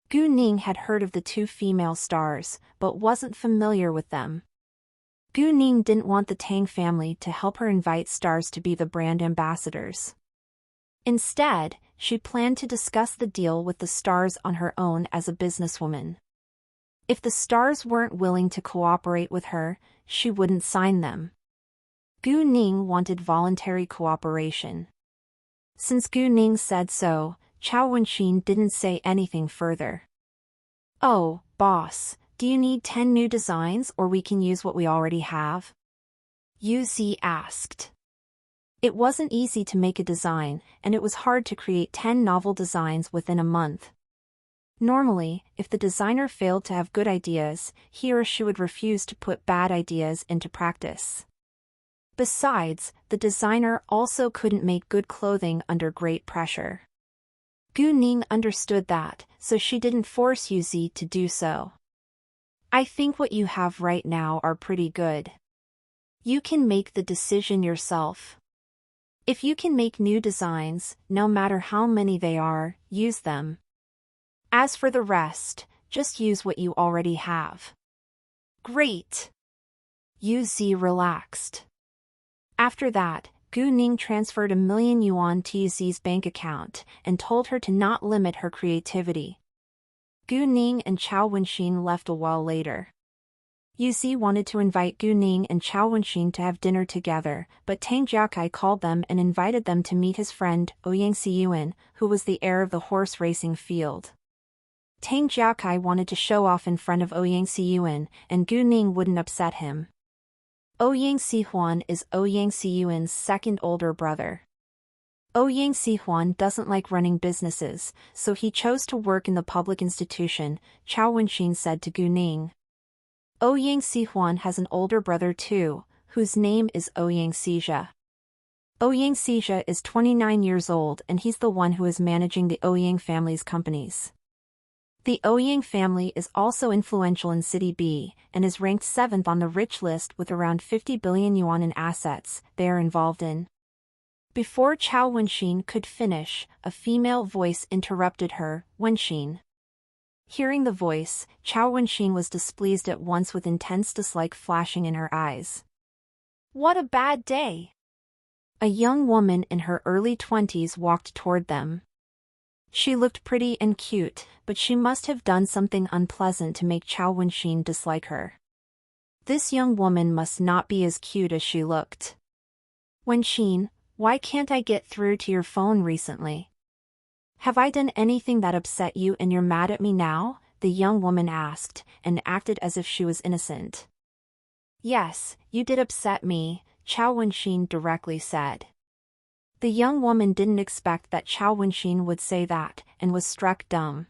Gu Ning had heard of the 2 female stars, but wasn't familiar with them. Gu Ning didn't want the Tang family to help her invite stars to be the brand ambassadors. Instead, she planned to discuss the deal with the stars on her own as a businesswoman. If the stars weren't willing to cooperate with her, she wouldn't sign them. Gu Ning wanted voluntary cooperation. Since Gu Ning said so, Chao Wenxin didn't say anything further. Oh, boss, do you need 10 new designs or we can use what we already have? Yuzi asked. It wasn't easy to make a design, and it was hard to create 10 novel designs within a month. Normally, if the designer failed to have good ideas, he or she would refuse to put bad ideas into practice. Besides, the designer also couldn't make good clothing under great pressure. Gu Ning understood that, so she didn't force Yuzi to do so. I think what you have right now are pretty good. You can make the decision yourself. If you can make new designs, no matter how many they are, use them. As for the rest, just use what you already have. Great! Yuzi relaxed. After that, Gu Ning transferred 1,000,000 yuan to Yuzi's bank account and told her to not limit her creativity. Gu Ning and Chao Wenxin left a while later. Yuzi wanted to invite Gu Ning and Chao Wenxin to have dinner together, but Tang Jiakai called them and invited them to meet his friend, Ouyang Xiyuan, who was the heir of the horse racing field. Tang Jiakai wanted to show off in front of Ouyang Xiyuan, and Gu Ning wouldn't upset him. Ouyang Xihuan is Ouyang Xiyuan's second older brother. Ouyang Xihuan doesn't like running businesses, so he chose to work in the public institution, Chao Wenxin said to Gu Ning. Ouyang Xihuan has an older brother too, whose name is Ouyang Xijia. Ouyang Xijia is 29 years old and he's the one who is managing the Ouyang family's companies. The Ouyang family is also influential in City B, and is ranked 7th on the rich list with around 50 billion yuan in assets they are involved in. Before Chao Wenxin could finish, a female voice interrupted her, Wenxin. Hearing the voice, Chao Wenxin was displeased at once with intense dislike flashing in her eyes. What a bad day! A young woman in her early 20s walked toward them. She looked pretty and cute, but she must have done something unpleasant to make Chao Wenxin dislike her. This young woman must not be as cute as she looked. Wenxin, why can't I get through to your phone recently? Have I done anything that upset you and you're mad at me now? The young woman asked, and acted as if she was innocent. Yes, you did upset me, Chao Wenxin directly said. The young woman didn't expect that Chao Wenxin would say that, and was struck dumb.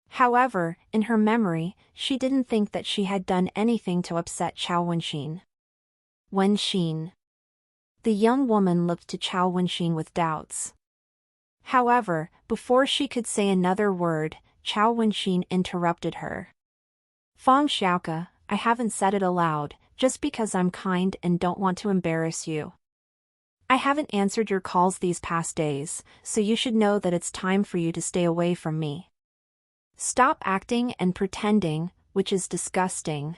However, in her memory, she didn't think that she had done anything to upset Chao Wenxin. Wenxin. The young woman looked to Chao Wenxin with doubts. However, before she could say another word, Chao Wenxin interrupted her. Fang Xiaoke, I haven't said it aloud, just because I'm kind and don't want to embarrass you. I haven't answered your calls these past days, so you should know that it's time for you to stay away from me. Stop acting and pretending, which is disgusting.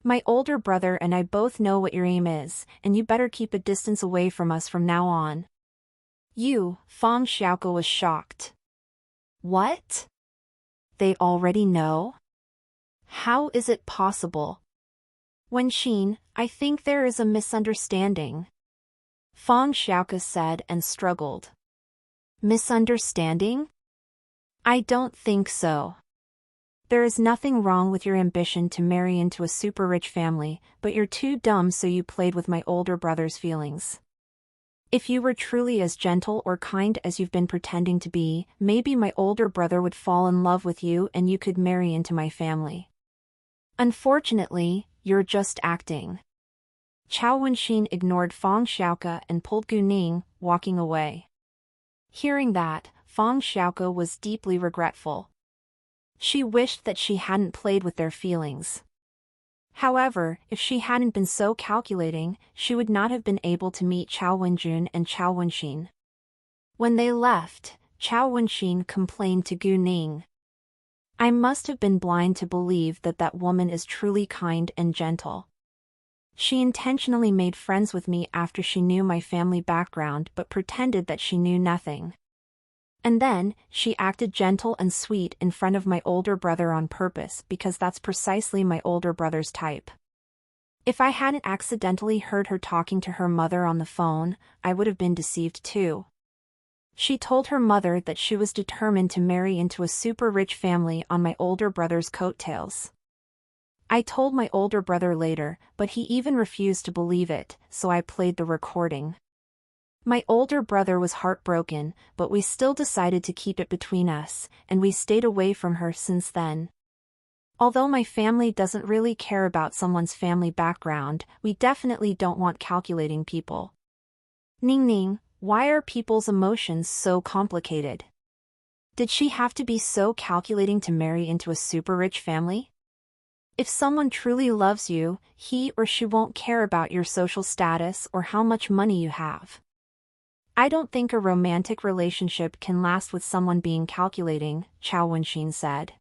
My older brother and I both know what your aim is, and you better keep a distance away from us from now on. Fang Xiaoke was shocked. What? They already know? How is it possible? Wenxin, I think there is a misunderstanding. Fang Xiaoke said and struggled. Misunderstanding? I don't think so. There is nothing wrong with your ambition to marry into a super-rich family, but you're too dumb, so you played with my older brother's feelings. If you were truly as gentle or kind as you've been pretending to be, maybe my older brother would fall in love with you and you could marry into my family. Unfortunately, you're just acting. Chao Wenxin ignored Fang Xiaoke and pulled Gu Ning, walking away. Hearing that, Fang Xiaoke was deeply regretful. She wished that she hadn't played with their feelings. However, if she hadn't been so calculating, she would not have been able to meet Chao Wenjun and Chao Wenxin. When they left, Chao Wenxin complained to Gu Ning. I must have been blind to believe that that woman is truly kind and gentle. She intentionally made friends with me after she knew my family background but pretended that she knew nothing. And then, she acted gentle and sweet in front of my older brother on purpose because that's precisely my older brother's type. If I hadn't accidentally heard her talking to her mother on the phone, I would have been deceived too. She told her mother that she was determined to marry into a super-rich family on my older brother's coattails. I told my older brother later, but he even refused to believe it, so I played the recording. My older brother was heartbroken, but we still decided to keep it between us, and we stayed away from her since then. Although my family doesn't really care about someone's family background, we definitely don't want calculating people. Ning Ning, why are people's emotions so complicated? Did she have to be so calculating to marry into a super-rich family? If someone truly loves you, he or she won't care about your social status or how much money you have. I don't think a romantic relationship can last with someone being calculating, Chao Wenxin said.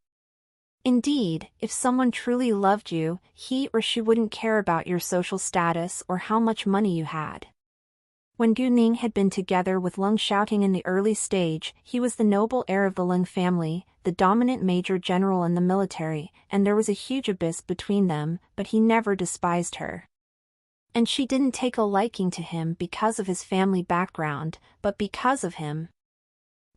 Indeed, if someone truly loved you, he or she wouldn't care about your social status or how much money you had. When Gu Ning had been together with Leng Xiaoting in the early stage, he was the noble heir of the Leng family, the dominant major general in the military, and there was a huge abyss between them, but he never despised her. And she didn't take a liking to him because of his family background, but because of him.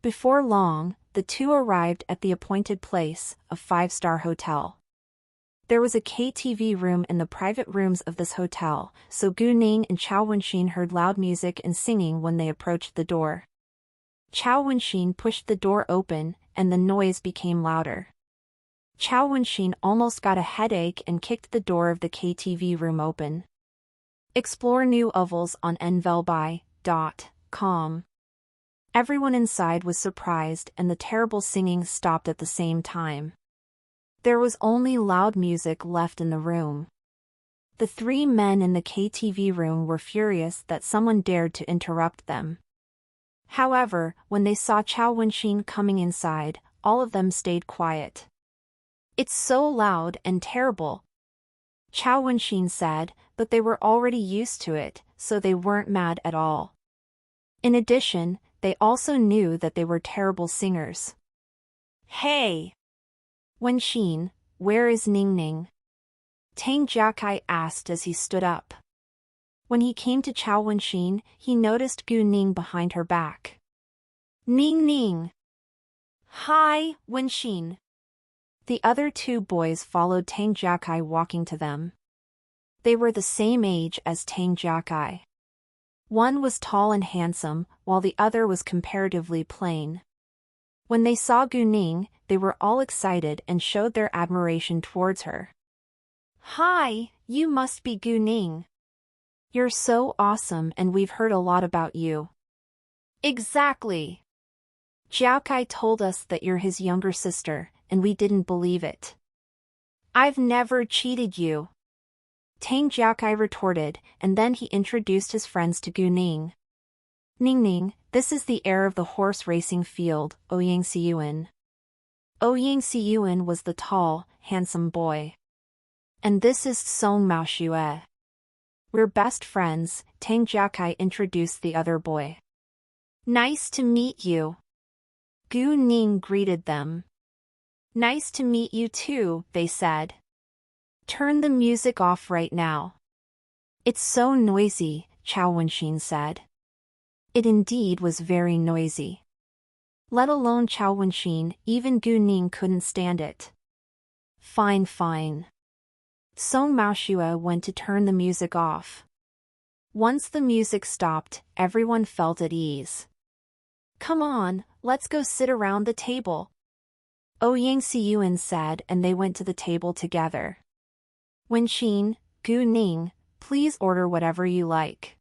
Before long, the two arrived at the appointed place, a 5-star hotel. There was a KTV room in the private rooms of this hotel, so Gu Ning and Chao Wenxin heard loud music and singing when they approached the door. Chao Wenxin pushed the door open, and the noise became louder. Chao Wenxin almost got a headache and kicked the door of the KTV room open. Explore new ovals on nvelbai.com. Everyone inside was surprised and the terrible singing stopped at the same time. There was only loud music left in the room. The 3 men in the KTV room were furious that someone dared to interrupt them. However, when they saw Chao Wenxin coming inside, all of them stayed quiet. It's so loud and terrible, Chao Wenxin said, but they were already used to it, so they weren't mad at all. In addition, they also knew that they were terrible singers. Hey! Wenxin, where is Ning Ning? Tang Jiakai asked as he stood up. When he came to Chao Wenxin, he noticed Gu Ning behind her back. Ning Ning! Hi, Wenxin! The other two boys followed Tang Jiakai walking to them. They were the same age as Tang Jiakai. One was tall and handsome, while the other was comparatively plain. When they saw Gu Ning, they were all excited and showed their admiration towards her. Hi, you must be Gu Ning. You're so awesome and we've heard a lot about you. Exactly. Jiakai told us that you're his younger sister, and we didn't believe it. I've never cheated you. Tang Jiakai retorted, and then he introduced his friends to Gu Ning. Ning Ning, this is the heir of the horse racing field, Ouyang Siyuan. Ouyang Siyuan was the tall, handsome boy. And this is Song Mao Xue. We're best friends, Tang Jiakai introduced the other boy. Nice to meet you. Gu Ning greeted them. Nice to meet you too, they said. Turn the music off right now. It's so noisy, Chao Wenxin said. It indeed was very noisy. Let alone Chao Wenxin, even Gu Ning couldn't stand it. Fine, fine. Song Mao Xue went to turn the music off. Once the music stopped, everyone felt at ease. Come on, let's go sit around the table. Ouyang Siyuan said, and they went to the table together. Wenxin, Gu Ning, please order whatever you like.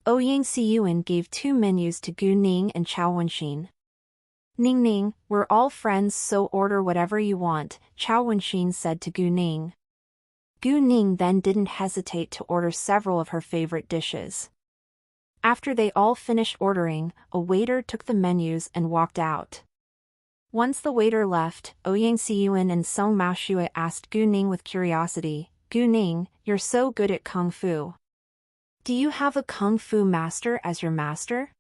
Ouyang Siyuan gave 2 menus to Gu Ning and Chao Wenxin. Ning Ning, we're all friends so order whatever you want, Chao Wenxin said to Gu Ning. Gu Ning then didn't hesitate to order several of her favorite dishes. After they all finished ordering, a waiter took the menus and walked out. Once the waiter left, Ouyang Siyuan and Song Mao Xue asked Gu Ning with curiosity, Gu Ning, you're so good at Kung Fu. Do you have a Kung Fu master as your master?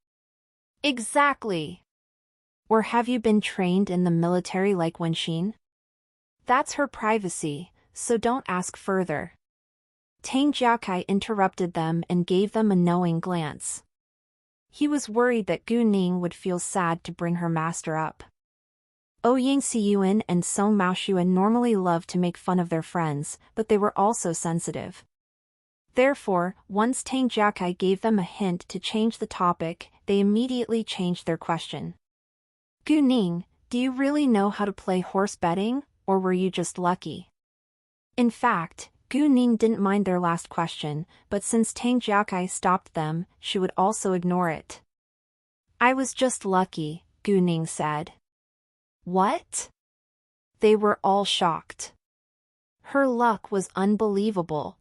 Exactly. Or have you been trained in the military like Wenxin? That's her privacy, so don't ask further. Tang Jiakai interrupted them and gave them a knowing glance. He was worried that Gu Ning would feel sad to bring her master up. Ouyang Siyuan and Song Mao Xue normally loved to make fun of their friends, but they were also sensitive. Therefore, once Tang Jiakai gave them a hint to change the topic, they immediately changed their question. Gu Ning, do you really know how to play horse betting, or were you just lucky? In fact, Gu Ning didn't mind their last question, but since Tang Jiakai stopped them, she would also ignore it. I was just lucky, Gu Ning said. What? They were all shocked. Her luck was unbelievable.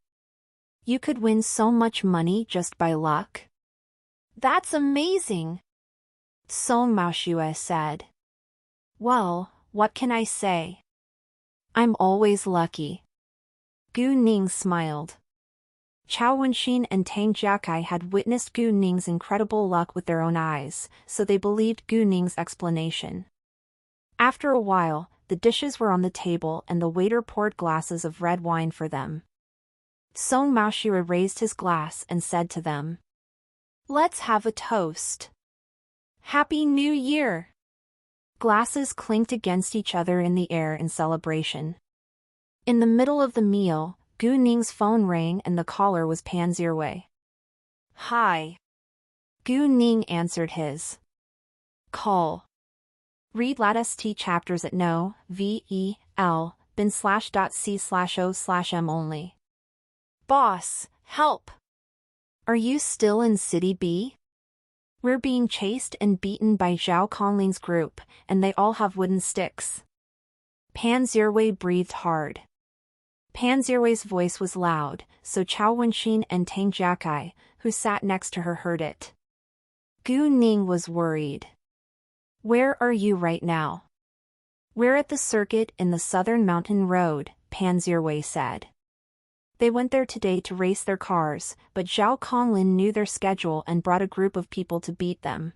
You could win so much money just by luck? That's amazing! Song Mao Xue said. Well, what can I say? I'm always lucky. Gu Ning smiled. Chao Wenxin and Tang Jiakai had witnessed Gu Ning's incredible luck with their own eyes, so they believed Gu Ning's explanation. After a while, the dishes were on the table and the waiter poured glasses of red wine for them. Song Mao Xue raised his glass and said to them, Let's have a toast. Happy New Year! Glasses clinked against each other in the air in celebration. In the middle of the meal, Gu Ning's phone rang and the caller was Pan Zirwei. Hi. Gu Ning answered his call. Read latest chapters at no.vel bin/.c/o/m only. Boss, help! Are you still in City B? We're being chased and beaten by Zhao Congling's group, and they all have wooden sticks. Pan Zirwei breathed hard. Pan Zirwei's voice was loud, so Chao Wenxin and Tang Jiakai, who sat next to her, heard it. Gu Ning was worried. Where are you right now? We're at the circuit in the Southern Mountain Road, Pan Zirwei said. They went there today to race their cars, but Zhao Conglin knew their schedule and brought a group of people to beat them.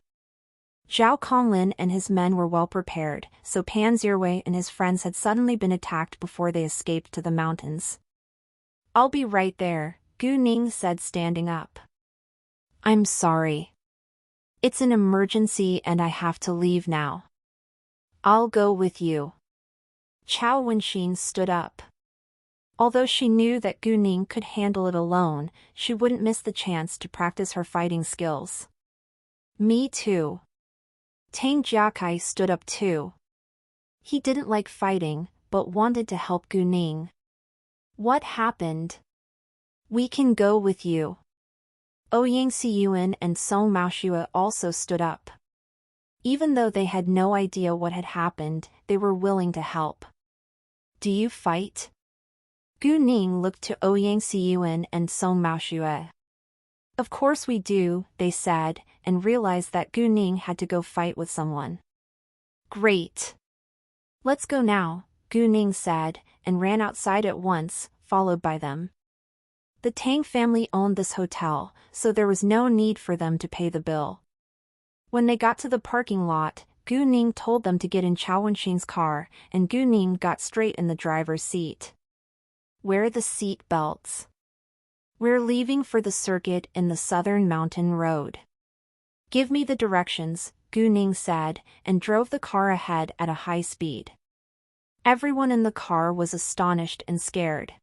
Zhao Conglin and his men were well prepared, so Pan Zhiwei and his friends had suddenly been attacked before they escaped to the mountains. "I'll be right there," Gu Ning said, standing up. "I'm sorry. It's an emergency and I have to leave now." "I'll go with you." Chao Wenxin stood up. Although she knew that Gu Ning could handle it alone, she wouldn't miss the chance to practice her fighting skills. "Me too." Tang Jiakai stood up too. He didn't like fighting, but wanted to help Gu Ning. "What happened?" "We can go with you." Ouyang Xiyuan and Song Maoxue also stood up. Even though they had no idea what had happened, they were willing to help. "Do you fight?" Gu Ning looked to Ouyang Xiyuan and Song Maoxue. "Of course we do," they said, and realized that Gu Ning had to go fight with someone. "Great. Let's go now," Gu Ning said, and ran outside at once, followed by them. The Tang family owned this hotel, so there was no need for them to pay the bill. When they got to the parking lot, Gu Ning told them to get in Chao Wenxin's car, and Gu Ning got straight in the driver's seat. "Wear the seat belts. We're leaving for the circuit in the Southern Mountain Road." "Give me the directions," Gu Ning said, and drove the car ahead at a high speed. Everyone in the car was astonished and scared.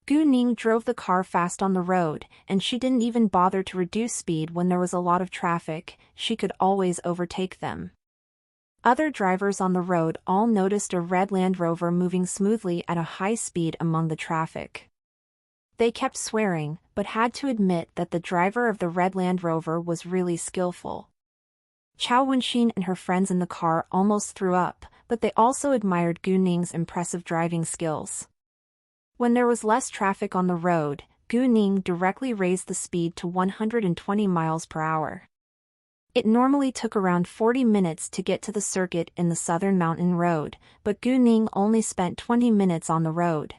Gu Ning drove the car fast on the road, and she didn't even bother to reduce speed when there was a lot of traffic. She could always overtake them. Other drivers on the road all noticed a red Land Rover moving smoothly at a high speed among the traffic. They kept swearing, but had to admit that the driver of the red Land Rover was really skillful. Chao Wenxin and her friends in the car almost threw up, but they also admired Gu Ning's impressive driving skills. When there was less traffic on the road, Gu Ning directly raised the speed to 120 miles per hour. It normally took around 40 minutes to get to the circuit in the Southern Mountain Road, but Gu Ning only spent 20 minutes on the road.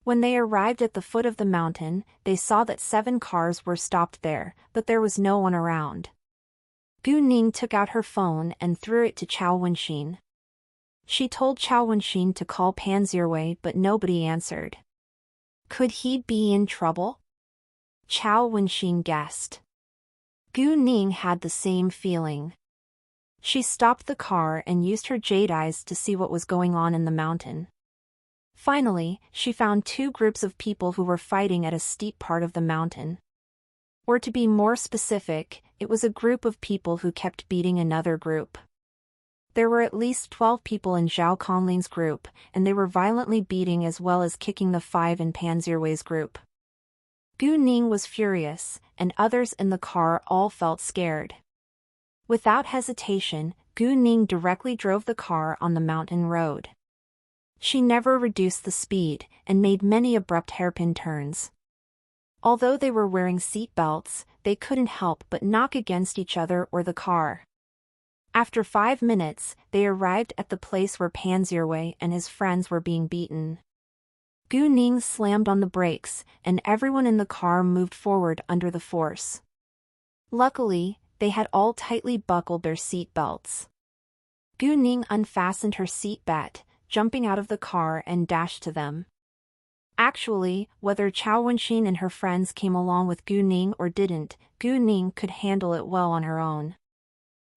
When they arrived at the foot of the mountain, they saw that 7 cars were stopped there, but there was no one around. Gu Ning took out her phone and threw it to Chao Wenxin. She told Chao Wenxin to call Pan Zhiwei, but nobody answered. Could he be in trouble? Chao Wenxin guessed. Gu Ning had the same feeling. She stopped the car and used her jade eyes to see what was going on in the mountain. Finally, she found 2 groups of people who were fighting at a steep part of the mountain. Or to be more specific, it was a group of people who kept beating another group. There were at least 12 people in Zhao Conglin's group, and they were violently beating as well as kicking the 5 in Pan Zhiwei's group. Gu Ning was furious, and others in the car all felt scared. Without hesitation, Gu Ning directly drove the car on the mountain road. She never reduced the speed, and made many abrupt hairpin turns. Although they were wearing seat belts, they couldn't help but knock against each other or the car. After 5 minutes, they arrived at the place where Pan Zhiwei and his friends were being beaten. Gu Ning slammed on the brakes, and everyone in the car moved forward under the force. Luckily, they had all tightly buckled their seat belts. Gu Ning unfastened her seat belt, jumping out of the car and dashed to them. Actually, whether Chao Wenxin and her friends came along with Gu Ning or didn't, Gu Ning could handle it well on her own.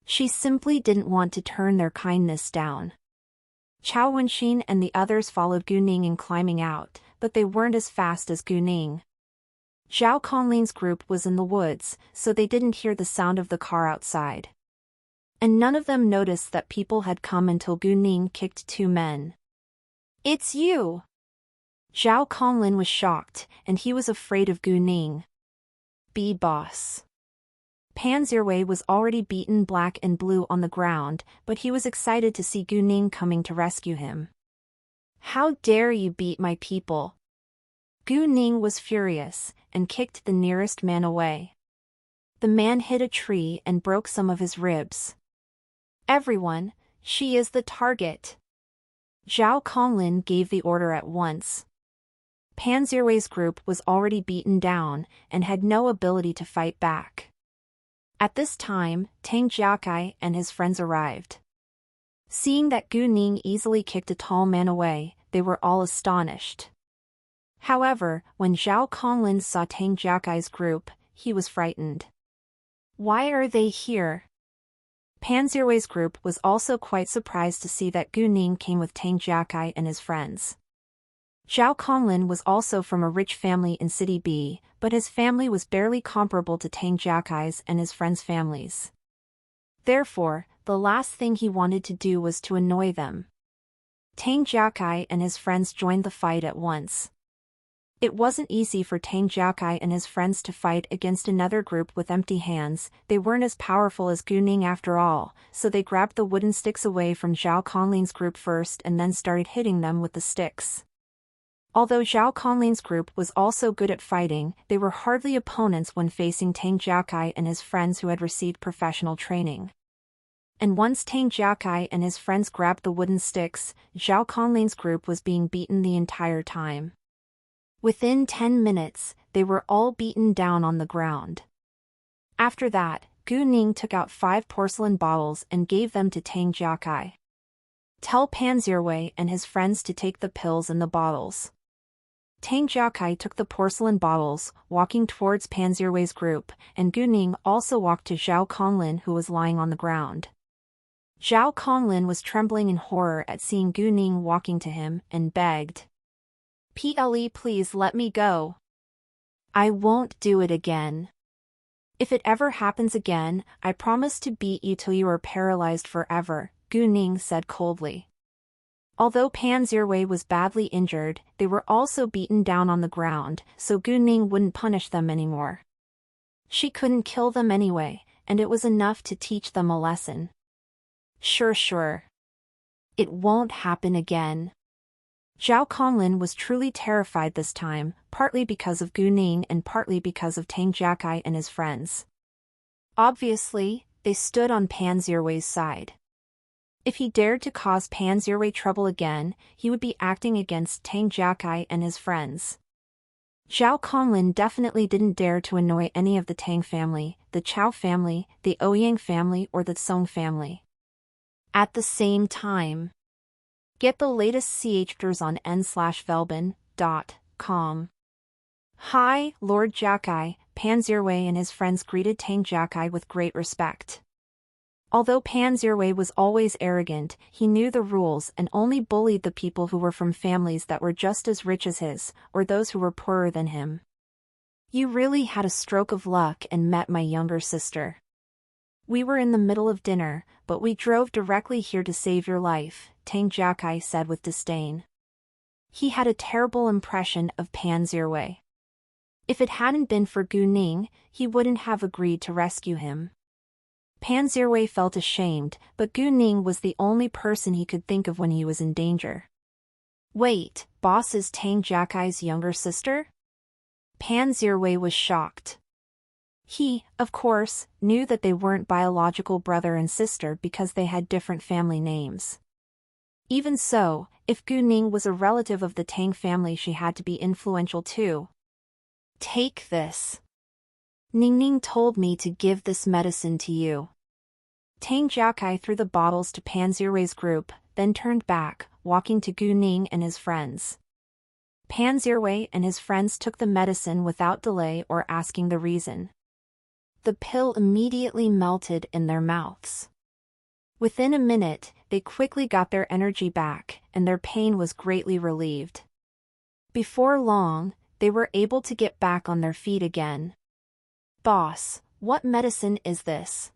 She simply didn't want to turn their kindness down. Chao Wenxin and the others followed Gu Ning in climbing out, but they weren't as fast as Gu Ning. Zhao Conglin's group was in the woods, so they didn't hear the sound of the car outside. And none of them noticed that people had come until Gu Ning kicked 2 men. It's you! Zhao Conglin was shocked, and he was afraid of Gu Ning. Be boss. Pan Zhiwei was already beaten black and blue on the ground, but he was excited to see Gu Ning coming to rescue him. How dare you beat my people? Gu Ning was furious, and kicked the nearest man away. The man hit a tree and broke some of his ribs. Everyone, she is the target. Zhao Conglin gave the order at once. Pan Zhiwei's group was already beaten down, and had no ability to fight back. At this time, Tang Jiakai and his friends arrived. Seeing that Gu Ning easily kicked a tall man away, they were all astonished. However, when Zhao Konglin saw Tang Jiakai's group, he was frightened. Why are they here? Pan Zhiwei's group was also quite surprised to see that Gu Ning came with Tang Jiakai and his friends. Zhao Konglin was also from a rich family in City B, but his family was barely comparable to Tang Jiakai's and his friends' families. Therefore, the last thing he wanted to do was to annoy them. Tang Jiakai and his friends joined the fight at once. It wasn't easy for Tang Jiakai and his friends to fight against another group with empty hands. They weren't as powerful as Gu Ning after all, so they grabbed the wooden sticks away from Zhao Konglin's group first and then started hitting them with the sticks. Although Zhao Konglin's group was also good at fighting, they were hardly opponents when facing Tang Jiakai and his friends who had received professional training. And once Tang Jiakai and his friends grabbed the wooden sticks, Zhao Konglin's group was being beaten the entire time. Within 10 minutes, they were all beaten down on the ground. After that, Gu Ning took out 5 porcelain bottles and gave them to Tang Jiakai. Tell Pan Zhiwei and his friends to take the pills in the bottles. Tang Jiakai took the porcelain bottles, walking towards Pan Zhiwei's group, and Gu Ning also walked to Zhao Konglin who was lying on the ground. Zhao Konglin was trembling in horror at seeing Gu Ning walking to him and begged, "Ple, please let me go. I won't do it again. If it ever happens again, I promise to beat you till you are paralyzed forever," Gu Ning said coldly. Although Pan Zhiwei was badly injured, they were also beaten down on the ground, so Gu Ning wouldn't punish them anymore. She couldn't kill them anyway, and it was enough to teach them a lesson. Sure. It won't happen again. Zhao Konglin was truly terrified this time, partly because of Gu Ning and partly because of Tang Jiakai and his friends. Obviously, they stood on Pan Zhiwei's side. If he dared to cause Pan Zhiwei trouble again, he would be acting against Tang Jiakai and his friends. Zhao Konglin definitely didn't dare to annoy any of the Tang family, the Chao family, the Ouyang family or the Song family. At the same time, get the latest chapters on n/velbin.com. Hi, Lord Jiakai. Pan Zhiwei and his friends greeted Tang Jiakai with great respect. Although Pan Zhiwei was always arrogant, he knew the rules and only bullied the people who were from families that were just as rich as his, or those who were poorer than him. You really had a stroke of luck and met my younger sister. We were in the middle of dinner, but we drove directly here to save your life, Tang Jiakai said with disdain. He had a terrible impression of Pan Zhiwei. If it hadn't been for Gu Ning, he wouldn't have agreed to rescue him. Pan Zhiwei felt ashamed, but Gu Ning was the only person he could think of when he was in danger. Wait, boss is Tang Jiakai's younger sister? Pan Zhiwei was shocked. He, of course, knew that they weren't biological brother and sister because they had different family names. Even so, if Gu Ning was a relative of the Tang family, she had to be influential too. Take this. Ning told me to give this medicine to you. Tang Jiakai threw the bottles to Pan Zhiwei's group, then turned back, walking to Gu Ning and his friends. Pan Zhiwei and his friends took the medicine without delay or asking the reason. The pill immediately melted in their mouths. Within a minute, they quickly got their energy back, and their pain was greatly relieved. Before long, they were able to get back on their feet again. Boss, what medicine is this?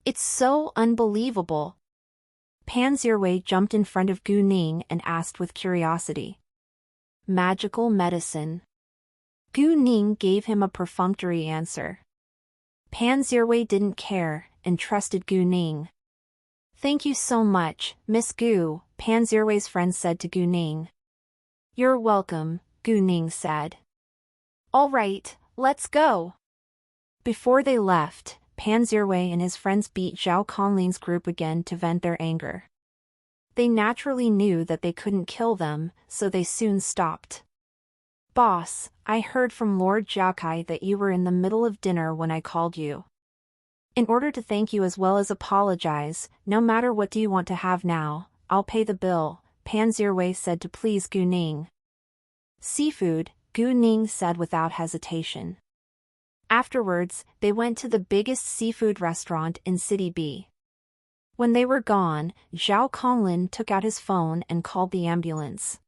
It's so unbelievable. Pan Zhiwei jumped in front of Gu Ning and asked with curiosity. Magical medicine. Gu Ning gave him a perfunctory answer. Pan Zhiwei didn't care, and trusted Gu Ning. Thank you so much, Miss Gu, Pan Zhiwei's friend said to Gu Ning. You're welcome, Gu Ning said. All right, let's go. Before they left, Pan Zhiwei and his friends beat Zhao Konglin's group again to vent their anger. They naturally knew that they couldn't kill them, so they soon stopped. Boss, I heard from Lord Jiakai that you were in the middle of dinner when I called you. In order to thank you as well as apologize, no matter what do you want to have now, I'll pay the bill, Pan Zirwei said to please Gu Ning. Seafood, Gu Ning said without hesitation. Afterwards, they went to the biggest seafood restaurant in City B. When they were gone, Zhao Konglin took out his phone and called the ambulance.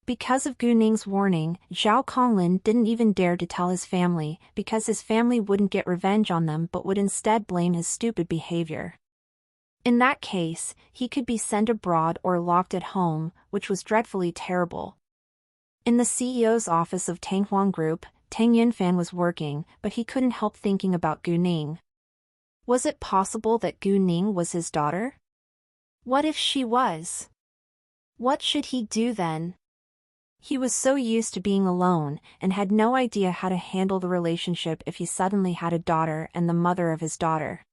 Because of Gu Ning's warning, Zhao Konglin didn't even dare to tell his family, because his family wouldn't get revenge on them but would instead blame his stupid behavior. In that case, he could be sent abroad or locked at home, which was dreadfully terrible. In the CEO's office of Tanghuang Group, Tang Yunfan was working, but he couldn't help thinking about Gu Ning. Was it possible that Gu Ning was his daughter? What if she was? What should he do then? He was so used to being alone, and had no idea how to handle the relationship if he suddenly had a daughter and the mother of his daughter.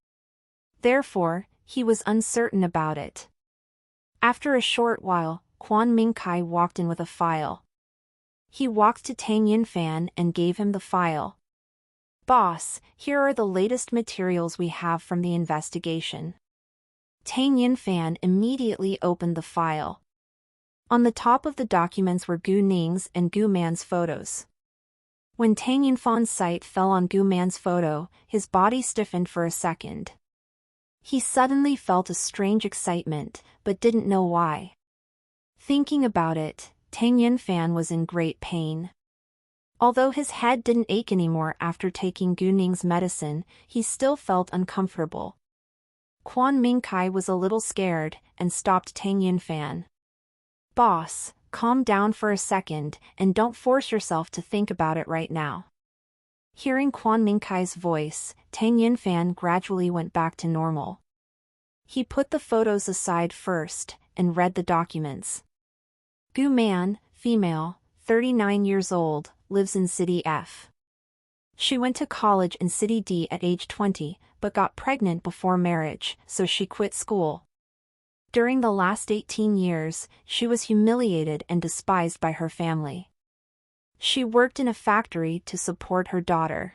Therefore, he was uncertain about it. After a short while, Quan Mingkai walked in with a file. He walked to Tang Yunfan and gave him the file. Boss, here are the latest materials we have from the investigation. Tang Yunfan immediately opened the file. On the top of the documents were Gu Ning's and Gu Man's photos. When Tang Yunfan's sight fell on Gu Man's photo, his body stiffened for a second. He suddenly felt a strange excitement, but didn't know why. Thinking about it, Tang Yunfan was in great pain. Although his head didn't ache anymore after taking Gu Ning's medicine, he still felt uncomfortable. Quan Mingkai was a little scared, and stopped Tang Yunfan. Boss, calm down for a second, and don't force yourself to think about it right now. Hearing Quan Mingkai's voice, Tang Yunfan gradually went back to normal. He put the photos aside first, and read the documents. Gu Man, female, 39 years old, lives in City F. She went to college in City D at age 20, but got pregnant before marriage, so she quit school. During the last 18 years, she was humiliated and despised by her family. She worked in a factory to support her daughter.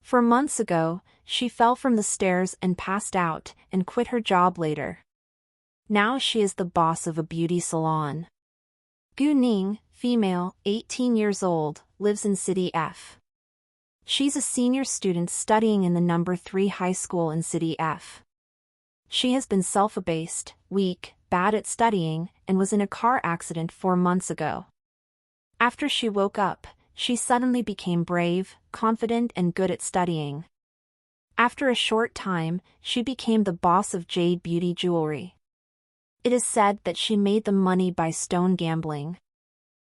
4 months ago, she fell from the stairs and passed out, and quit her job later. Now she is the boss of a beauty salon. Gu Ning, female, 18 years old, lives in City F. She's a senior student studying in the No. 3 high school in City F. She has been self-abased, weak, bad at studying, and was in a car accident 4 months ago. After she woke up, she suddenly became brave, confident and good at studying. After a short time, she became the boss of Jade Beauty Jewelry. It is said that she made the money by stone gambling.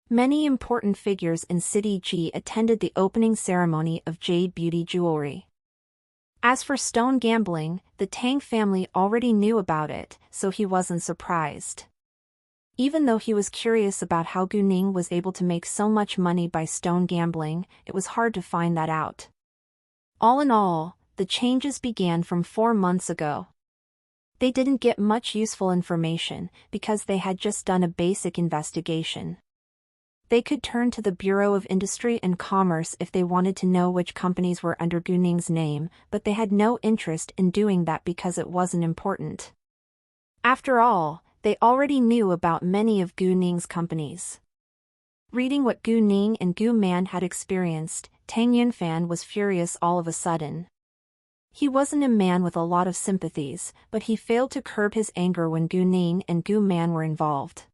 Many important figures in City G attended the opening ceremony of Jade Beauty Jewelry. As for stone gambling, the Tang family already knew about it, so he wasn't surprised. Even though he was curious about how Gu Ning was able to make so much money by stone gambling, it was hard to find that out. All in all, the changes began from 4 months ago. They didn't get much useful information, because they had just done a basic investigation. They could turn to the Bureau of Industry and Commerce if they wanted to know which companies were under Gu Ning's name, but they had no interest in doing that because it wasn't important. After all, they already knew about many of Gu Ning's companies. Reading what Gu Ning and Gu Man had experienced, Tang Yunfan was furious all of a sudden. He wasn't a man with a lot of sympathies, but he failed to curb his anger when Gu Ning and Gu Man were involved.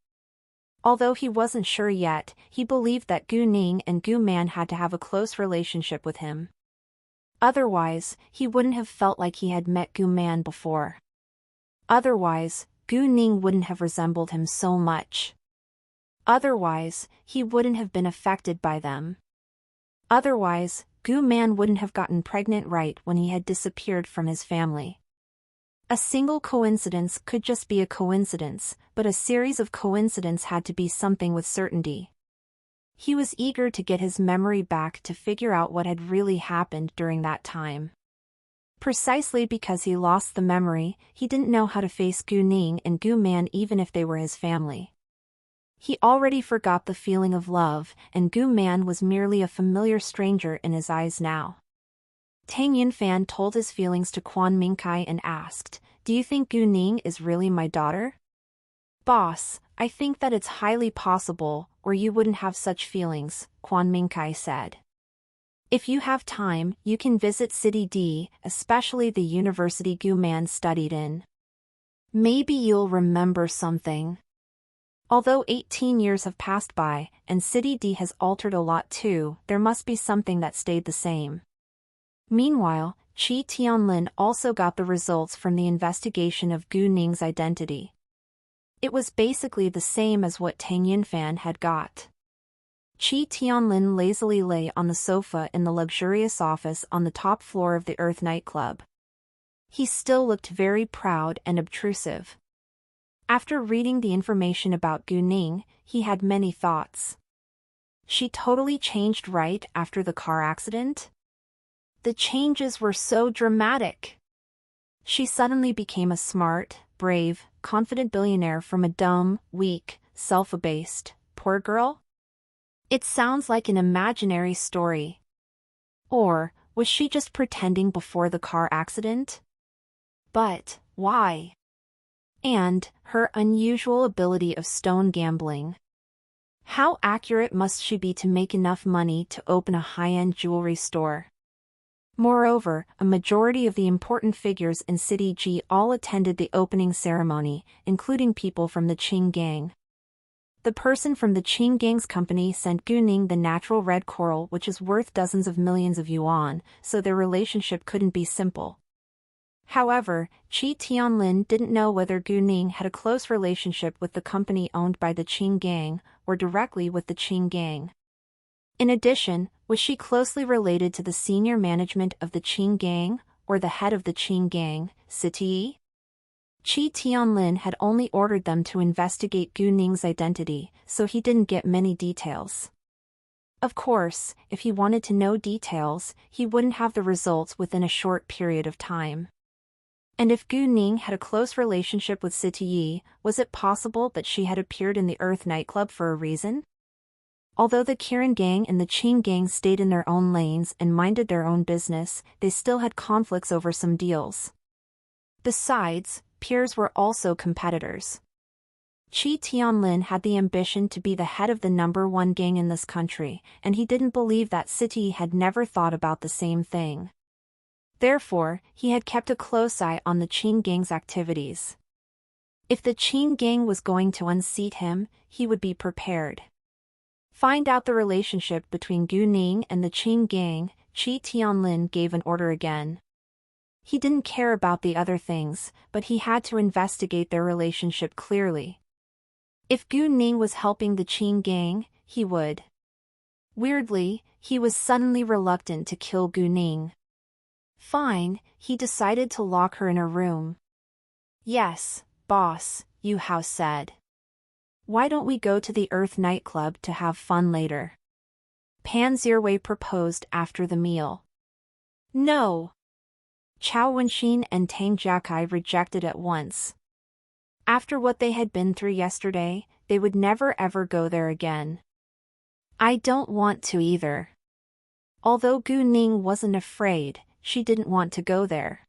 Although he wasn't sure yet, he believed that Gu Ning and Gu Man had to have a close relationship with him. Otherwise, he wouldn't have felt like he had met Gu Man before. Otherwise, Gu Ning wouldn't have resembled him so much. Otherwise, he wouldn't have been affected by them. Otherwise, Gu Man wouldn't have gotten pregnant right when he had disappeared from his family. A single coincidence could just be a coincidence, but a series of coincidences had to be something with certainty. He was eager to get his memory back to figure out what had really happened during that time. Precisely because he lost the memory, he didn't know how to face Gu Ning and Gu Man even if they were his family. He already forgot the feeling of love, and Gu Man was merely a familiar stranger in his eyes now. Tang Yinfan told his feelings to Quan Mingkai and asked, "Do you think Gu Ning is really my daughter?" "Boss, I think that it's highly possible, or you wouldn't have such feelings," Quan Mingkai said. "If you have time, you can visit City D, especially the university Gu Man studied in. Maybe you'll remember something." Although 18 years have passed by, and City D has altered a lot too, there must be something that stayed the same. Meanwhile, Qi Tianlin also got the results from the investigation of Gu Ning's identity. It was basically the same as what Tang Yinfan had got. Qi Tianlin lazily lay on the sofa in the luxurious office on the top floor of the Earth nightclub. He still looked very proud and obtrusive. After reading the information about Gu Ning, he had many thoughts. She totally changed right after the car accident? The changes were so dramatic. She suddenly became a smart, brave, confident billionaire from a dumb, weak, self-abased, poor girl? It sounds like an imaginary story. Or, was she just pretending before the car accident? But, why? And, her unusual ability of stone gambling. How accurate must she be to make enough money to open a high-end jewelry store? Moreover, a majority of the important figures in City G all attended the opening ceremony, including people from the Qing gang. The person from the Qing gang's company sent Gu Ning the natural red coral, which is worth dozens of millions of yuan, so their relationship couldn't be simple. However, Qi Tianlin didn't know whether Gu Ning had a close relationship with the company owned by the Qing gang, or directly with the Qing gang. In addition, was she closely related to the senior management of the Qing gang, or the head of the Qing gang, Siti? Qi Tianlin had only ordered them to investigate Gu Ning's identity, so he didn't get many details. Of course, if he wanted to know details, he wouldn't have the results within a short period of time. And if Gu Ning had a close relationship with Siti, was it possible that she had appeared in the Earth nightclub for a reason? Although the Kirin gang and the Qing gang stayed in their own lanes and minded their own business, they still had conflicts over some deals. Besides, peers were also competitors. Qi Tianlin had the ambition to be the head of the #1 gang in this country, and he didn't believe that Siti had never thought about the same thing. Therefore, he had kept a close eye on the Qing gang's activities. If the Qing gang was going to unseat him, he would be prepared. Find out the relationship between Gu Ning and the Qing gang, Qi Tianlin gave an order again. He didn't care about the other things, but he had to investigate their relationship clearly. If Gu Ning was helping the Qing gang, he would. Weirdly, he was suddenly reluctant to kill Gu Ning. Fine, he decided to lock her in her room. "Yes, boss," Yu Hao said. "Why don't we go to the Earth nightclub to have fun later?" Pan Zirwei proposed after the meal. "No." Chao Wenxin and Tang Jiakai rejected at once. After what they had been through yesterday, they would never ever go there again. "I don't want to either." Although Gu Ning wasn't afraid, she didn't want to go there.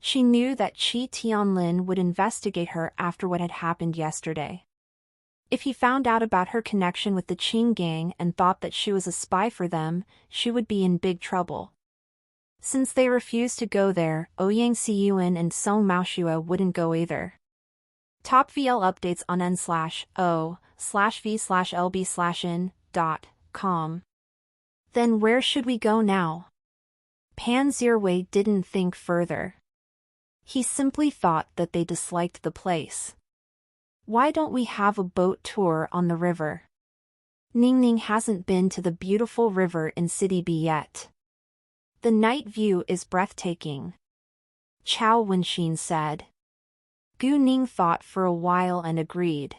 She knew that Qi Tianlin would investigate her after what had happened yesterday. If he found out about her connection with the Qing gang and thought that she was a spy for them, she would be in big trouble. Since they refused to go there, Ouyang Xiyuan and Song Maoshua wouldn't go either. Top VL updates on n/o/v/lb/in.com. Then where should we go now? Pan Zirwei didn't think further. He simply thought that they disliked the place. "Why don't we have a boat tour on the river?" Ningning hasn't been to the beautiful river in City B yet. "The night view is breathtaking," Chao Wenxin said. Gu Ning thought for a while and agreed.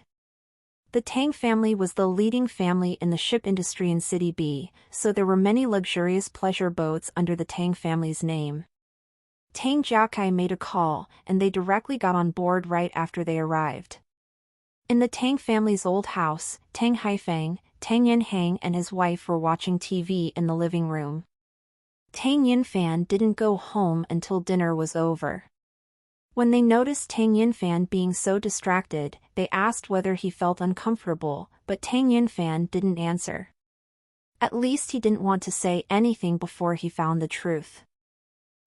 The Tang family was the leading family in the ship industry in City B, so there were many luxurious pleasure boats under the Tang family's name. Tang Jiakai made a call, and they directly got on board right after they arrived. In the Tang family's old house, Tang Haifeng, Tang Yinhang and his wife were watching TV in the living room. Tang Yinfan didn't go home until dinner was over. When they noticed Tang Yinfan being so distracted, they asked whether he felt uncomfortable, but Tang Yinfan didn't answer. At least he didn't want to say anything before he found the truth.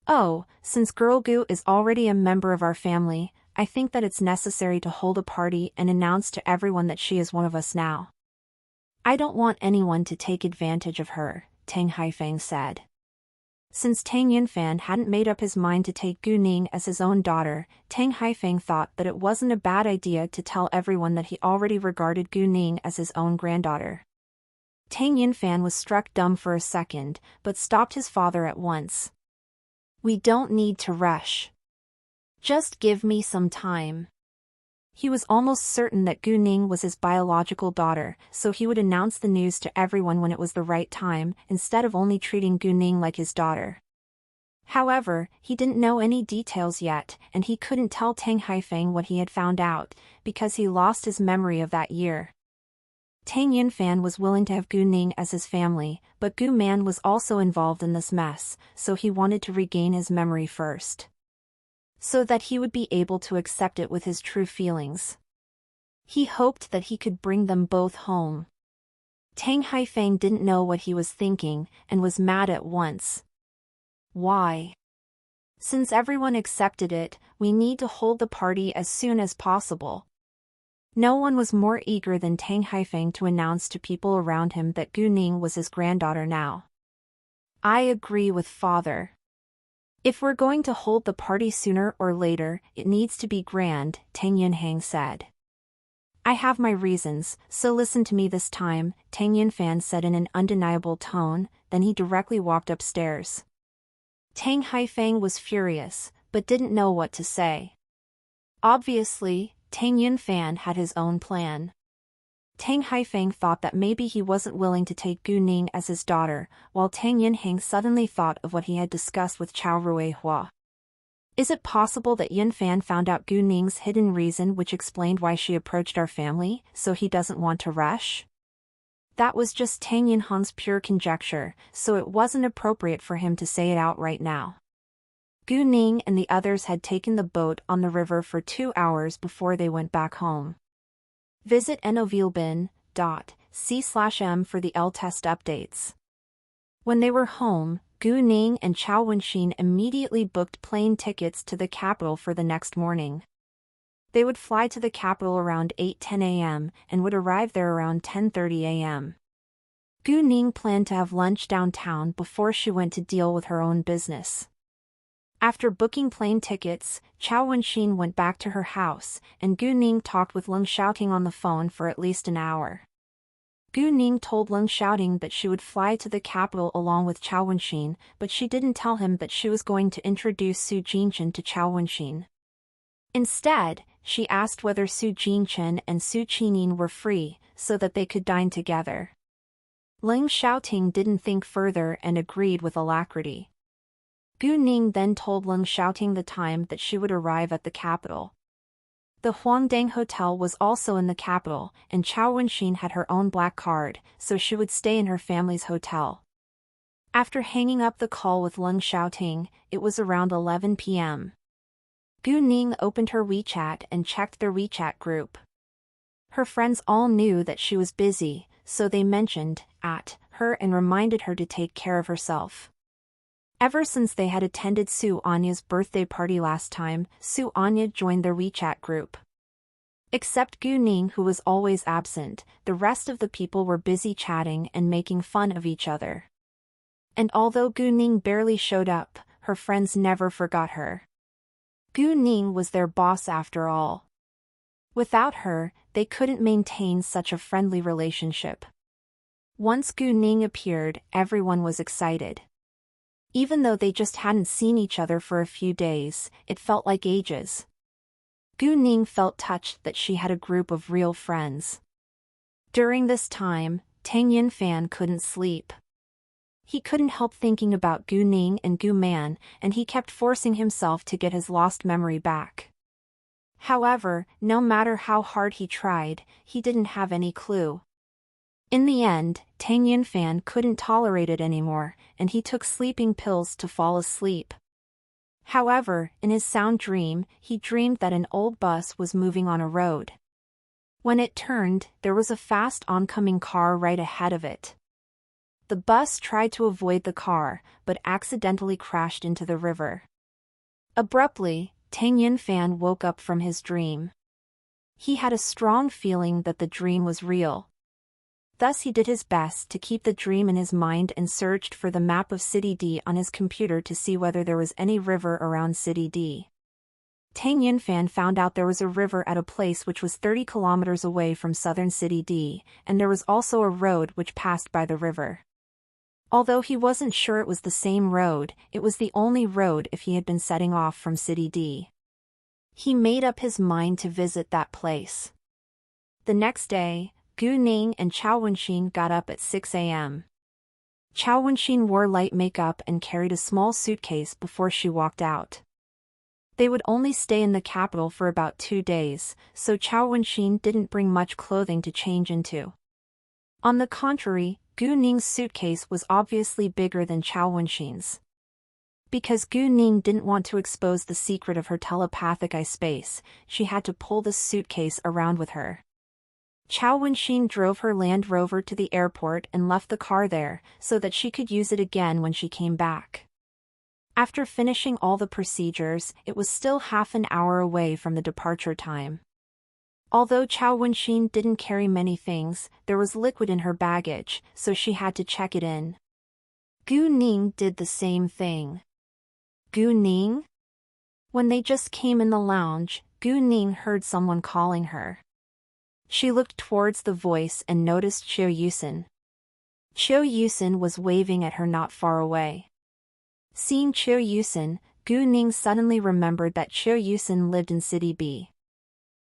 "Oh, since Girl Gu is already a member of our family, I think that it's necessary to hold a party and announce to everyone that she is one of us now. I don't want anyone to take advantage of her," Tang Haifeng said. Since Tang Yinfan hadn't made up his mind to take Gu Ning as his own daughter, Tang Haifeng thought that it wasn't a bad idea to tell everyone that he already regarded Gu Ning as his own granddaughter. Tang Yinfan was struck dumb for a second, but stopped his father at once. "We don't need to rush. Just give me some time." He was almost certain that Gu Ning was his biological daughter, so he would announce the news to everyone when it was the right time, instead of only treating Gu Ning like his daughter. However, he didn't know any details yet, and he couldn't tell Tang Haifeng what he had found out, because he lost his memory of that year. Tang Yinfan was willing to have Gu Ning as his family, but Gu Man was also involved in this mess, so he wanted to regain his memory first, so that he would be able to accept it with his true feelings. He hoped that he could bring them both home. Tang Haifeng didn't know what he was thinking, and was mad at once. "Why? Since everyone accepted it, we need to hold the party as soon as possible." No one was more eager than Tang Haifeng to announce to people around him that Gu Ning was his granddaughter now. "I agree with father. If we're going to hold the party sooner or later, it needs to be grand," Tang Yinhang said. "I have my reasons, so listen to me this time," Tang Yinfan said in an undeniable tone, then he directly walked upstairs. Tang Haifeng was furious, but didn't know what to say. Obviously, Tang Yinfan had his own plan. Tang Haifeng thought that maybe he wasn't willing to take Gu Ning as his daughter, while Tang Yinhang suddenly thought of what he had discussed with Chao Ruihua. Is it possible that Yinfan found out Gu Ning's hidden reason which explained why she approached our family, so he doesn't want to rush? That was just Tang Yinhang's pure conjecture, so it wasn't appropriate for him to say it out right now. Gu Ning and the others had taken the boat on the river for 2 hours before they went back home. Visit novilbin.c/m for the L-test updates. When they were home, Gu Ning and Chao Wenxin immediately booked plane tickets to the capital for the next morning. They would fly to the capital around 8:10 a.m. and would arrive there around 10:30 a.m. Gu Ning planned to have lunch downtown before she went to deal with her own business. After booking plane tickets, Chao Wenxin went back to her house, and Gu Ning talked with Leng Xiaoting on the phone for at least an hour. Gu Ning told Leng Xiaoting that she would fly to the capital along with Chao Wenxin, but she didn't tell him that she was going to introduce Su Jinchen to Chao Wenxin. Instead, she asked whether Su Jinchen and Su Qining were free, so that they could dine together. Leng Xiaoting didn't think further and agreed with alacrity. Gu Ning then told Leng Xiaoting the time that she would arrive at the capital. The Huangdang Hotel was also in the capital, and Chao Wenxin had her own black card, so she would stay in her family's hotel. After hanging up the call with Leng Xiaoting, it was around 11 p.m. Gu Ning opened her WeChat and checked their WeChat group. Her friends all knew that she was busy, so they mentioned at her and reminded her to take care of herself. Ever since they had attended Su Anya's birthday party last time, Su Anya joined their WeChat group. Except Gu Ning, who was always absent, the rest of the people were busy chatting and making fun of each other. And although Gu Ning barely showed up, her friends never forgot her. Gu Ning was their boss after all. Without her, they couldn't maintain such a friendly relationship. Once Gu Ning appeared, everyone was excited. Even though they just hadn't seen each other for a few days, it felt like ages. Gu Ning felt touched that she had a group of real friends. During this time, Tang Yinfan couldn't sleep. He couldn't help thinking about Gu Ning and Gu Man, and he kept forcing himself to get his lost memory back. However, no matter how hard he tried, he didn't have any clue. In the end, Tang Yunfan couldn't tolerate it anymore, and he took sleeping pills to fall asleep. However, in his sound dream, he dreamed that an old bus was moving on a road. When it turned, there was a fast oncoming car right ahead of it. The bus tried to avoid the car, but accidentally crashed into the river. Abruptly, Tang Yunfan woke up from his dream. He had a strong feeling that the dream was real. Thus he did his best to keep the dream in his mind and searched for the map of City D on his computer to see whether there was any river around City D. Tang Yunfan found out there was a river at a place which was 30 kilometers away from southern City D, and there was also a road which passed by the river. Although he wasn't sure it was the same road, it was the only road if he had been setting off from City D. He made up his mind to visit that place. The next day, Gu Ning and Chao Wenxin got up at 6 a.m. Chao Wenxin wore light makeup and carried a small suitcase before she walked out. They would only stay in the capital for about 2 days, so Chao Wenxin didn't bring much clothing to change into. On the contrary, Gu Ning's suitcase was obviously bigger than Chao Wenxin's. Because Gu Ning didn't want to expose the secret of her telepathic eye space, she had to pull the suitcase around with her. Chao Wenxin drove her Land Rover to the airport and left the car there, so that she could use it again when she came back. After finishing all the procedures, it was still half an hour away from the departure time. Although Chao Wenxin didn't carry many things, there was liquid in her baggage, so she had to check it in. Gu Ning did the same thing. Gu Ning? When they just came in the lounge, Gu Ning heard someone calling her. She looked towards the voice and noticed Qiu Yusin. Qiu Yusin was waving at her not far away. Seeing Qiu Yusin, Gu Ning suddenly remembered that Qiu Yusin lived in City B.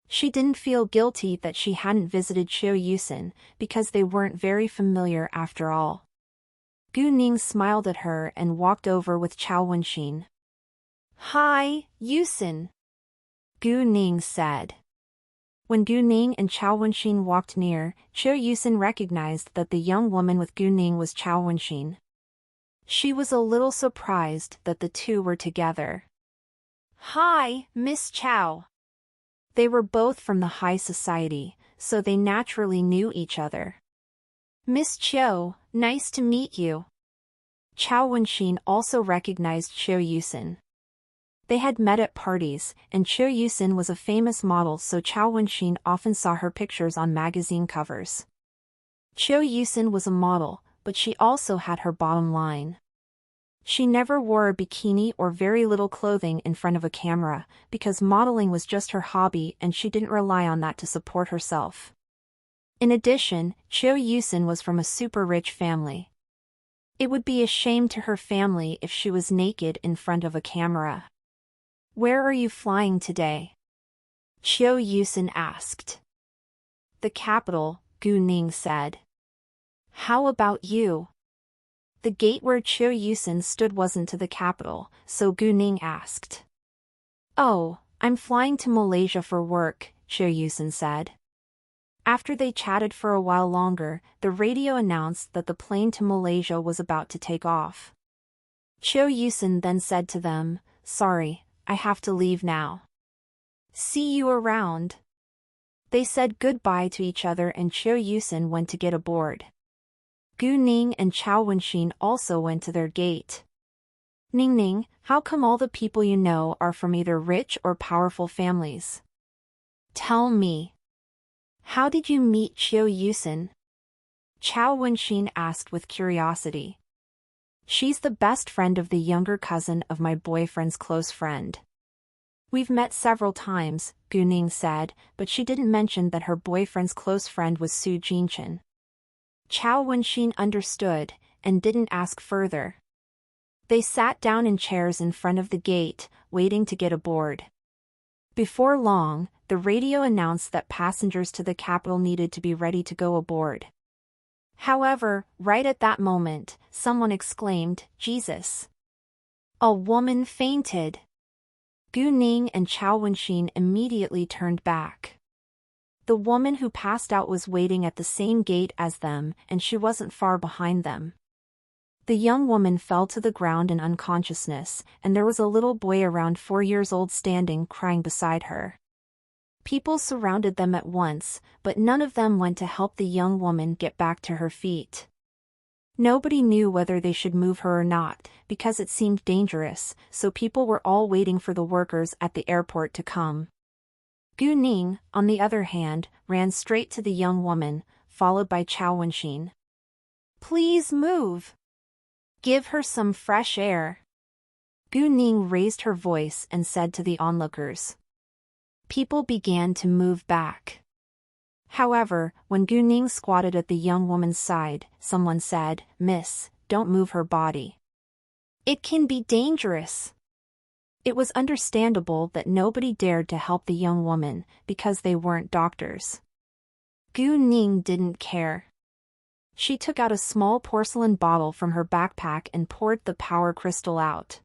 She didn't feel guilty that she hadn't visited Qiu Yusin, because they weren't very familiar after all. Gu Ning smiled at her and walked over with Chao Wenxin. "Hi, Yusin," Gu Ning said. When Gu Ning and Chao Wenxin walked near, Qiu Yusin recognized that the young woman with Gu Ning was Chao Wenxin. She was a little surprised that the two were together. "Hi, Miss Chao." They were both from the high society, so they naturally knew each other. "Miss Qiu, nice to meet you." Chao Wenxin also recognized Qiu Yusin. They had met at parties, and Qiu Yusin was a famous model, so Chao Wenxin often saw her pictures on magazine covers. Qiu Yusin was a model, but she also had her bottom line. She never wore a bikini or very little clothing in front of a camera, because modeling was just her hobby and she didn't rely on that to support herself. In addition, Qiu Yusin was from a super rich family. It would be a shame to her family if she was naked in front of a camera. "Where are you flying today?" Qiu Yusin asked. "The capital," Gu Ning said. "How about you?" The gate where Qiu Yusin stood wasn't to the capital, so Gu Ning asked. "Oh, I'm flying to Malaysia for work," Qiu Yusin said. After they chatted for a while longer, the radio announced that the plane to Malaysia was about to take off. Qiu Yusin then said to them, "Sorry, I have to leave now. See you around." They said goodbye to each other and Qiu Yusin went to get aboard. Gu Ning and Chao Wenxin also went to their gate. "Ning, how come all the people you know are from either rich or powerful families? Tell me. How did you meet Qiu Yusin?" Chao Wenxin asked with curiosity. "She's the best friend of the younger cousin of my boyfriend's close friend." "We've met several times," Gu Ning said, but she didn't mention that her boyfriend's close friend was Su Jinchen. Chao Wenxin understood, and didn't ask further. They sat down in chairs in front of the gate, waiting to get aboard. Before long, the radio announced that passengers to the capital needed to be ready to go aboard. However, right at that moment, someone exclaimed, "Jesus!" A woman fainted. Gu Ning and Chao Wenxin immediately turned back. The woman who passed out was waiting at the same gate as them, and she wasn't far behind them. The young woman fell to the ground in unconsciousness, and there was a little boy around 4 years old standing crying beside her. People surrounded them at once, but none of them went to help the young woman get back to her feet. Nobody knew whether they should move her or not, because it seemed dangerous, so people were all waiting for the workers at the airport to come. Gu Ning, on the other hand, ran straight to the young woman, followed by Chao Wenxin. "Please move. Give her some fresh air." Gu Ning raised her voice and said to the onlookers. People began to move back. However, when Gu Ning squatted at the young woman's side, someone said, "Miss, don't move her body. It can be dangerous." It was understandable that nobody dared to help the young woman, because they weren't doctors. Gu Ning didn't care. She took out a small porcelain bottle from her backpack and poured the power crystal out.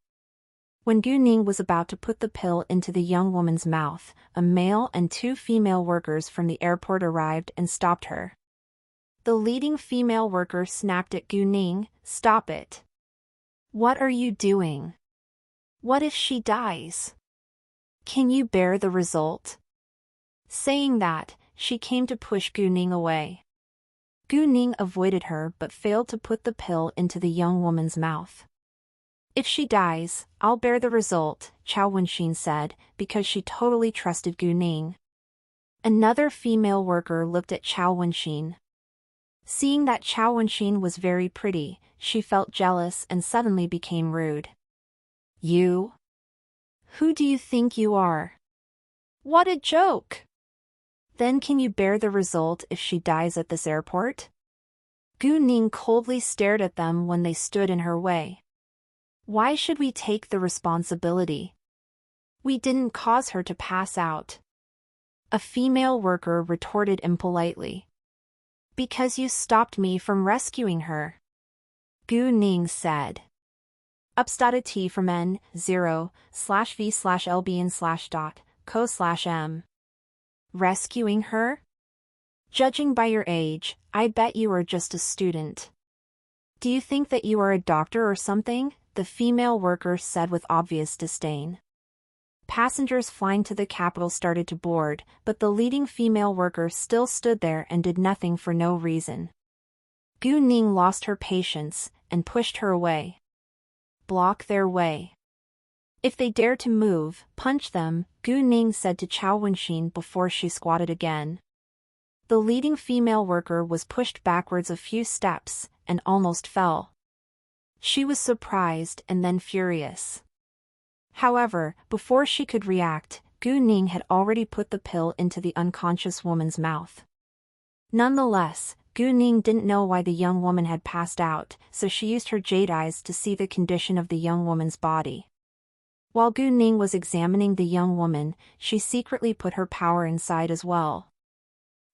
When Gu Ning was about to put the pill into the young woman's mouth, a male and 2 female workers from the airport arrived and stopped her. The leading female worker snapped at Gu Ning, "Stop it. What are you doing? What if she dies? Can you bear the result?" Saying that, she came to push Gu Ning away. Gu Ning avoided her but failed to put the pill into the young woman's mouth. "If she dies, I'll bear the result," Chao Wenxin said, because she totally trusted Gu Ning. Another female worker looked at Chao Wenxin. Seeing that Chao Wenxin was very pretty, she felt jealous and suddenly became rude. "You? Who do you think you are? What a joke! Then can you bear the result if she dies at this airport?" Gu Ning coldly stared at them when they stood in her way. "Why should we take the responsibility? We didn't cause her to pass out." A female worker retorted impolitely. "Because you stopped me from rescuing her," Gu Ning said. Upstadt from N0/V/LB/.co/M. Rescuing her? Judging by your age, I bet you are just a student. Do you think that you are a doctor or something? The female worker said with obvious disdain. Passengers flying to the capital started to board, but the leading female worker still stood there and did nothing for no reason. Gu Ning lost her patience and pushed her away. "Block their way. If they dare to move, punch them," Gu Ning said to Chao Wenxin before she squatted again. The leading female worker was pushed backwards a few steps and almost fell. She was surprised and then furious. However, before she could react, Gu Ning had already put the pill into the unconscious woman's mouth. Nonetheless, Gu Ning didn't know why the young woman had passed out, so she used her jade eyes to see the condition of the young woman's body. While Gu Ning was examining the young woman, she secretly put her power inside as well.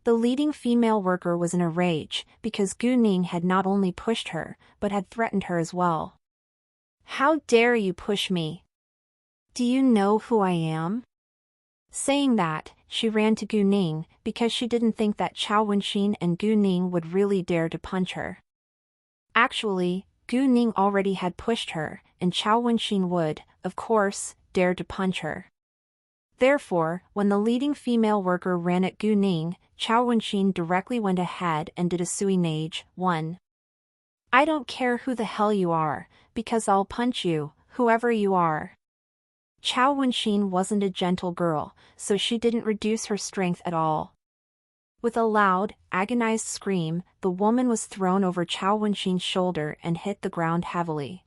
The leading female worker was in a rage, because Gu Ning had not only pushed her, but had threatened her as well. "How dare you push me? Do you know who I am?" Saying that, she ran to Gu Ning, because she didn't think that Chao Wenxin and Gu Ning would really dare to punch her. Actually, Gu Ning already had pushed her, and Chao Wenxin would, of course, dare to punch her. Therefore, when the leading female worker ran at Gu Ning, Chao Wenxin directly went ahead and did a suinage, 1. "I don't care who the hell you are, because I'll punch you, whoever you are." Chao Wenxin wasn't a gentle girl, so she didn't reduce her strength at all. With a loud, agonized scream, the woman was thrown over Chao Wenxin's shoulder and hit the ground heavily.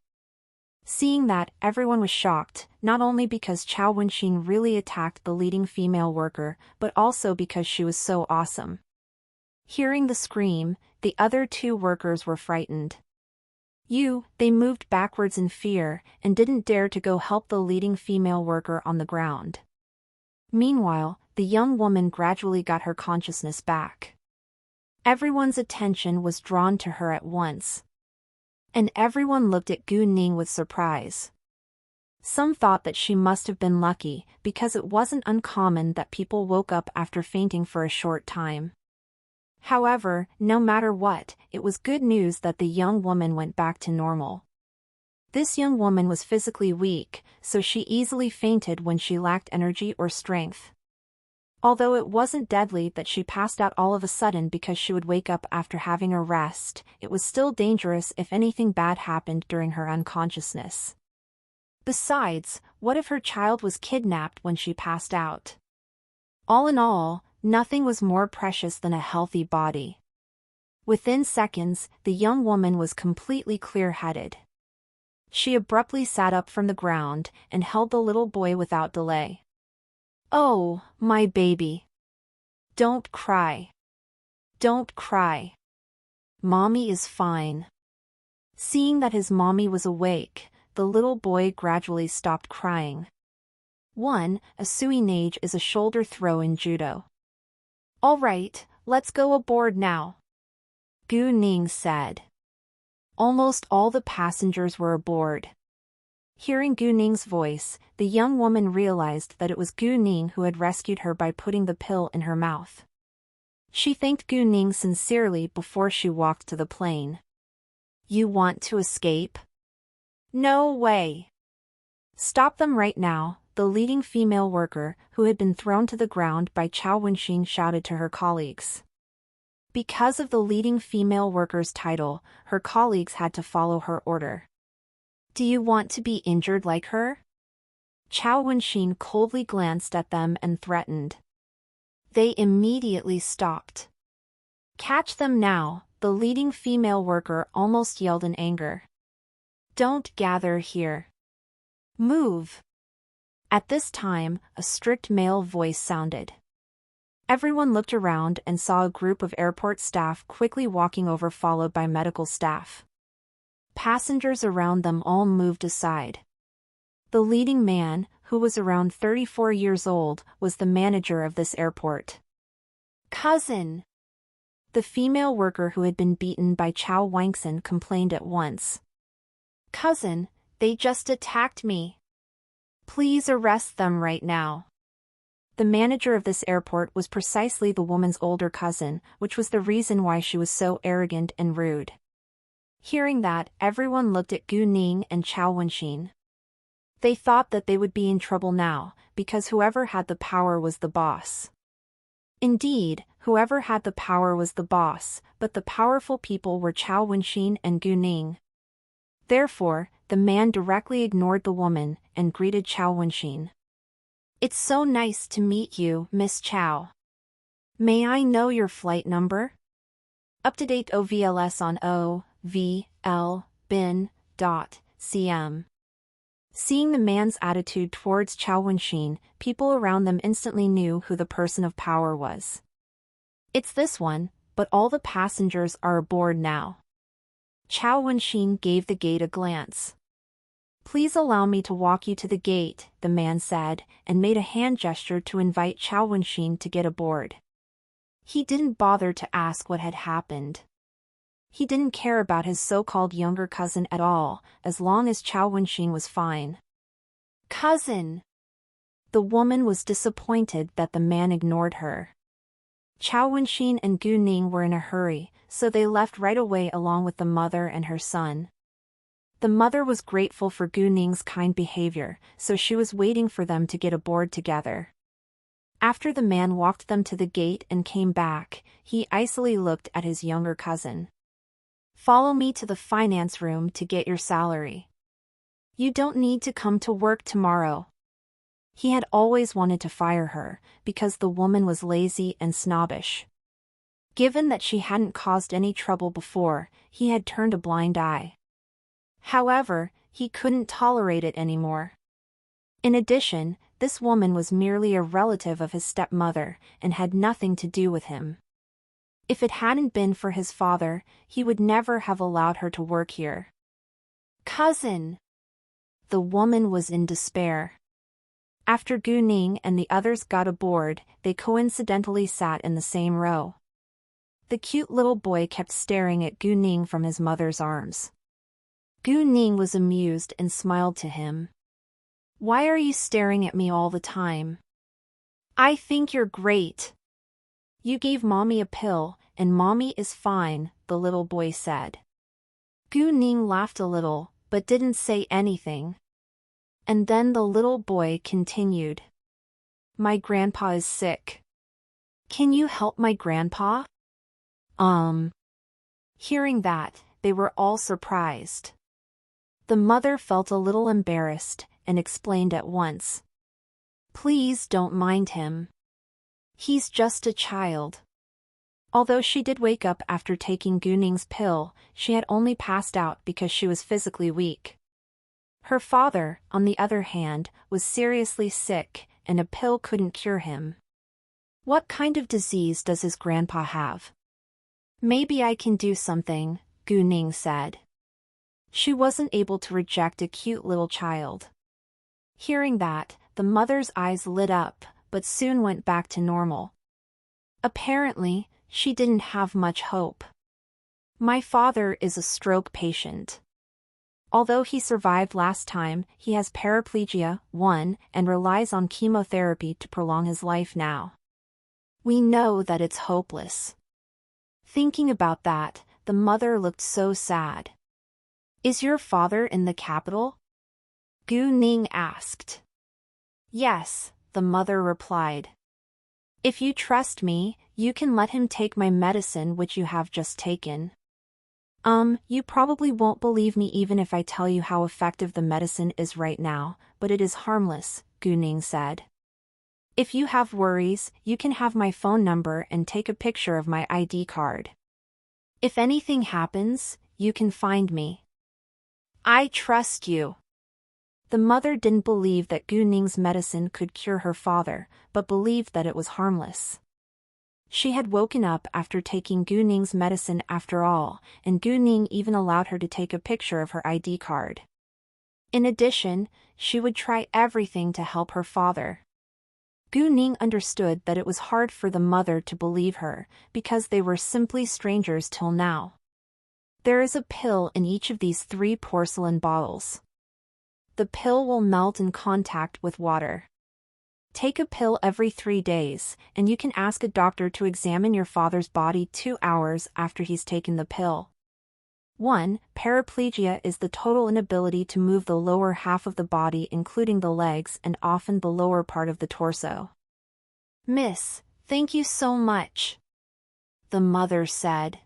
Seeing that, everyone was shocked, not only because Chao Wenxin really attacked the leading female worker, but also because she was so awesome. Hearing the scream, the other 2 workers were frightened. They moved backwards in fear, and didn't dare to go help the leading female worker on the ground. Meanwhile, the young woman gradually got her consciousness back. Everyone's attention was drawn to her at once. And everyone looked at Gu Ning with surprise. Some thought that she must have been lucky, because it wasn't uncommon that people woke up after fainting for a short time. However, no matter what, it was good news that the young woman went back to normal. This young woman was physically weak, so she easily fainted when she lacked energy or strength. Although it wasn't deadly that she passed out all of a sudden because she would wake up after having a rest, it was still dangerous if anything bad happened during her unconsciousness. Besides, what if her child was kidnapped when she passed out? All in all, nothing was more precious than a healthy body. Within seconds, the young woman was completely clear-headed. She abruptly sat up from the ground and held the little boy without delay. "Oh, my baby. Don't cry. Don't cry. Mommy is fine." Seeing that his mommy was awake, the little boy gradually stopped crying. A suinage is a shoulder throw in judo. "All right, let's go aboard now," Gu Ning said. Almost all the passengers were aboard. Hearing Gu Ning's voice, the young woman realized that it was Gu Ning who had rescued her by putting the pill in her mouth. She thanked Gu Ning sincerely before she walked to the plane. "You want to escape?" "No way. Stop them right now," the leading female worker, who had been thrown to the ground by Chao Wenxin, shouted to her colleagues. Because of the leading female worker's title, her colleagues had to follow her order. "Do you want to be injured like her?" Chao Wenxin coldly glanced at them and threatened. They immediately stopped. "Catch them now," the leading female worker almost yelled in anger. "Don't gather here. Move." At this time, a strict male voice sounded. Everyone looked around and saw a group of airport staff quickly walking over, followed by medical staff. Passengers around them all moved aside. The leading man, who was around 34 years old, was the manager of this airport. "Cousin!" The female worker who had been beaten by Chao Wenxin complained at once. "Cousin, they just attacked me. Please arrest them right now." The manager of this airport was precisely the woman's older cousin, which was the reason why she was so arrogant and rude. Hearing that, everyone looked at Gu Ning and Chao Wenxin. They thought that they would be in trouble now, because whoever had the power was the boss. Indeed, whoever had the power was the boss, but the powerful people were Chao Wenxin and Gu Ning. Therefore, the man directly ignored the woman and greeted Chao Wenxin. "It's so nice to meet you, Miss Chao. May I know your flight number?" Up-to-date OVLS on OVL-bin.cm. Seeing the man's attitude towards Chao Wenxin, people around them instantly knew who the person of power was. "It's this one, but all the passengers are aboard now." Chao Wenxin gave the gate a glance. "Please allow me to walk you to the gate," the man said, and made a hand gesture to invite Chao Wenxin to get aboard. He didn't bother to ask what had happened. He didn't care about his so-called younger cousin at all, as long as Chao Wenxin was fine. "Cousin!" The woman was disappointed that the man ignored her. Chao Wenxin and Gu Ning were in a hurry, so they left right away along with the mother and her son. The mother was grateful for Gu Ning's kind behavior, so she was waiting for them to get aboard together. After the man walked them to the gate and came back, he icily looked at his younger cousin. "Follow me to the finance room to get your salary. You don't need to come to work tomorrow." He had always wanted to fire her, because the woman was lazy and snobbish. Given that she hadn't caused any trouble before, he had turned a blind eye. However, he couldn't tolerate it anymore. In addition, this woman was merely a relative of his stepmother, and had nothing to do with him. If it hadn't been for his father, he would never have allowed her to work here. "Cousin!" The woman was in despair. After Gu Ning and the others got aboard, they coincidentally sat in the same row. The cute little boy kept staring at Gu Ning from his mother's arms. Gu Ning was amused and smiled to him. Why are you staring at me all the time? I think you're great. You gave Mommy a pill, and Mommy is fine, the little boy said. Gu Ning laughed a little, but didn't say anything. And then the little boy continued. My grandpa is sick. Can you help my grandpa? Hearing that, they were all surprised. The mother felt a little embarrassed, and explained at once. Please don't mind him. He's just a child. Although she did wake up after taking Gu Ning's pill, she had only passed out because she was physically weak. Her father, on the other hand, was seriously sick, and a pill couldn't cure him. What kind of disease does his grandpa have? Maybe I can do something, Gu Ning said. She wasn't able to reject a cute little child. Hearing that, the mother's eyes lit up, but soon went back to normal. Apparently, she didn't have much hope. My father is a stroke patient. Although he survived last time, he has paraplegia, 1, and relies on chemotherapy to prolong his life now. We know that it's hopeless. Thinking about that, the mother looked so sad. Is your father in the capital? Gu Ning asked. Yes, the mother replied. If you trust me, you can let him take my medicine which you have just taken. You probably won't believe me even if I tell you how effective the medicine is right now, but it is harmless, Gu Ning said. If you have worries, you can have my phone number and take a picture of my ID card. If anything happens, you can find me. I trust you. The mother didn't believe that Gu Ning's medicine could cure her father, but believed that it was harmless. She had woken up after taking Gu Ning's medicine after all, and Gu Ning even allowed her to take a picture of her ID card. In addition, she would try everything to help her father. Gu Ning understood that it was hard for the mother to believe her, because they were simply strangers till now. There is a pill in each of these 3 porcelain bottles. The pill will melt in contact with water. Take a pill every 3 days, and you can ask a doctor to examine your father's body 2 hours after he's taken the pill. 1. Paraplegia is the total inability to move the lower half of the body including the legs and often the lower part of the torso. Miss, thank you so much, the mother said.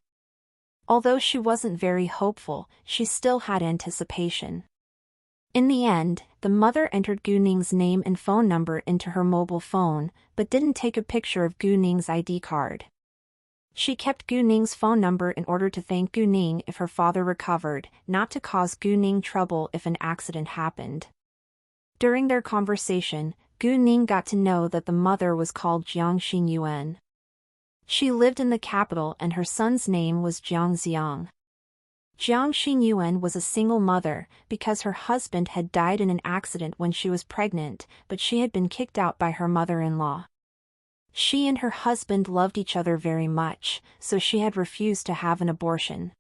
Although she wasn't very hopeful, she still had anticipation. In the end, the mother entered Gu Ning's name and phone number into her mobile phone, but didn't take a picture of Gu Ning's ID card. She kept Gu Ning's phone number in order to thank Gu Ning if her father recovered, not to cause Gu Ning trouble if an accident happened. During their conversation, Gu Ning got to know that the mother was called Jiang Xinyuan. She lived in the capital and her son's name was Jiang Xiang. Jiang Xinyuan was a single mother, because her husband had died in an accident when she was pregnant, but she had been kicked out by her mother-in-law. She and her husband loved each other very much, so she had refused to have an abortion.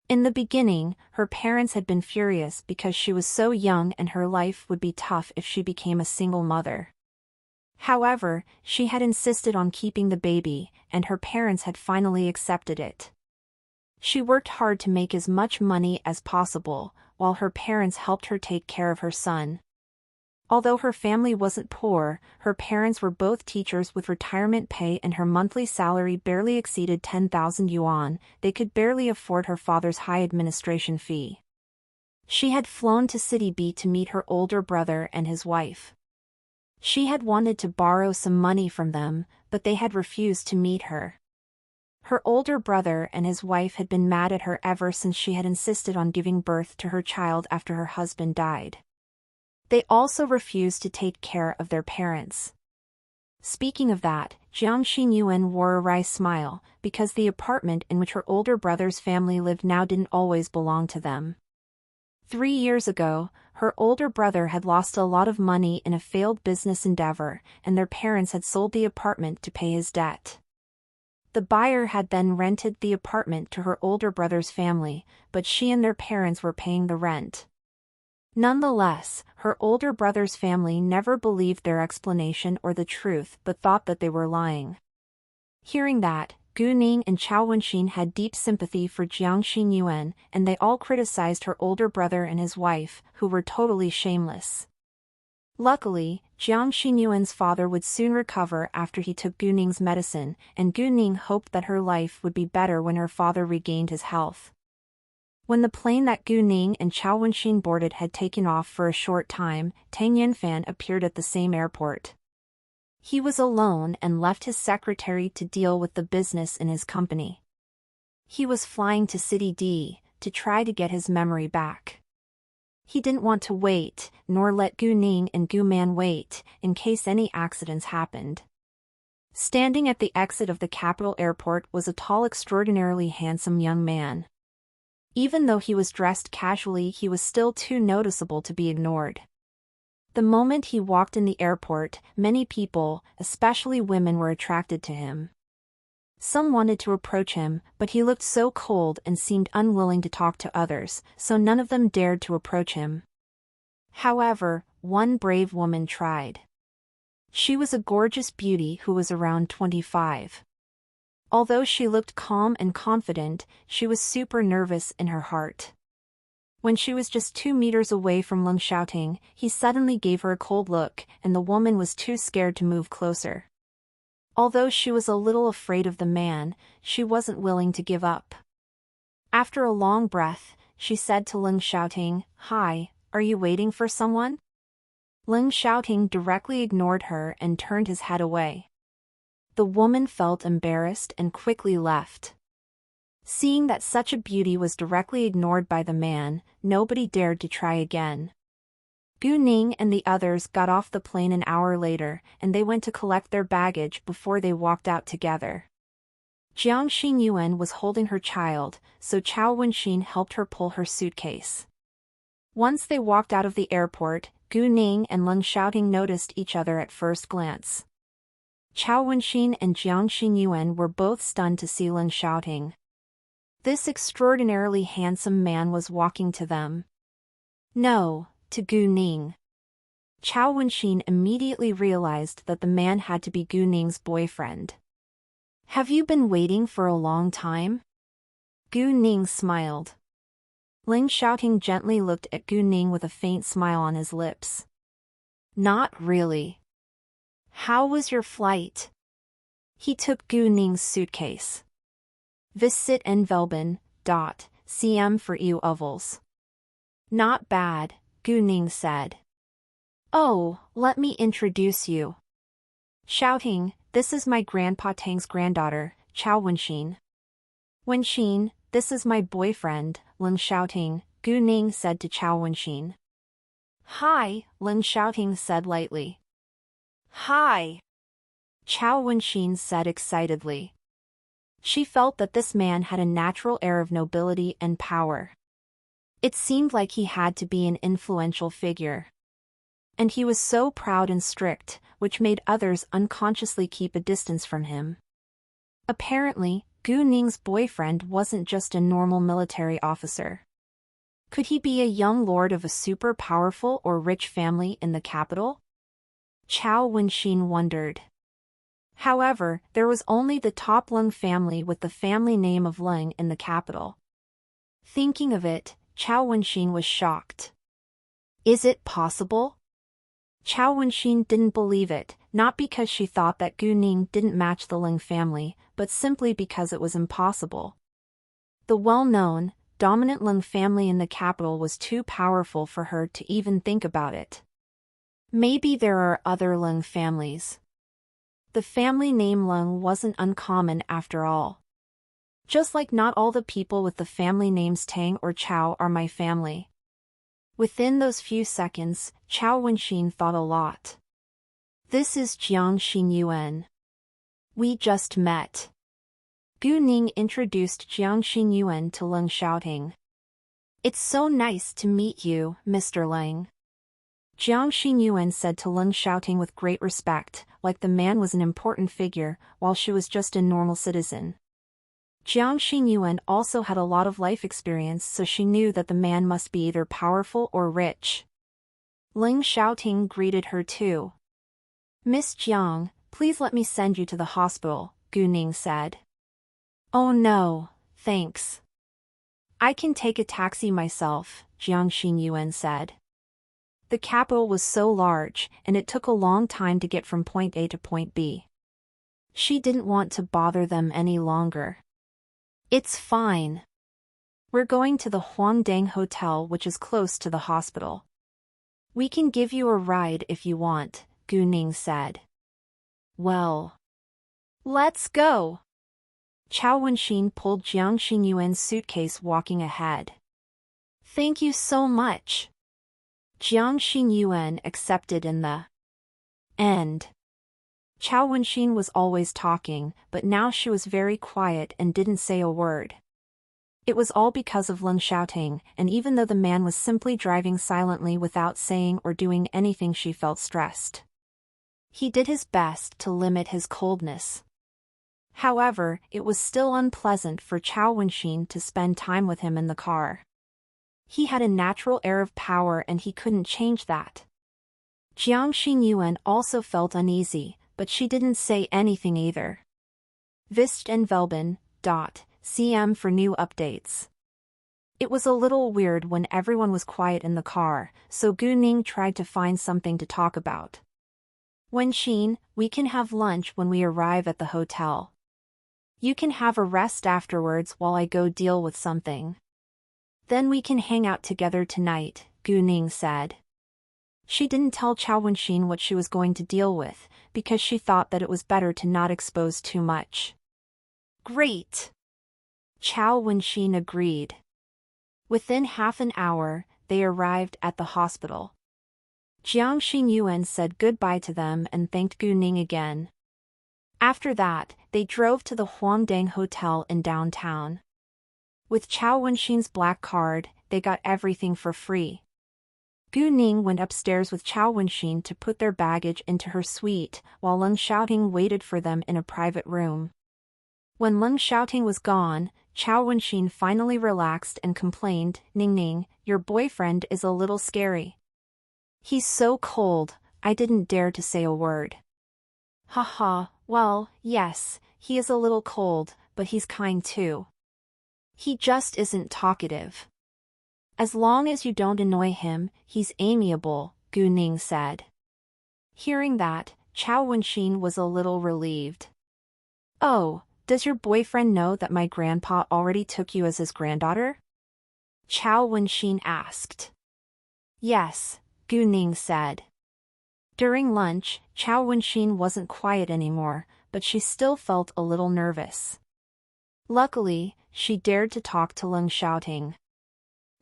In the beginning, her parents had been furious because she was so young and her life would be tough if she became a single mother. However, she had insisted on keeping the baby, and her parents had finally accepted it. She worked hard to make as much money as possible, while her parents helped her take care of her son. Although her family wasn't poor, her parents were both teachers with retirement pay and her monthly salary barely exceeded 10,000 yuan, they could barely afford her father's high administration fee. She had flown to City B to meet her older brother and his wife. She had wanted to borrow some money from them, but they had refused to meet her. Her older brother and his wife had been mad at her ever since she had insisted on giving birth to her child after her husband died. They also refused to take care of their parents. Speaking of that, Jiang Xinyuan wore a wry smile, because the apartment in which her older brother's family lived now didn't always belong to them. 3 years ago, her older brother had lost a lot of money in a failed business endeavor, and their parents had sold the apartment to pay his debt. The buyer had then rented the apartment to her older brother's family, but she and their parents were paying the rent. Nonetheless, her older brother's family never believed their explanation or the truth but thought that they were lying. Hearing that, Gu Ning and Chao Wenxin had deep sympathy for Jiang Xinyuan, and they all criticized her older brother and his wife, who were totally shameless. Luckily, Jiang Xinyuan's father would soon recover after he took Gu Ning's medicine, and Gu Ning hoped that her life would be better when her father regained his health. When the plane that Gu Ning and Chao Wenxin boarded had taken off for a short time, Tang Yanfan appeared at the same airport. He was alone and left his secretary to deal with the business in his company. He was flying to City D to try to get his memory back. He didn't want to wait, nor let Gu Ning and Gu Man wait, in case any accidents happened. Standing at the exit of the capital airport was a tall, extraordinarily handsome young man. Even though he was dressed casually, he was still too noticeable to be ignored. The moment he walked in the airport, many people, especially women, were attracted to him. Some wanted to approach him, but he looked so cold and seemed unwilling to talk to others, so none of them dared to approach him. However, one brave woman tried. She was a gorgeous beauty who was around 25. Although she looked calm and confident, she was super nervous in her heart. When she was just 2 meters away from Leng Xiaoting, he suddenly gave her a cold look, and the woman was too scared to move closer. Although she was a little afraid of the man, she wasn't willing to give up. After a long breath, she said to Leng Xiaoting, "Hi, are you waiting for someone?" Leng Xiaoting directly ignored her and turned his head away. The woman felt embarrassed and quickly left. Seeing that such a beauty was directly ignored by the man, nobody dared to try again. Gu Ning and the others got off the plane an hour later, and they went to collect their baggage before they walked out together. Jiang Xinyuan was holding her child, so Chao Wenxin helped her pull her suitcase. Once they walked out of the airport, Gu Ning and Leng Xiaoting noticed each other at first glance. Chao Wenxin and Jiang Xinyuan were both stunned to see Leng Xiaoting. This extraordinarily handsome man was walking to them. No, to Gu Ning. Chao Wenxin immediately realized that the man had to be Gu Ning's boyfriend. "Have you been waiting for a long time?" Gu Ning smiled. Leng Xiaoting gently looked at Gu Ning with a faint smile on his lips. "Not really. How was your flight?" He took Gu Ning's suitcase. "Vi sit en velben, cm for eu ovals." "Not bad," Gu Ning said. "Oh, let me introduce you." Shouting, "This is my grandpa Tang's granddaughter, Chao Wenxin." "Wenxin, this is my boyfriend, Leng Xiaoting," Gu Ning said to Chao Wenxin. "Hi," Leng Xiaoting said lightly. "Hi," Chao Wenxin said excitedly. She felt that this man had a natural air of nobility and power. It seemed like he had to be an influential figure. And he was so proud and strict, which made others unconsciously keep a distance from him. Apparently, Gu Ning's boyfriend wasn't just a normal military officer. Could he be a young lord of a super powerful or rich family in the capital? Chao Wenxin wondered. However, there was only the top Leng family with the family name of Leng in the capital. Thinking of it, Chao Wenxin was shocked. Is it possible? Chao Wenxin didn't believe it, not because she thought that Gu Ning didn't match the Leng family, but simply because it was impossible. The well-known, dominant Leng family in the capital was too powerful for her to even think about it. Maybe there are other Leng families. The family name Leng wasn't uncommon after all. Just like not all the people with the family names Tang or Chao are my family. Within those few seconds, Chao Wenxin thought a lot. This is Jiang Xinyuan. We just met. Gu Ning introduced Jiang Xinyuan to Leng Xiaoting. It's so nice to meet you, Mr. Leng. Jiang Xinyuan said to Leng Xiaoting with great respect, like the man was an important figure, while she was just a normal citizen. Jiang Xinyuan also had a lot of life experience, so she knew that the man must be either powerful or rich. Ling Xiaoting greeted her too. Miss Jiang, please let me send you to the hospital, Gu Ning said. Oh no, thanks. I can take a taxi myself, Jiang Xinyuan said. The capital was so large, and it took a long time to get from point A to point B. She didn't want to bother them any longer. It's fine. We're going to the Huangdang Hotel, which is close to the hospital. We can give you a ride if you want, Gu Ning said. Well, let's go. Chao Wenxin pulled Jiang Xinyuan's suitcase walking ahead. Thank you so much. Jiang Xinyuan accepted in the end. Chao Wenxin was always talking, but now she was very quiet and didn't say a word. It was all because of Ling Xiaoting, and even though the man was simply driving silently without saying or doing anything, she felt stressed. He did his best to limit his coldness. However, it was still unpleasant for Chao Wenxin to spend time with him in the car. He had a natural air of power and he couldn't change that. Jiang Xinyuan also felt uneasy, but she didn't say anything either. Vist and Velben, CM for new updates. It was a little weird when everyone was quiet in the car, so Gu Ning tried to find something to talk about. Wenxin, we can have lunch when we arrive at the hotel. You can have a rest afterwards while I go deal with something. Then we can hang out together tonight, Gu Ning said. She didn't tell Chao Wenxin what she was going to deal with, because she thought that it was better to not expose too much. Great! Chao Wenxin agreed. Within half an hour, they arrived at the hospital. Jiang Xinyuan said goodbye to them and thanked Gu Ning again. After that, they drove to the Huangdang Hotel in downtown. With Chao Wenxin's black card, they got everything for free. Gu Ning went upstairs with Chao Wenxin to put their baggage into her suite, while Ling Xiaoting waited for them in a private room. When Ling Xiaoting was gone, Chao Wenxin finally relaxed and complained, Ning Ning, your boyfriend is a little scary. He's so cold, I didn't dare to say a word. Haha, well, yes, he is a little cold, but he's kind too. He just isn't talkative. As long as you don't annoy him, he's amiable, Gu Ning said. Hearing that, Chao Wenxin was a little relieved. Oh, does your boyfriend know that my grandpa already took you as his granddaughter? Chao Wenxin asked. Yes, Gu Ning said. During lunch, Chao Wenxin wasn't quiet anymore, but she still felt a little nervous. Luckily, she dared to talk to Ling Xiaoting.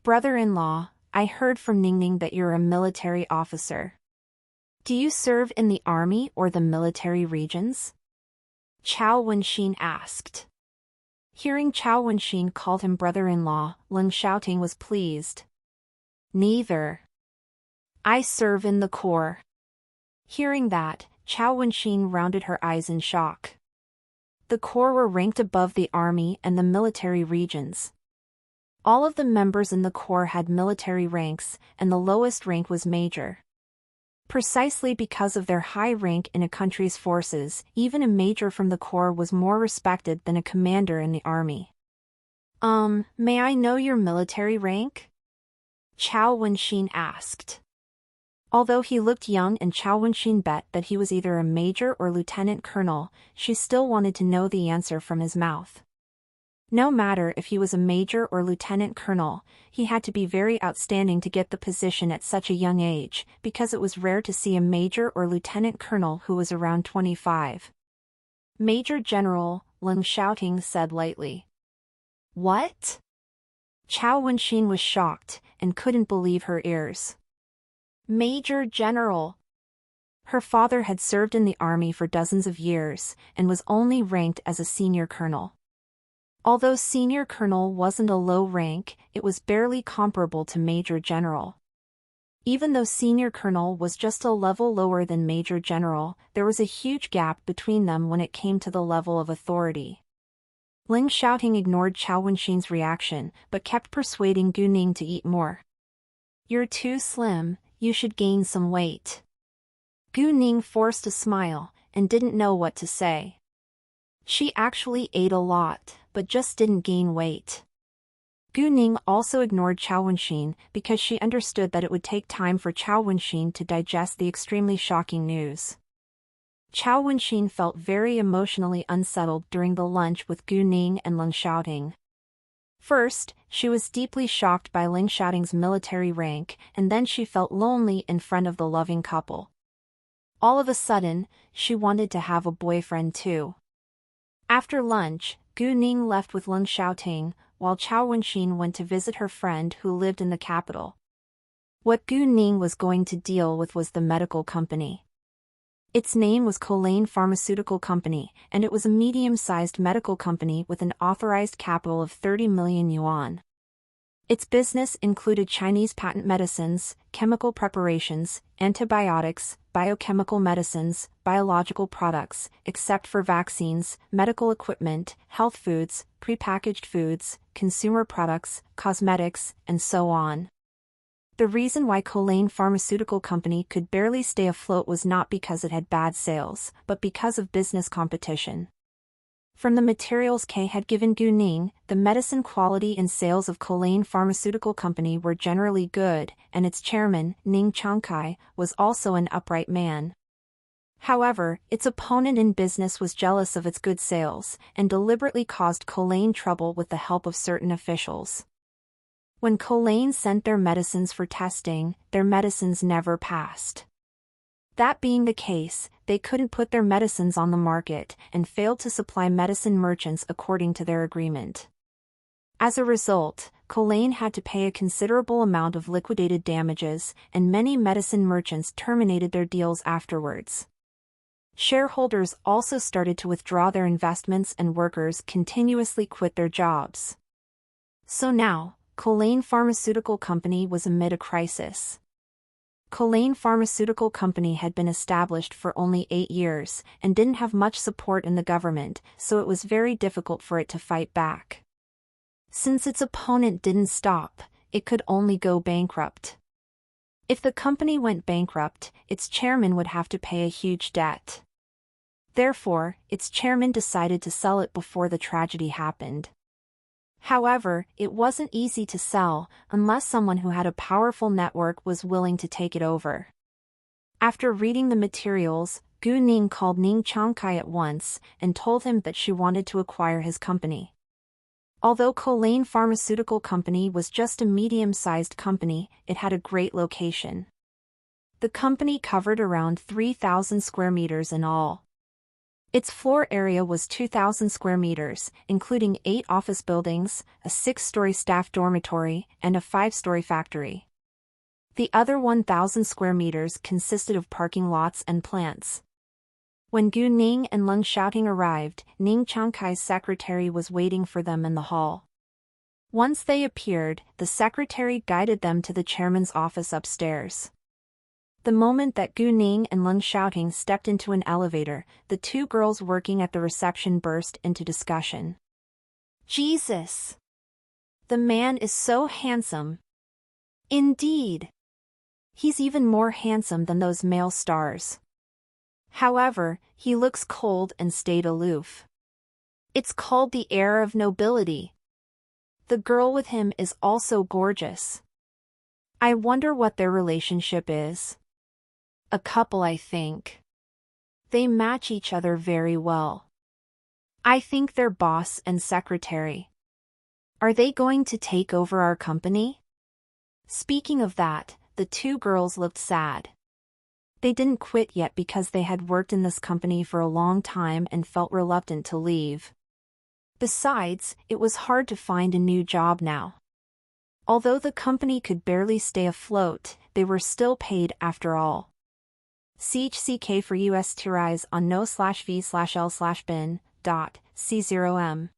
Brother-in-law, I heard from Ning Ning that you're a military officer. Do you serve in the army or the military regions? Chao Wenxin asked. Hearing Chao Wenxin called him brother-in-law, Ling Xiaoting was pleased. Neither. I serve in the Corps. Hearing that, Chao Wenxin rounded her eyes in shock. The Corps were ranked above the army and the military regions. All of the members in the Corps had military ranks, and the lowest rank was major. Precisely because of their high rank in a country's forces, even a major from the Corps was more respected than a commander in the army. May I know your military rank? Chao Wenxin asked. Although he looked young and Chao Wenxin bet that he was either a major or lieutenant colonel, she still wanted to know the answer from his mouth. No matter if he was a major or lieutenant colonel, he had to be very outstanding to get the position at such a young age, because it was rare to see a major or lieutenant colonel who was around 25. Major General, Ling Xiaoting said lightly. What? Chao Wenxin was shocked, and couldn't believe her ears. Major General. Her father had served in the army for dozens of years, and was only ranked as a senior colonel. Although senior colonel wasn't a low rank, it was barely comparable to major general. Even though senior colonel was just a level lower than major general, there was a huge gap between them when it came to the level of authority. Ling Xiaoting ignored Chao Wenxin's reaction, but kept persuading Gu Ning to eat more. You're too slim, you should gain some weight. Gu Ning forced a smile, and didn't know what to say. She actually ate a lot, but just didn't gain weight. Gu Ning also ignored Chao Wenxin because she understood that it would take time for Chao Wenxin to digest the extremely shocking news. Chao Wenxin felt very emotionally unsettled during the lunch with Gu Ning and Ling Xiaoting. First, she was deeply shocked by Ling Xiaoting's military rank, and then she felt lonely in front of the loving couple. All of a sudden, she wanted to have a boyfriend too. After lunch, Gu Ning left with Ling Xiaoting, while Chao Wenxin went to visit her friend who lived in the capital. What Gu Ning was going to deal with was the medical company. Its name was Colane Pharmaceutical Company, and it was a medium-sized medical company with an authorized capital of 30 million yuan. Its business included Chinese patent medicines, chemical preparations, antibiotics, biochemical medicines, biological products, except for vaccines, medical equipment, health foods, prepackaged foods, consumer products, cosmetics, and so on. The reason why Colane Pharmaceutical Company could barely stay afloat was not because it had bad sales, but because of business competition. From the materials K had given Gu Ning, the medicine quality and sales of Colane Pharmaceutical Company were generally good, and its chairman, Ning Changkai, was also an upright man. However, its opponent in business was jealous of its good sales, and deliberately caused Colane trouble with the help of certain officials. When Colane sent their medicines for testing, their medicines never passed. That being the case, they couldn't put their medicines on the market and failed to supply medicine merchants according to their agreement. As a result, Colane had to pay a considerable amount of liquidated damages, and many medicine merchants terminated their deals afterwards. Shareholders also started to withdraw their investments and workers continuously quit their jobs. So now, Colane Pharmaceutical Company was amid a crisis. Colane Pharmaceutical Company had been established for only 8 years and didn't have much support in the government, so it was very difficult for it to fight back. Since its opponent didn't stop, it could only go bankrupt. If the company went bankrupt, its chairman would have to pay a huge debt. Therefore, its chairman decided to sell it before the tragedy happened. However, it wasn't easy to sell unless someone who had a powerful network was willing to take it over. After reading the materials, Gu Ning called Ning Changkai at once and told him that she wanted to acquire his company. Although Colane Pharmaceutical Company was just a medium-sized company, it had a great location. The company covered around 3,000 square meters in all. Its floor area was 2,000 square meters, including 8 office buildings, a 6-story staff dormitory, and a 5-story factory. The other 1,000 square meters consisted of parking lots and plants. When Gu Ning and Ling Xiaoting arrived, Ning Changkai's secretary was waiting for them in the hall. Once they appeared, the secretary guided them to the chairman's office upstairs. The moment that Gu Ning and Ling Xiaoting stepped into an elevator, the 2 girls working at the reception burst into discussion. Jesus! The man is so handsome. Indeed! He's even more handsome than those male stars. However, he looks cold and stayed aloof. It's called the air of nobility. The girl with him is also gorgeous. I wonder what their relationship is. A couple, I think. They match each other very well. I think they're boss and secretary. Are they going to take over our company? Speaking of that, the 2 girls looked sad. They didn't quit yet because they had worked in this company for a long time and felt reluctant to leave. Besides, it was hard to find a new job now. Although the company could barely stay afloat, they were still paid after all. CHCK for US to rise on no/v/l/bin.c0m.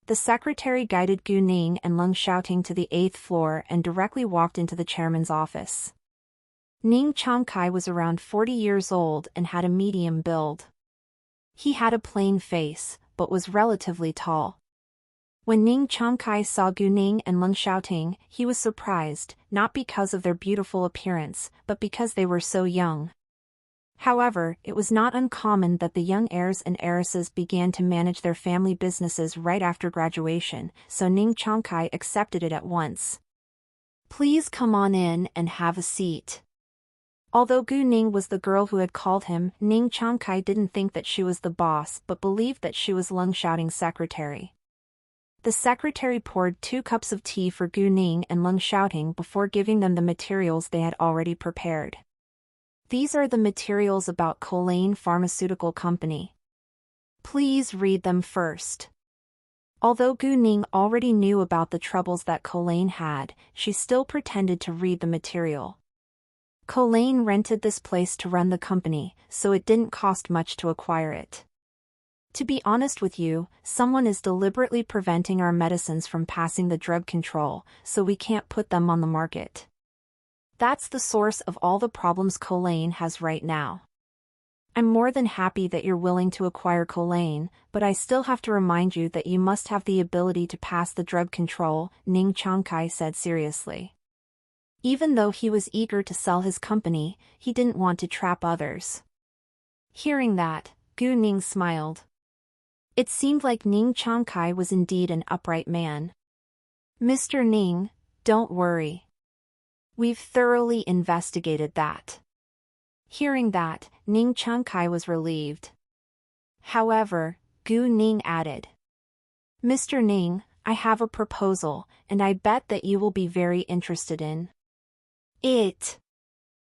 The secretary guided Gu Ning and Ling Xiaoting to the 8th floor and directly walked into the chairman's office. Ning Changkai was around 40 years old and had a medium build. He had a plain face, but was relatively tall. When Ning Changkai saw Gu Ning and Leng Xiaoting, he was surprised, not because of their beautiful appearance, but because they were so young. However, it was not uncommon that the young heirs and heiresses began to manage their family businesses right after graduation, so Ning Changkai accepted it at once. "Please come on in and have a seat." Although Gu Ning was the girl who had called him, Ning Changkai didn't think that she was the boss but believed that she was Leng Xiaoting's secretary. The secretary poured 2 cups of tea for Gu Ning and Leng Xiaoting before giving them the materials they had already prepared. "These are the materials about Colane Pharmaceutical Company. Please read them first." Although Gu Ning already knew about the troubles that Colane had, she still pretended to read the material. Colane rented this place to run the company, so it didn't cost much to acquire it. "To be honest with you, someone is deliberately preventing our medicines from passing the drug control, so we can't put them on the market. That's the source of all the problems Colane has right now. I'm more than happy that you're willing to acquire Colane, but I still have to remind you that you must have the ability to pass the drug control," Ning Changkai said seriously. Even though he was eager to sell his company, he didn't want to trap others. Hearing that, Gu Ning smiled. It seemed like Ning Changkai was indeed an upright man. "Mr. Ning, don't worry. We've thoroughly investigated that." Hearing that, Ning Changkai was relieved. However, Gu Ning added, "Mr. Ning, I have a proposal, and I bet that you will be very interested in it."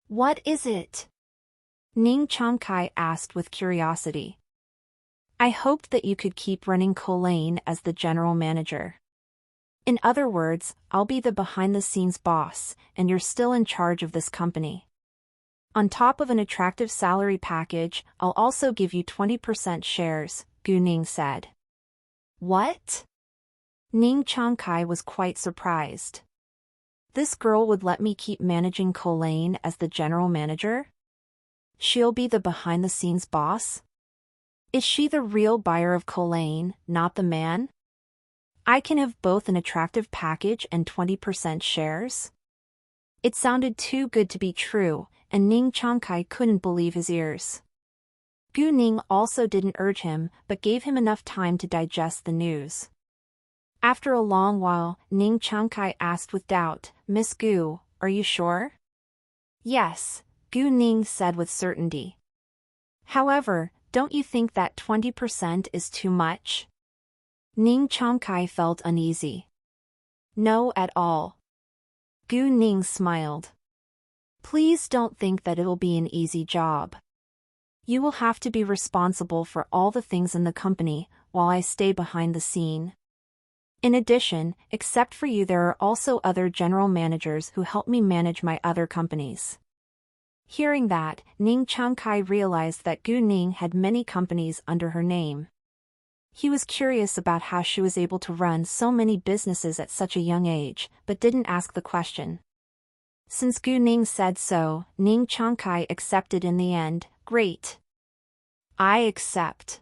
"What is it?" Ning Changkai asked with curiosity. "I hoped that you could keep running Colane as the general manager. In other words, I'll be the behind-the-scenes boss, and you're still in charge of this company. On top of an attractive salary package, I'll also give you 20% shares," Gu Ning said. "What?" Ning Changkai was quite surprised. "This girl would let me keep managing Colane as the general manager? She'll be the behind-the-scenes boss? Is she the real buyer of Colane, not the man? I can have both an attractive package and 20% shares?" It sounded too good to be true, and Ning Changkai couldn't believe his ears. Gu Ning also didn't urge him, but gave him enough time to digest the news. After a long while, Ning Changkai asked with doubt, "Miss Gu, are you sure?" "Yes," Gu Ning said with certainty. "However, don't you think that 20% is too much?" Ning Changkai felt uneasy. "No at all." Gu Ning smiled. "Please don't think that it'll be an easy job. You will have to be responsible for all the things in the company, while I stay behind the scene. In addition, except for you, there are also other general managers who help me manage my other companies." Hearing that, Ning Changkai realized that Gu Ning had many companies under her name. He was curious about how she was able to run so many businesses at such a young age, but didn't ask the question. Since Gu Ning said so, Ning Changkai accepted in the end. "Great. I accept."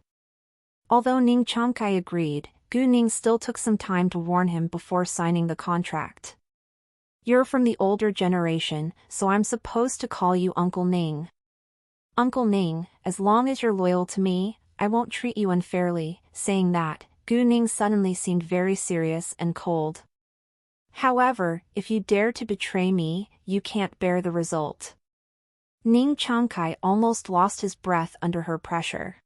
Although Ning Changkai agreed, Gu Ning still took some time to warn him before signing the contract. "You're from the older generation, so I'm supposed to call you Uncle Ning. Uncle Ning, as long as you're loyal to me, I won't treat you unfairly." Saying that, Gu Ning suddenly seemed very serious and cold. "However, if you dare to betray me, you can't bear the result." Ning Changkai almost lost his breath under her pressure.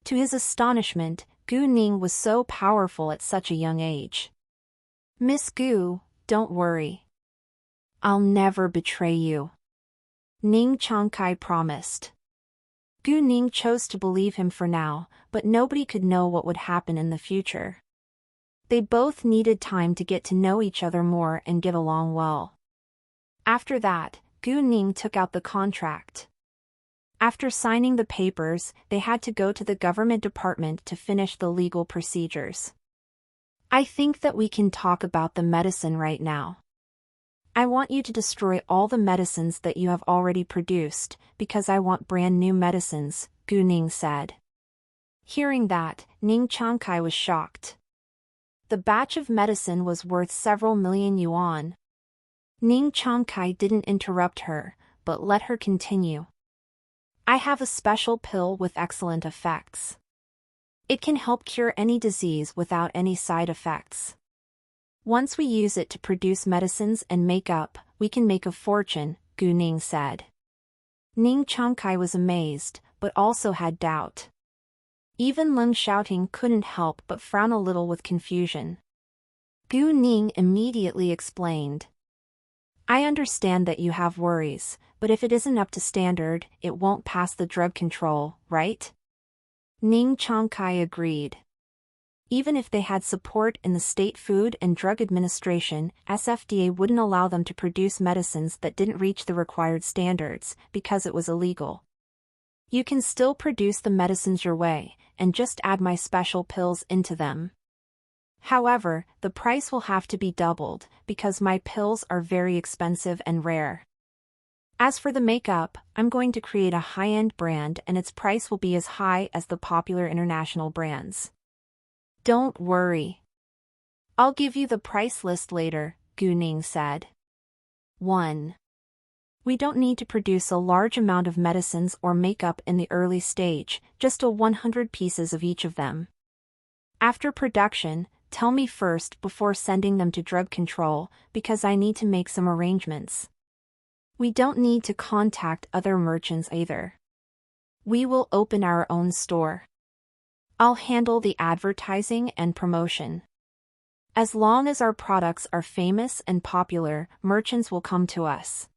To his astonishment, Gu Ning was so powerful at such a young age. "Miss Gu, don't worry. I'll never betray you," Ning Changkai promised. Gu Ning chose to believe him for now, but nobody could know what would happen in the future. They both needed time to get to know each other more and get along well. After that, Gu Ning took out the contract. After signing the papers, they had to go to the government department to finish the legal procedures. "I think that we can talk about the medicine right now. I want you to destroy all the medicines that you have already produced, because I want brand new medicines," Gu Ning said. Hearing that, Ning Changkai was shocked. The batch of medicine was worth several million yuan. Ning Changkai didn't interrupt her, but let her continue. I have a special pill with excellent effects. It can help cure any disease without any side effects. Once we use it to produce medicines and makeup, we can make a fortune, Gu Ning said. Ning Changkai was amazed, but also had doubt. Even Leng Xiaoting couldn't help but frown a little with confusion. Gu Ning immediately explained. I understand that you have worries, but if it isn't up to standard, it won't pass the drug control, right? Ning Changkai agreed. Even if they had support in the State Food and Drug Administration, SFDA wouldn't allow them to produce medicines that didn't reach the required standards, because it was illegal. You can still produce the medicines your way, and just add my special pills into them. However, the price will have to be doubled, because my pills are very expensive and rare. As for the makeup, I'm going to create a high-end brand and its price will be as high as the popular international brands. Don't worry. I'll give you the price list later, Gu Ning said. 1. We don't need to produce a large amount of medicines or makeup in the early stage, just 100 pieces of each of them. After production, tell me first before sending them to drug control, because I need to make some arrangements. We don't need to contact other merchants either. We will open our own store. I'll handle the advertising and promotion. As long as our products are famous and popular, merchants will come to us.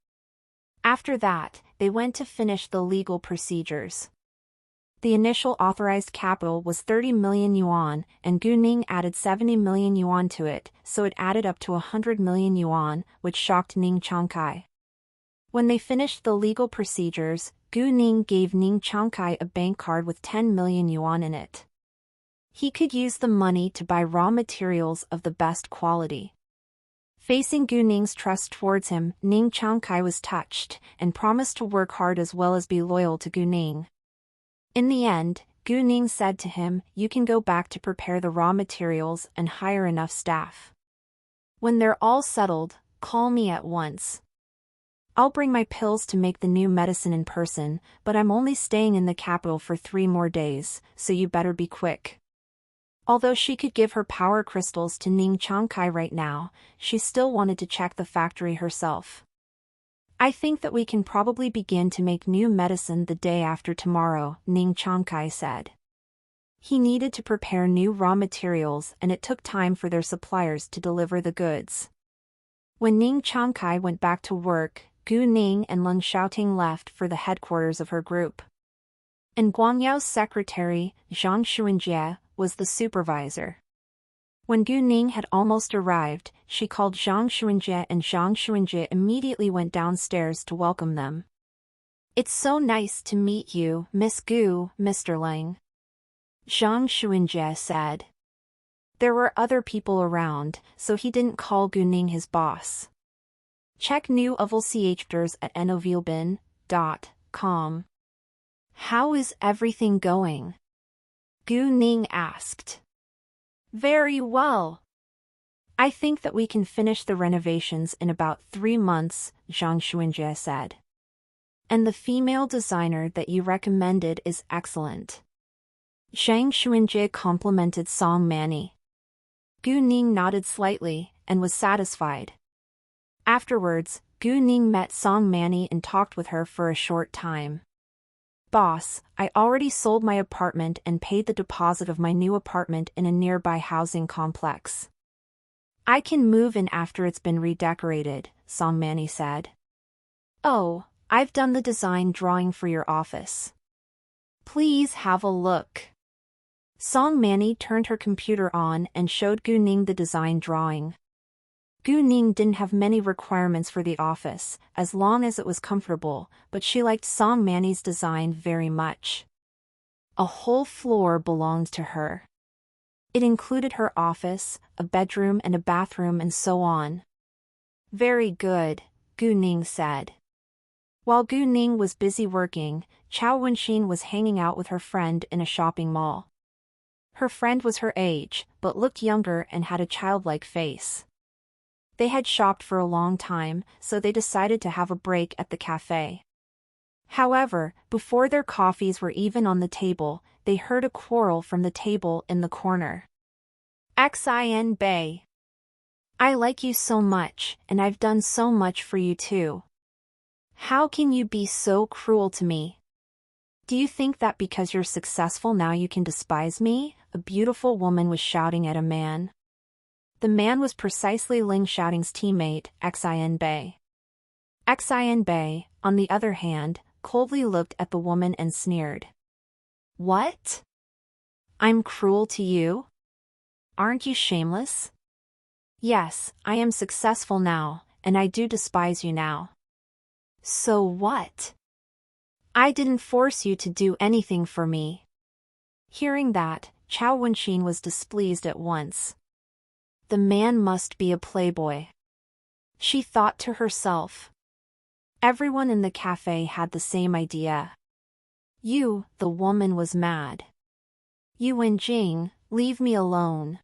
After that, they went to finish the legal procedures. The initial authorized capital was 30 million yuan, and Gu Ning added 70 million yuan to it, so it added up to 100 million yuan, which shocked Ning Changkai. When they finished the legal procedures, Gu Ning gave Ning Changkai a bank card with 10 million yuan in it. He could use the money to buy raw materials of the best quality. Facing Gu Ning's trust towards him, Ning Changkai was touched, and promised to work hard as well as be loyal to Gu Ning. In the end, Gu Ning said to him, "You can go back to prepare the raw materials and hire enough staff. When they're all settled, call me at once. I'll bring my pills to make the new medicine in person, but I'm only staying in the capital for 3 more days, so you better be quick." Although she could give her power crystals to Ning Changkai right now, she still wanted to check the factory herself. I think that we can probably begin to make new medicine the day after tomorrow, Ning Changkai said. He needed to prepare new raw materials and it took time for their suppliers to deliver the goods. When Ning Changkai went back to work, Gu Ning and Leng Xiaoting left for the headquarters of her group. And Guangyao's secretary, Zhang Xuanjie, was the supervisor. When Gu Ning had almost arrived, she called Zhang Xuanjie and Zhang Xuanjie immediately went downstairs to welcome them. "It's so nice to meet you, Miss Gu, Mr. Leng," Zhang Xuanjie said. There were other people around, so he didn't call Gu Ning his boss. Check new Avulchers at novilbin.com. How is everything going? Gu Ning asked. Very well. I think that we can finish the renovations in about 3 months, Zhang Xuanjie said. And the female designer that you recommended is excellent. Zhang Xuanjie complimented Song Manny. Gu Ning nodded slightly, and was satisfied. Afterwards, Gu Ning met Song Manny and talked with her for a short time. Boss, I already sold my apartment and paid the deposit of my new apartment in a nearby housing complex. I can move in after it's been redecorated, Song Manny said. Oh, I've done the design drawing for your office. Please have a look. Song Manny turned her computer on and showed Gu Ning the design drawing. Gu Ning didn't have many requirements for the office, as long as it was comfortable, but she liked Song Manny's design very much. A whole floor belonged to her. It included her office, a bedroom and a bathroom and so on. Very good, Gu Ning said. While Gu Ning was busy working, Chao Wenxin was hanging out with her friend in a shopping mall. Her friend was her age, but looked younger and had a childlike face. They had shopped for a long time, so they decided to have a break at the cafe. However, before their coffees were even on the table, they heard a quarrel from the table in the corner. Xin Bei. I like you so much, and I've done so much for you too. How can you be so cruel to me? Do you think that because you're successful now you can despise me? A beautiful woman was shouting at a man. The man was precisely Ling Xiaoting's teammate, Xin Bei. Xin Bei, on the other hand, coldly looked at the woman and sneered. What? I'm cruel to you? Aren't you shameless? Yes, I am successful now, and I do despise you now. So what? I didn't force you to do anything for me. Hearing that, Chao Wenxin was displeased at once. The man must be a playboy. She thought to herself. Everyone in the cafe had the same idea. The woman was mad. You and Jing, leave me alone.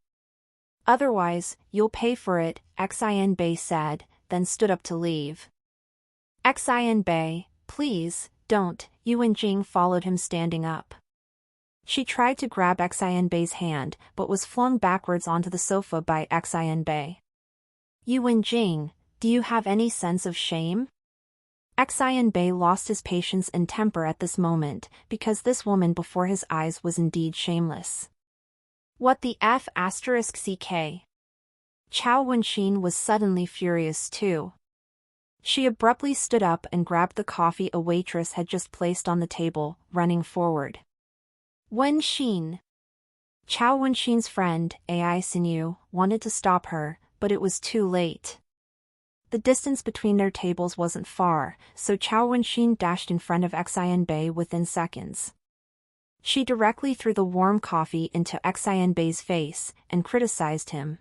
Otherwise, you'll pay for it, Xin Bei said, then stood up to leave. Xin Bei, please, don't, Yu and Jing followed him standing up. She tried to grab Xin Bei's hand, but was flung backwards onto the sofa by Xin Bei. Yu and Jing, do you have any sense of shame? Xin Bei lost his patience and temper at this moment, because this woman before his eyes was indeed shameless. What the F***ck? Chao Wenxin was suddenly furious too. She abruptly stood up and grabbed the coffee a waitress had just placed on the table, running forward. Wenxin. Chao Wenxin's friend, Ai Sinyu, wanted to stop her, but it was too late. The distance between their tables wasn't far, so Chao Wenxin dashed in front of Xin Bei within seconds. She directly threw the warm coffee into Xin Bei's face and criticized him.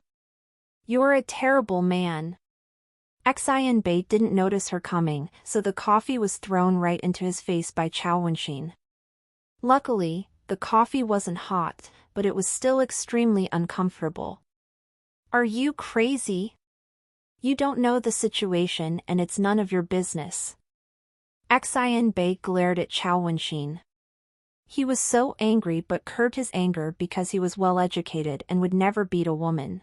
You're a terrible man. Xin Bei didn't notice her coming, so the coffee was thrown right into his face by Chao Wenxin. Luckily, the coffee wasn't hot, but it was still extremely uncomfortable. Are you crazy? You don't know the situation and it's none of your business. Xin Bei glared at Chao Wenxin. He was so angry but curbed his anger because he was well educated and would never beat a woman.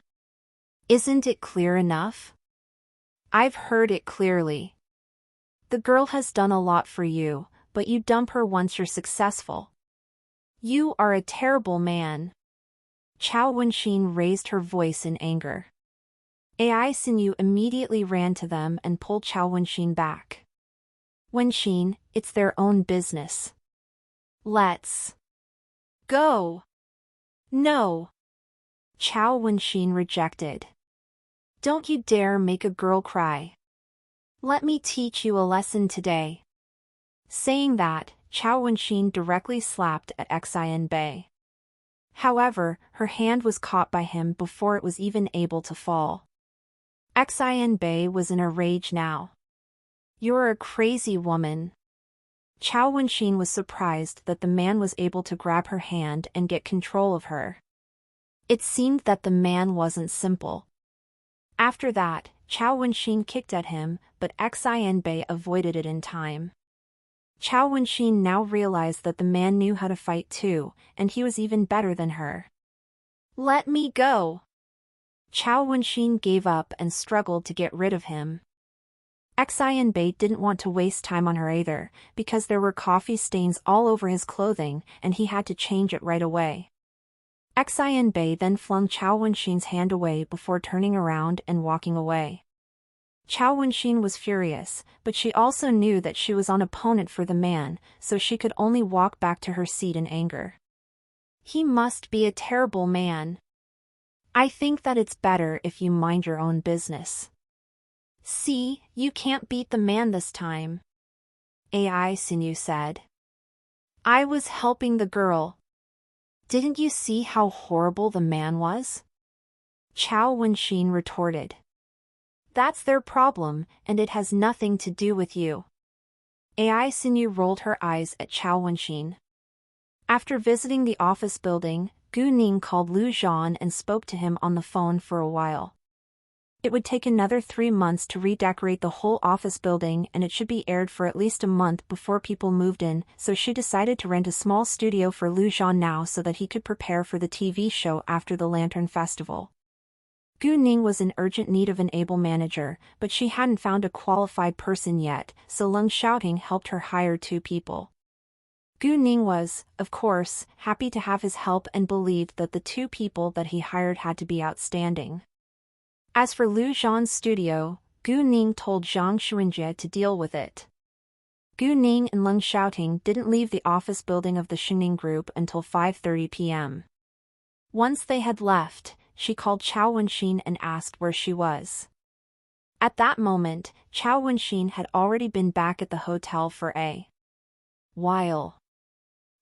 Isn't it clear enough? I've heard it clearly. The girl has done a lot for you, but you dump her once you're successful. You are a terrible man. Chao Wenxin raised her voice in anger. Ai Sinyu immediately ran to them and pulled Chao Wenxin back. Wenxin, it's their own business. Let's go. No. Chao Wenxin rejected. Don't you dare make a girl cry. Let me teach you a lesson today. Saying that, Chao Wenxin directly slapped at Xin Bei. However, her hand was caught by him before it was even able to fall. Xin Bei was in a rage now. You're a crazy woman. Chao Wenxin was surprised that the man was able to grab her hand and get control of her. It seemed that the man wasn't simple. After that, Chao Wenxin kicked at him, but Xin Bei avoided it in time. Chao Wenxin now realized that the man knew how to fight too, and he was even better than her. Let me go. Chao Wenxin gave up and struggled to get rid of him. Xin Bei didn't want to waste time on her either, because there were coffee stains all over his clothing and he had to change it right away. Xin Bei then flung Chao Wenxin's hand away before turning around and walking away. Chao Wenxin was furious, but she also knew that she was an opponent for the man, so she could only walk back to her seat in anger. He must be a terrible man. I think that it's better if you mind your own business. See, you can't beat the man this time. Ai Sinyu said. I was helping the girl. Didn't you see how horrible the man was? Chao Wenxin retorted. That's their problem, and it has nothing to do with you. Ai Sinyu rolled her eyes at Chao Wenxin. After visiting the office building, Gu Ning called Lu Zhan and spoke to him on the phone for a while. It would take another 3 months to redecorate the whole office building, and it should be aired for at least a month before people moved in, so she decided to rent a small studio for Lu Zhan now so that he could prepare for the TV show after the Lantern Festival. Gu Ning was in urgent need of an able manager, but she hadn't found a qualified person yet, so Leng Xiaoting helped her hire 2 people. Gu Ning was, of course, happy to have his help and believed that the 2 people that he hired had to be outstanding. As for Lu Zhan's studio, Gu Ning told Zhang Xuanjie to deal with it. Gu Ning and Leng Xiaoting didn't leave the office building of the Shining Group until 5:30 p.m. Once they had left, she called Chao Wenxin and asked where she was. At that moment, Chao Wenxin had already been back at the hotel for a while.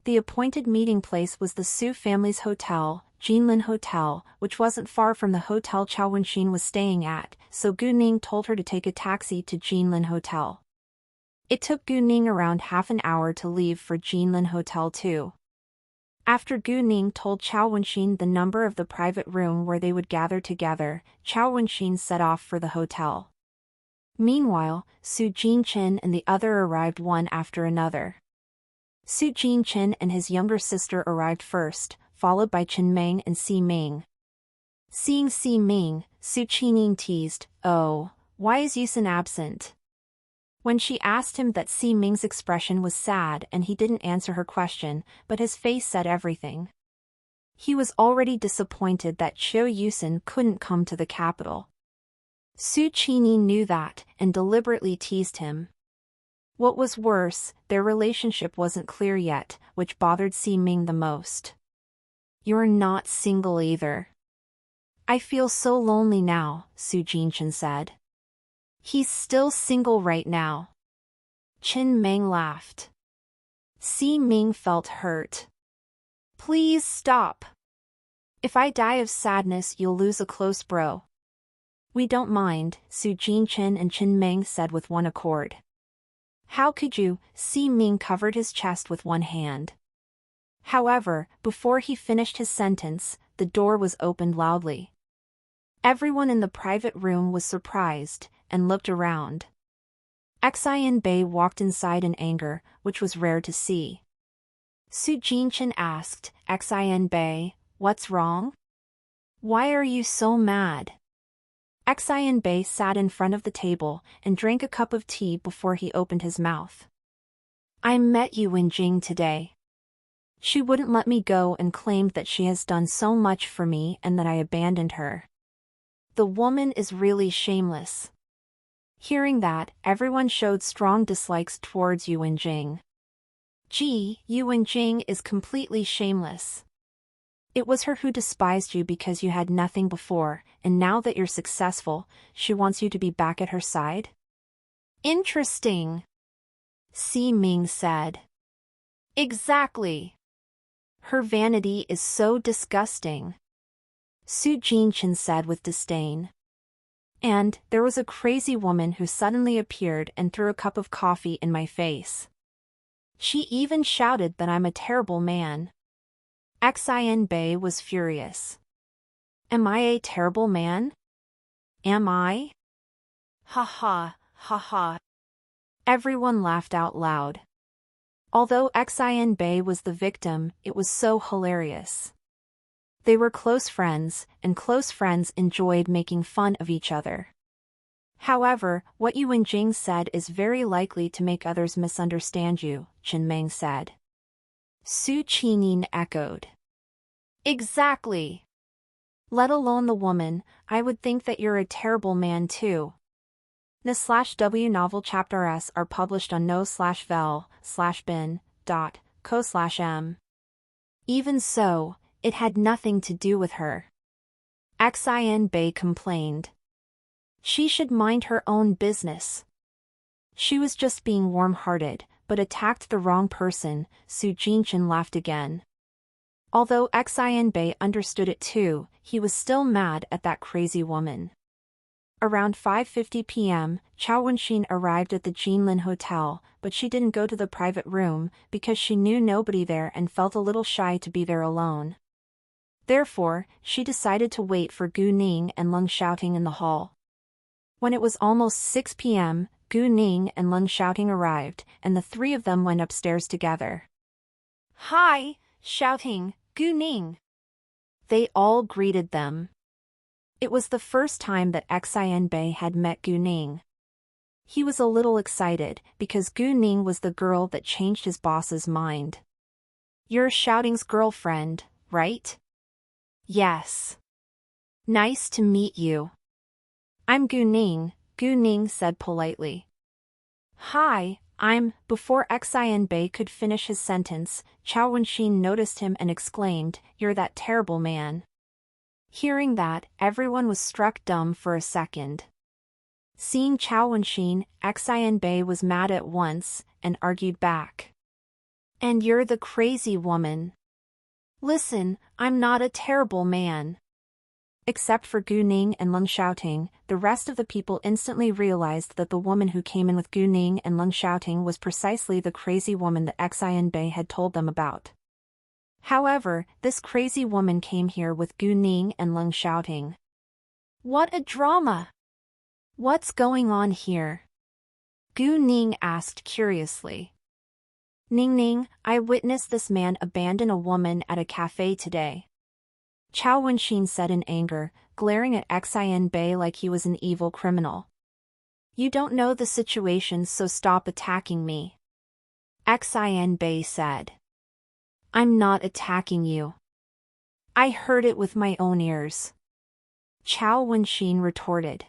The appointed meeting place was the Su family's hotel, Jinlin Hotel, which wasn't far from the hotel Chao Wenxin was staying at, so Gu Ning told her to take a taxi to Jinlin Hotel. It took Gu Ning around half an hour to leave for Jinlin Hotel too. After Gu Ning told Chao Wenxin the number of the private room where they would gather together, Chao Wenxin set off for the hotel. Meanwhile, Su Jinchen and the other arrived one after another. Su Jinchen and his younger sister arrived first, followed by Chen Meng and Si Ming. Seeing Si Ming, Su Qining teased, "Oh, why is Yusen absent?" When she asked him that, Si Ming's expression was sad and he didn't answer her question, but his face said everything. He was already disappointed that Chiu Yusen couldn't come to the capital. Su Qining knew that, and deliberately teased him. What was worse, their relationship wasn't clear yet, which bothered Si Ming the most. "You're not single either." "I feel so lonely now," Su Jinchen said. "He's still single right now." Chen Meng laughed. Si Ming felt hurt. "Please stop. If I die of sadness, you'll lose a close bro." "We don't mind," Su Jinchen and Chen Meng said with one accord. "How could you?" Si Ming covered his chest with one hand. However, before he finished his sentence, the door was opened loudly. Everyone in the private room was surprised, and looked around. Xian Bei walked inside in anger, which was rare to see. Su Jinchen asked, "Xian Bei, what's wrong? Why are you so mad?" Xian Bei sat in front of the table and drank a cup of tea before he opened his mouth. "I met Yu Wenjing today. She wouldn't let me go and claimed that she has done so much for me and that I abandoned her. The woman is really shameless." Hearing that, everyone showed strong dislikes towards Yu Wenjing. "Gee, Yu Wenjing is completely shameless. It was her who despised you because you had nothing before, and now that you're successful, she wants you to be back at her side?" "Interesting," Si Ming said. "Exactly. Her vanity is so disgusting," Su Jinchen said with disdain. "And there was a crazy woman who suddenly appeared and threw a cup of coffee in my face. She even shouted that I'm a terrible man." Xian Bei was furious. "Am I a terrible man? Am I? Ha ha, ha ha." Everyone laughed out loud. Although Xian Bei was the victim, it was so hilarious. They were close friends, and close friends enjoyed making fun of each other. However, what Yu Wenjing said is very likely to make others misunderstand you, Chen Meng said. Su Qining echoed. "Exactly. Let alone the woman, I would think that you're a terrible man too." N/W novel chapters are published on no/vel/bin.co/m. Even so, it had nothing to do with her. Xian Bei complained. She should mind her own business. She was just being warm-hearted, but attacked the wrong person. Su Jinchen laughed again. Although Xian Bei understood it too, he was still mad at that crazy woman. Around 5:50 p.m., Chao Wenxin arrived at the Jinlin Hotel, but she didn't go to the private room because she knew nobody there and felt a little shy to be there alone. Therefore, she decided to wait for Gu Ning and Leng Xiaoting in the hall. When it was almost 6 p.m., Gu Ning and Leng Xiaoting arrived, and the three of them went upstairs together. "Hi, Xiaoting, Gu Ning." They all greeted them. It was the first time that Xianbei had met Gu Ning. He was a little excited, because Gu Ning was the girl that changed his boss's mind. "You're Xiaoting's girlfriend, right?" "Yes." "Nice to meet you." "I'm Gu Ning said politely. "Hi, I'm..." Before Xianbei could finish his sentence, Chao Wenxin noticed him and exclaimed, "You're that terrible man." Hearing that, everyone was struck dumb for a second. Seeing Chao Wenxin, Xianbei was mad at once, and argued back. "And you're the crazy woman." "Listen, I'm not a terrible man." Except for Gu Ning and Leng Xiaoting, the rest of the people instantly realized that the woman who came in with Gu Ning and Leng Xiaoting was precisely the crazy woman that Xianbei had told them about. However, this crazy woman came here with Gu Ning and Leng Xiaoting. "What a drama! What's going on here?" Gu Ning asked curiously. "Ning, I witnessed this man abandon a woman at a cafe today," Chao Wenxin said in anger, glaring at Xianbei like he was an evil criminal. "You don't know the situation, so stop attacking me," Xianbei said. "I'm not attacking you. I heard it with my own ears," Chao Wenxin retorted.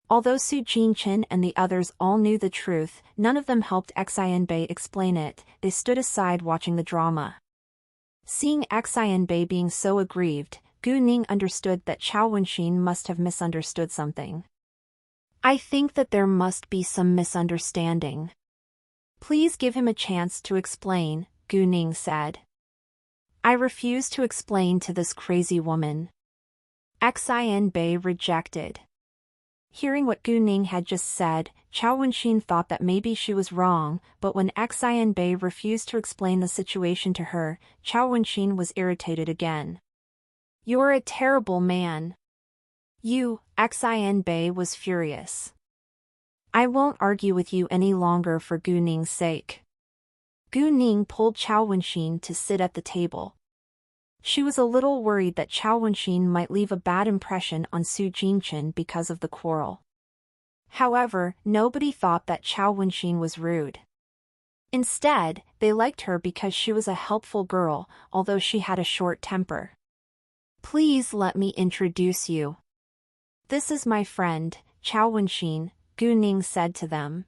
Although Su Jinchen and the others all knew the truth, none of them helped Xianbei explain it. They stood aside watching the drama. Seeing Xianbei being so aggrieved, Gu Ning understood that Chao Wenxin must have misunderstood something. "I think that there must be some misunderstanding. Please give him a chance to explain," Gu Ning said. "I refuse to explain to this crazy woman," Xianbei rejected. Hearing what Gu Ning had just said, Chao Wenxin thought that maybe she was wrong, but when Xianbei refused to explain the situation to her, Chao Wenxin was irritated again. "You're a terrible man." Xianbei was furious. "I won't argue with you any longer for Gu Ning's sake." Gu Ning pulled Chao Wenxin to sit at the table. She was a little worried that Chao Wenxin might leave a bad impression on Su Jinchen because of the quarrel. However, nobody thought that Chao Wenxin was rude. Instead, they liked her because she was a helpful girl, although she had a short temper. "Please let me introduce you. This is my friend, Chao Wenxin," Gu Ning said to them.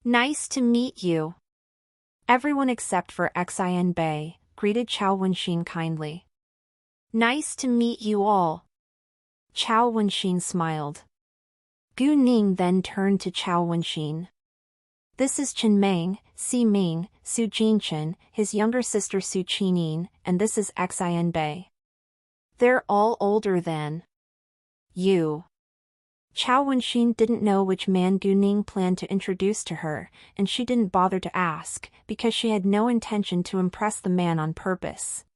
"Nice to meet you." Everyone except for Xianbei greeted Chao Wenxin kindly. "Nice to meet you all." Chao Wenxin smiled. Gu Ning then turned to Chao Wenxin. "This is Chen Meng, Si Ming, Su Jinchen, his younger sister Su Qinin, and this is Xianbei. They're all older than you." Chao Wenxin didn't know which man Gu Ning planned to introduce to her, and she didn't bother to ask, because she had no intention to impress the man on purpose.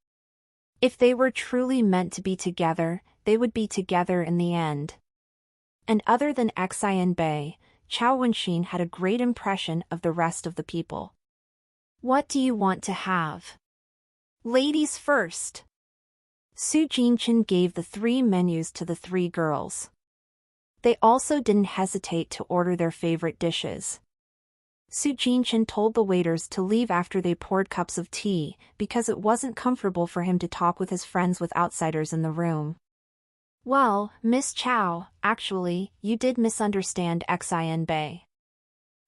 If they were truly meant to be together, they would be together in the end. And other than Xianbei, Chao Wenxin had a great impression of the rest of the people. "What do you want to have?" "Ladies first." Su Jinchen gave the 3 menus to the 3 girls. They also didn't hesitate to order their favorite dishes. Su Jinchen told the waiters to leave after they poured cups of tea, because it wasn't comfortable for him to talk with his friends with outsiders in the room. "Well, Miss Chao, actually, you did misunderstand Xianbei.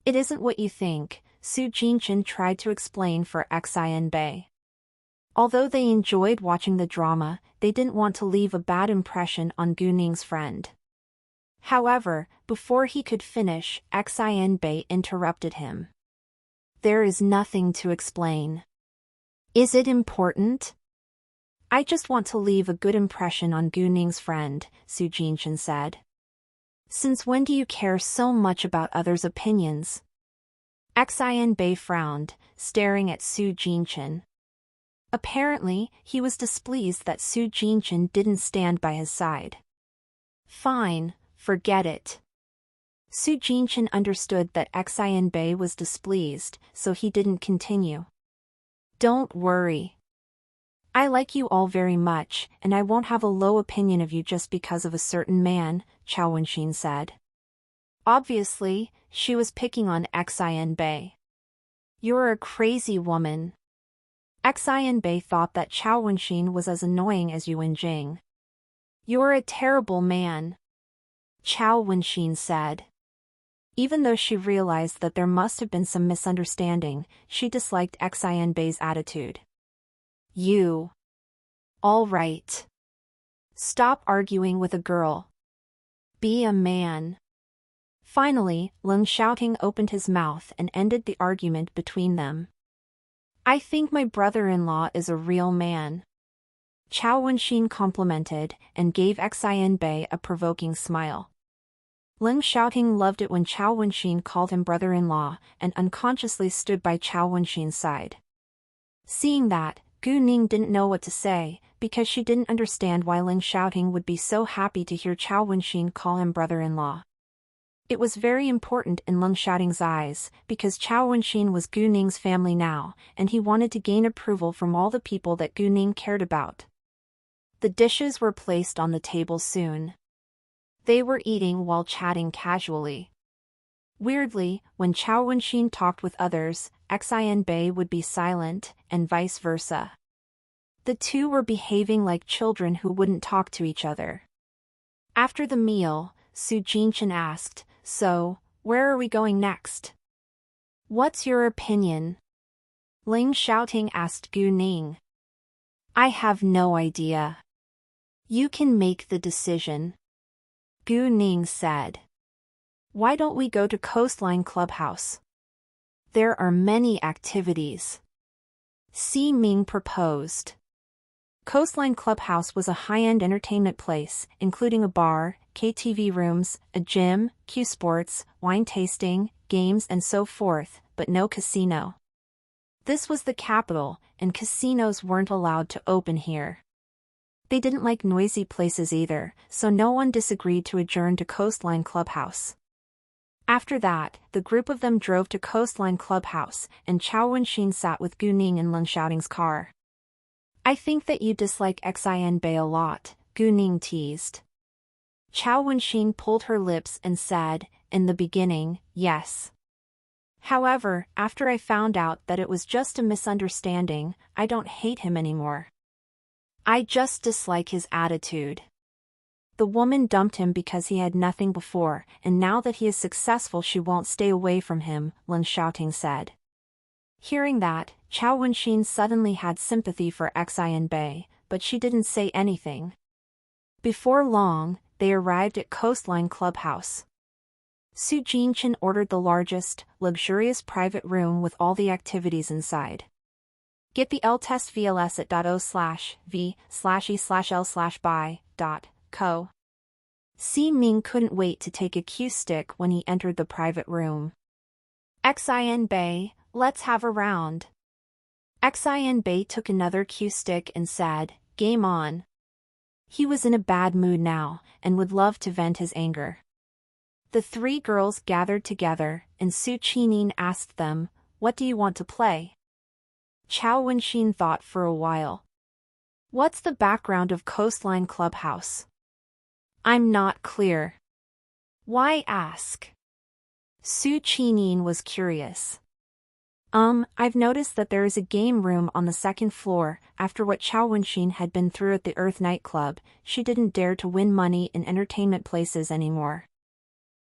It isn't what you think," Su Jinchen tried to explain for Xianbei. Although they enjoyed watching the drama, they didn't want to leave a bad impression on Gu Ning's friend. However, before he could finish, Xianbei interrupted him. "There is nothing to explain." "Is it important?" "I just want to leave a good impression on Gu Ning's friend," Su Jinchen said. "Since when do you care so much about others' opinions?" Xianbei frowned, staring at Su Jinchen. Apparently, he was displeased that Su Jinchen didn't stand by his side. Fine, forget it. Su Jinchen understood that Xian Bei was displeased, so he didn't continue. Don't worry. I like you all very much, and I won't have a low opinion of you just because of a certain man, Chao Wenxin said. Obviously, she was picking on Xian Bei. You're a crazy woman. Xian Bei thought that Chao Wenxin was as annoying as Yuan Jing. You're a terrible man, Chao Wenxin said. Even though she realized that there must have been some misunderstanding, she disliked Xian Bei's attitude. You. All right. Stop arguing with a girl. Be a man. Finally, Leng Xiaoting opened his mouth and ended the argument between them. I think my brother-in-law is a real man, Chao Wenxin complimented and gave Xian Bei a provoking smile. Leng Xiaoting loved it when Chao Wenxin called him brother-in-law and unconsciously stood by Chao Wenxin's side. Seeing that, Gu Ning didn't know what to say, because she didn't understand why Leng Xiaoting would be so happy to hear Chao Wenxin call him brother-in-law. It was very important in Leng Xiaoting's eyes, because Chao Wenxin was Gu Ning's family now, and he wanted to gain approval from all the people that Gu Ning cared about. The dishes were placed on the table soon. They were eating while chatting casually. Weirdly, when Chao Wenxin talked with others, Xian Bei would be silent, and vice versa. The two were behaving like children who wouldn't talk to each other. After the meal, Su Jinchen asked, So, where are we going next? What's your opinion? Leng Xiaoting asked Gu Ning. I have no idea. You can make the decision, Gu Ning said. Why don't we go to Coastline Clubhouse? There are many activities, Si Ming proposed. Coastline Clubhouse was a high-end entertainment place, including a bar, KTV rooms, a gym, Q Sports, wine tasting, games and so forth, but no casino. This was the capital, and casinos weren't allowed to open here. They didn't like noisy places either, so no one disagreed to adjourn to Coastline Clubhouse. After that, the group of them drove to Coastline Clubhouse, and Chao Wenxin sat with Gu Ning in Leng Xiaoting's car. I think that you dislike Xian Bei a lot, Gu Ning teased. Chao Wenxin pulled her lips and said, in the beginning, yes. However, after I found out that it was just a misunderstanding, I don't hate him anymore. I just dislike his attitude. The woman dumped him because he had nothing before, and now that he is successful she won't stay away from him, Leng Xiaoting said. Hearing that, Chao Wenxin suddenly had sympathy for Xian Bei, but she didn't say anything. Before long, they arrived at Coastline Clubhouse. Su Jinchen ordered the largest, luxurious private room with all the activities inside. Get the L-test VLS at .o/v/e/l/buy.co. Si Ming couldn't wait to take a cue stick when he entered the private room. Xian Bei, let's have a round. Xian Bei took another cue stick and said, game on. He was in a bad mood now, and would love to vent his anger. The three girls gathered together, and Su Qining asked them, what do you want to play? Chao Wenxin thought for a while. What's the background of Coastline Clubhouse? I'm not clear. Why ask? Su Qining was curious. I've noticed that there is a game room on the second floor. After what Chao Wenxin had been through at the Earth nightclub, she didn't dare to win money in entertainment places anymore.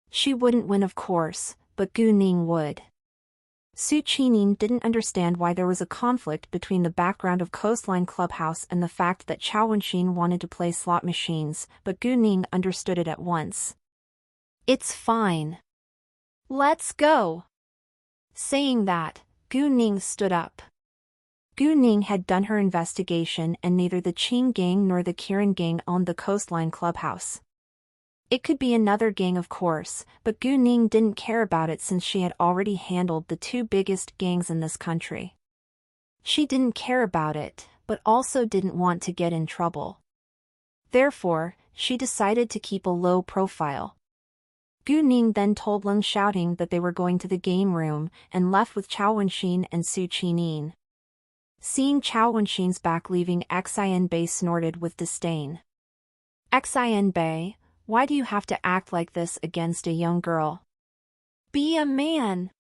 She wouldn't win of course, but Gu Ning would. Su Qining didn't understand why there was a conflict between the background of Coastline Clubhouse and the fact that Chao Wenxin wanted to play slot machines, but Gu Ning understood it at once. It's fine. Let's go. Saying that, Gu Ning stood up. Gu Ning had done her investigation and neither the Qing gang nor the Kirin gang owned the Coastline Clubhouse. It could be another gang of course, but Gu Ning didn't care about it since she had already handled the two biggest gangs in this country. She didn't care about it, but also didn't want to get in trouble. Therefore, she decided to keep a low profile. Gu Ning then told Leng Xiaoting that they were going to the game room and left with Chao Wenxin and Su Qinin. Seeing Chao Wenxin's back leaving, Xin Bei snorted with disdain. Xin Bei, why do you have to act like this against a young girl? Be a man,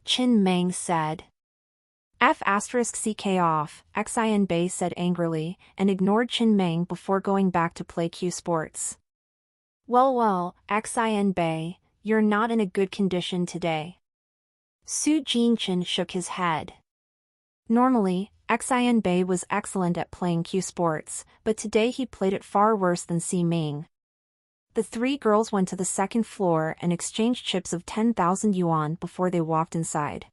Qin Meng said. F*ck off, Xin Bei said angrily, and ignored Qin Meng before going back to play Q Sports. Well, Xin Bei, you're not in a good condition today. Su Jinchen shook his head. Normally, Xin Bei was excellent at playing Q Sports, but today he played it far worse than Si Ming. The three girls went to the second floor and exchanged chips of 10,000 yuan before they walked inside.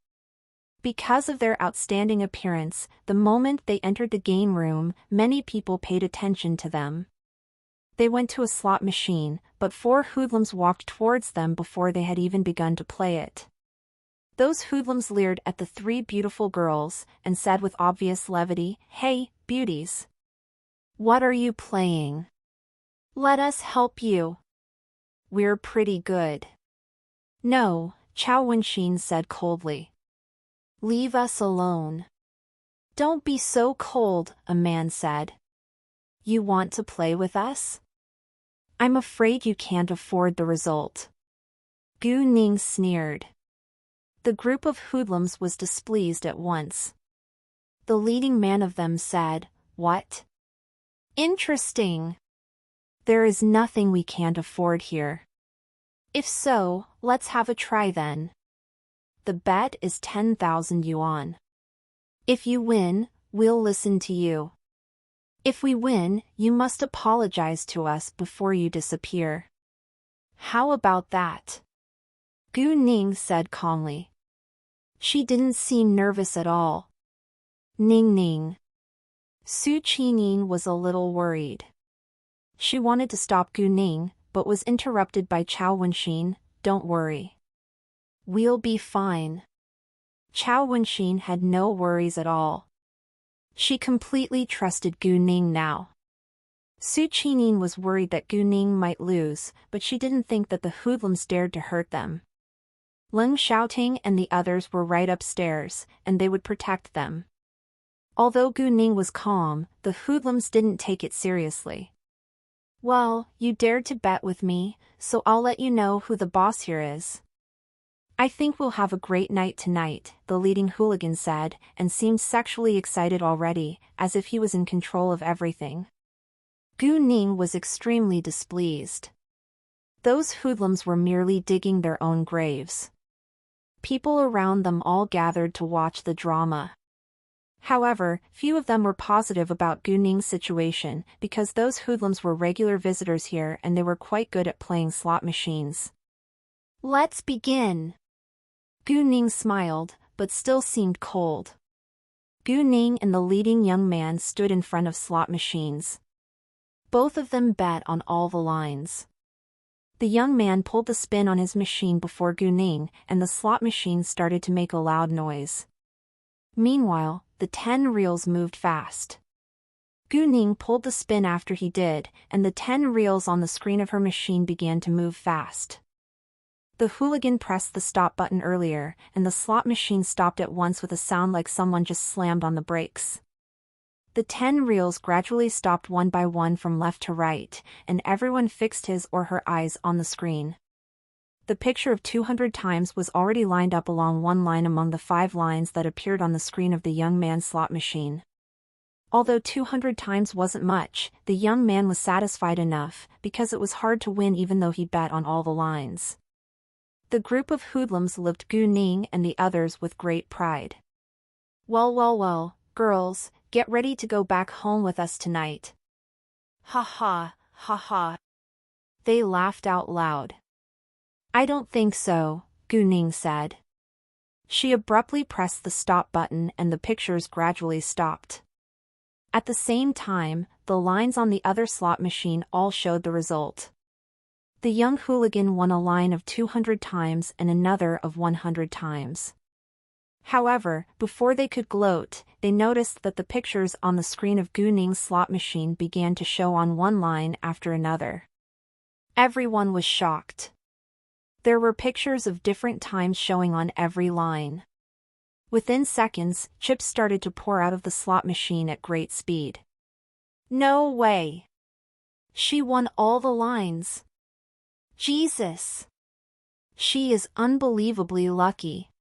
Because of their outstanding appearance, the moment they entered the game room, many people paid attention to them. They went to a slot machine, but four hoodlums walked towards them before they had even begun to play it. Those hoodlums leered at the three beautiful girls and said with obvious levity, "Hey, beauties. What are you playing? Let us help you. We're pretty good." "No," Chao Wenxin said coldly. "Leave us alone." "Don't be so cold," a man said. "You want to play with us? I'm afraid you can't afford the result." Gu Ning sneered. The group of hoodlums was displeased at once. The leading man of them said, "What? Interesting. There is nothing we can't afford here. If so, let's have a try then. The bet is 10,000 yuan. If you win, we'll listen to you. If we win, you must apologize to us before you disappear. How about that?" Gu Ning said calmly. She didn't seem nervous at all. Ning. Su Qinin was a little worried. She wanted to stop Gu Ning, but was interrupted by Chao Wenxin. "Don't worry. We'll be fine." Chao Wenxin had no worries at all. She completely trusted Gu Ning now. Su Qinin was worried that Gu Ning might lose, but she didn't think that the hoodlums dared to hurt them. Leng Xiaoting and the others were right upstairs, and they would protect them. Although Gu Ning was calm, the hoodlums didn't take it seriously. "Well, you dared to bet with me, so I'll let you know who the boss here is." "I think we'll have a great night tonight," the leading hooligan said, and seemed sexually excited already, as if he was in control of everything. Gu Ning was extremely displeased. Those hoodlums were merely digging their own graves. People around them all gathered to watch the drama. However, few of them were positive about Gu Ning's situation because those hoodlums were regular visitors here and they were quite good at playing slot machines. "Let's begin." Gu Ning smiled, but still seemed cold. Gu Ning and the leading young man stood in front of slot machines. Both of them bet on all the lines. The young man pulled the spin on his machine before Gu Ning, and the slot machine started to make a loud noise. Meanwhile, the 10 reels moved fast. Gu Ning pulled the spin after he did, and the 10 reels on the screen of her machine began to move fast. The hooligan pressed the stop button earlier, and the slot machine stopped at once with a sound like someone just slammed on the brakes. The 10 reels gradually stopped one by one from left to right, and everyone fixed his or her eyes on the screen. The picture of 200 times was already lined up along one line among the 5 lines that appeared on the screen of the young man's slot machine. Although 200 times wasn't much, the young man was satisfied enough, because it was hard to win even though he bet on all the lines. The group of hoodlums looked Gu Ning and the others with great pride. Well, girls, get ready to go back home with us tonight." Ha ha. They laughed out loud. "I don't think so," Gu Ning said. She abruptly pressed the stop button and the pictures gradually stopped. At the same time, the lines on the other slot machine all showed the result. The young hooligan won a line of 200 times and another of 100 times. However, before they could gloat, they noticed that the pictures on the screen of Gu Ning's slot machine began to show on one line after another. Everyone was shocked. There were pictures of different times showing on every line. Within seconds, chips started to pour out of the slot machine at great speed. No way! She won all the lines. Jesus! She is unbelievably lucky.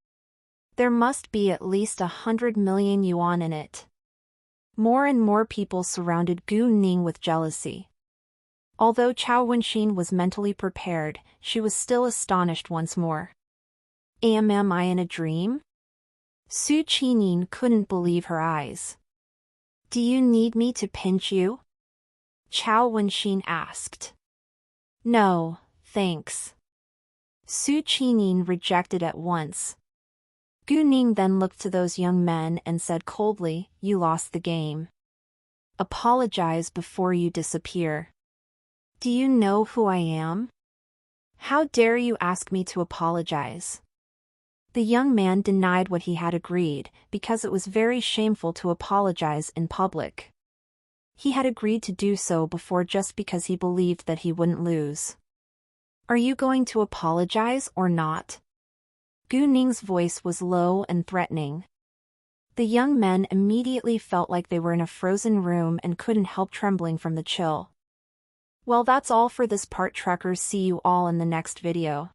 There must be at least 100 million yuan in it. More and more people surrounded Gu Ning with jealousy. Although Chao Wenxin was mentally prepared, she was still astonished once more. Am I in a dream? Su Qining couldn't believe her eyes. Do you need me to pinch you? Chao Wenxin asked. No, thanks. Su Qining rejected at once. Gu Ning then looked to those young men and said coldly, "You lost the game. Apologize before you disappear." Do you know who I am? How dare you ask me to apologize? The young man denied what he had agreed, because it was very shameful to apologize in public. He had agreed to do so before just because he believed that he wouldn't lose. Are you going to apologize or not? Gu Ning's voice was low and threatening. The young men immediately felt like they were in a frozen room and couldn't help trembling from the chill. Well, that's all for this part, trekkers. See you all in the next video.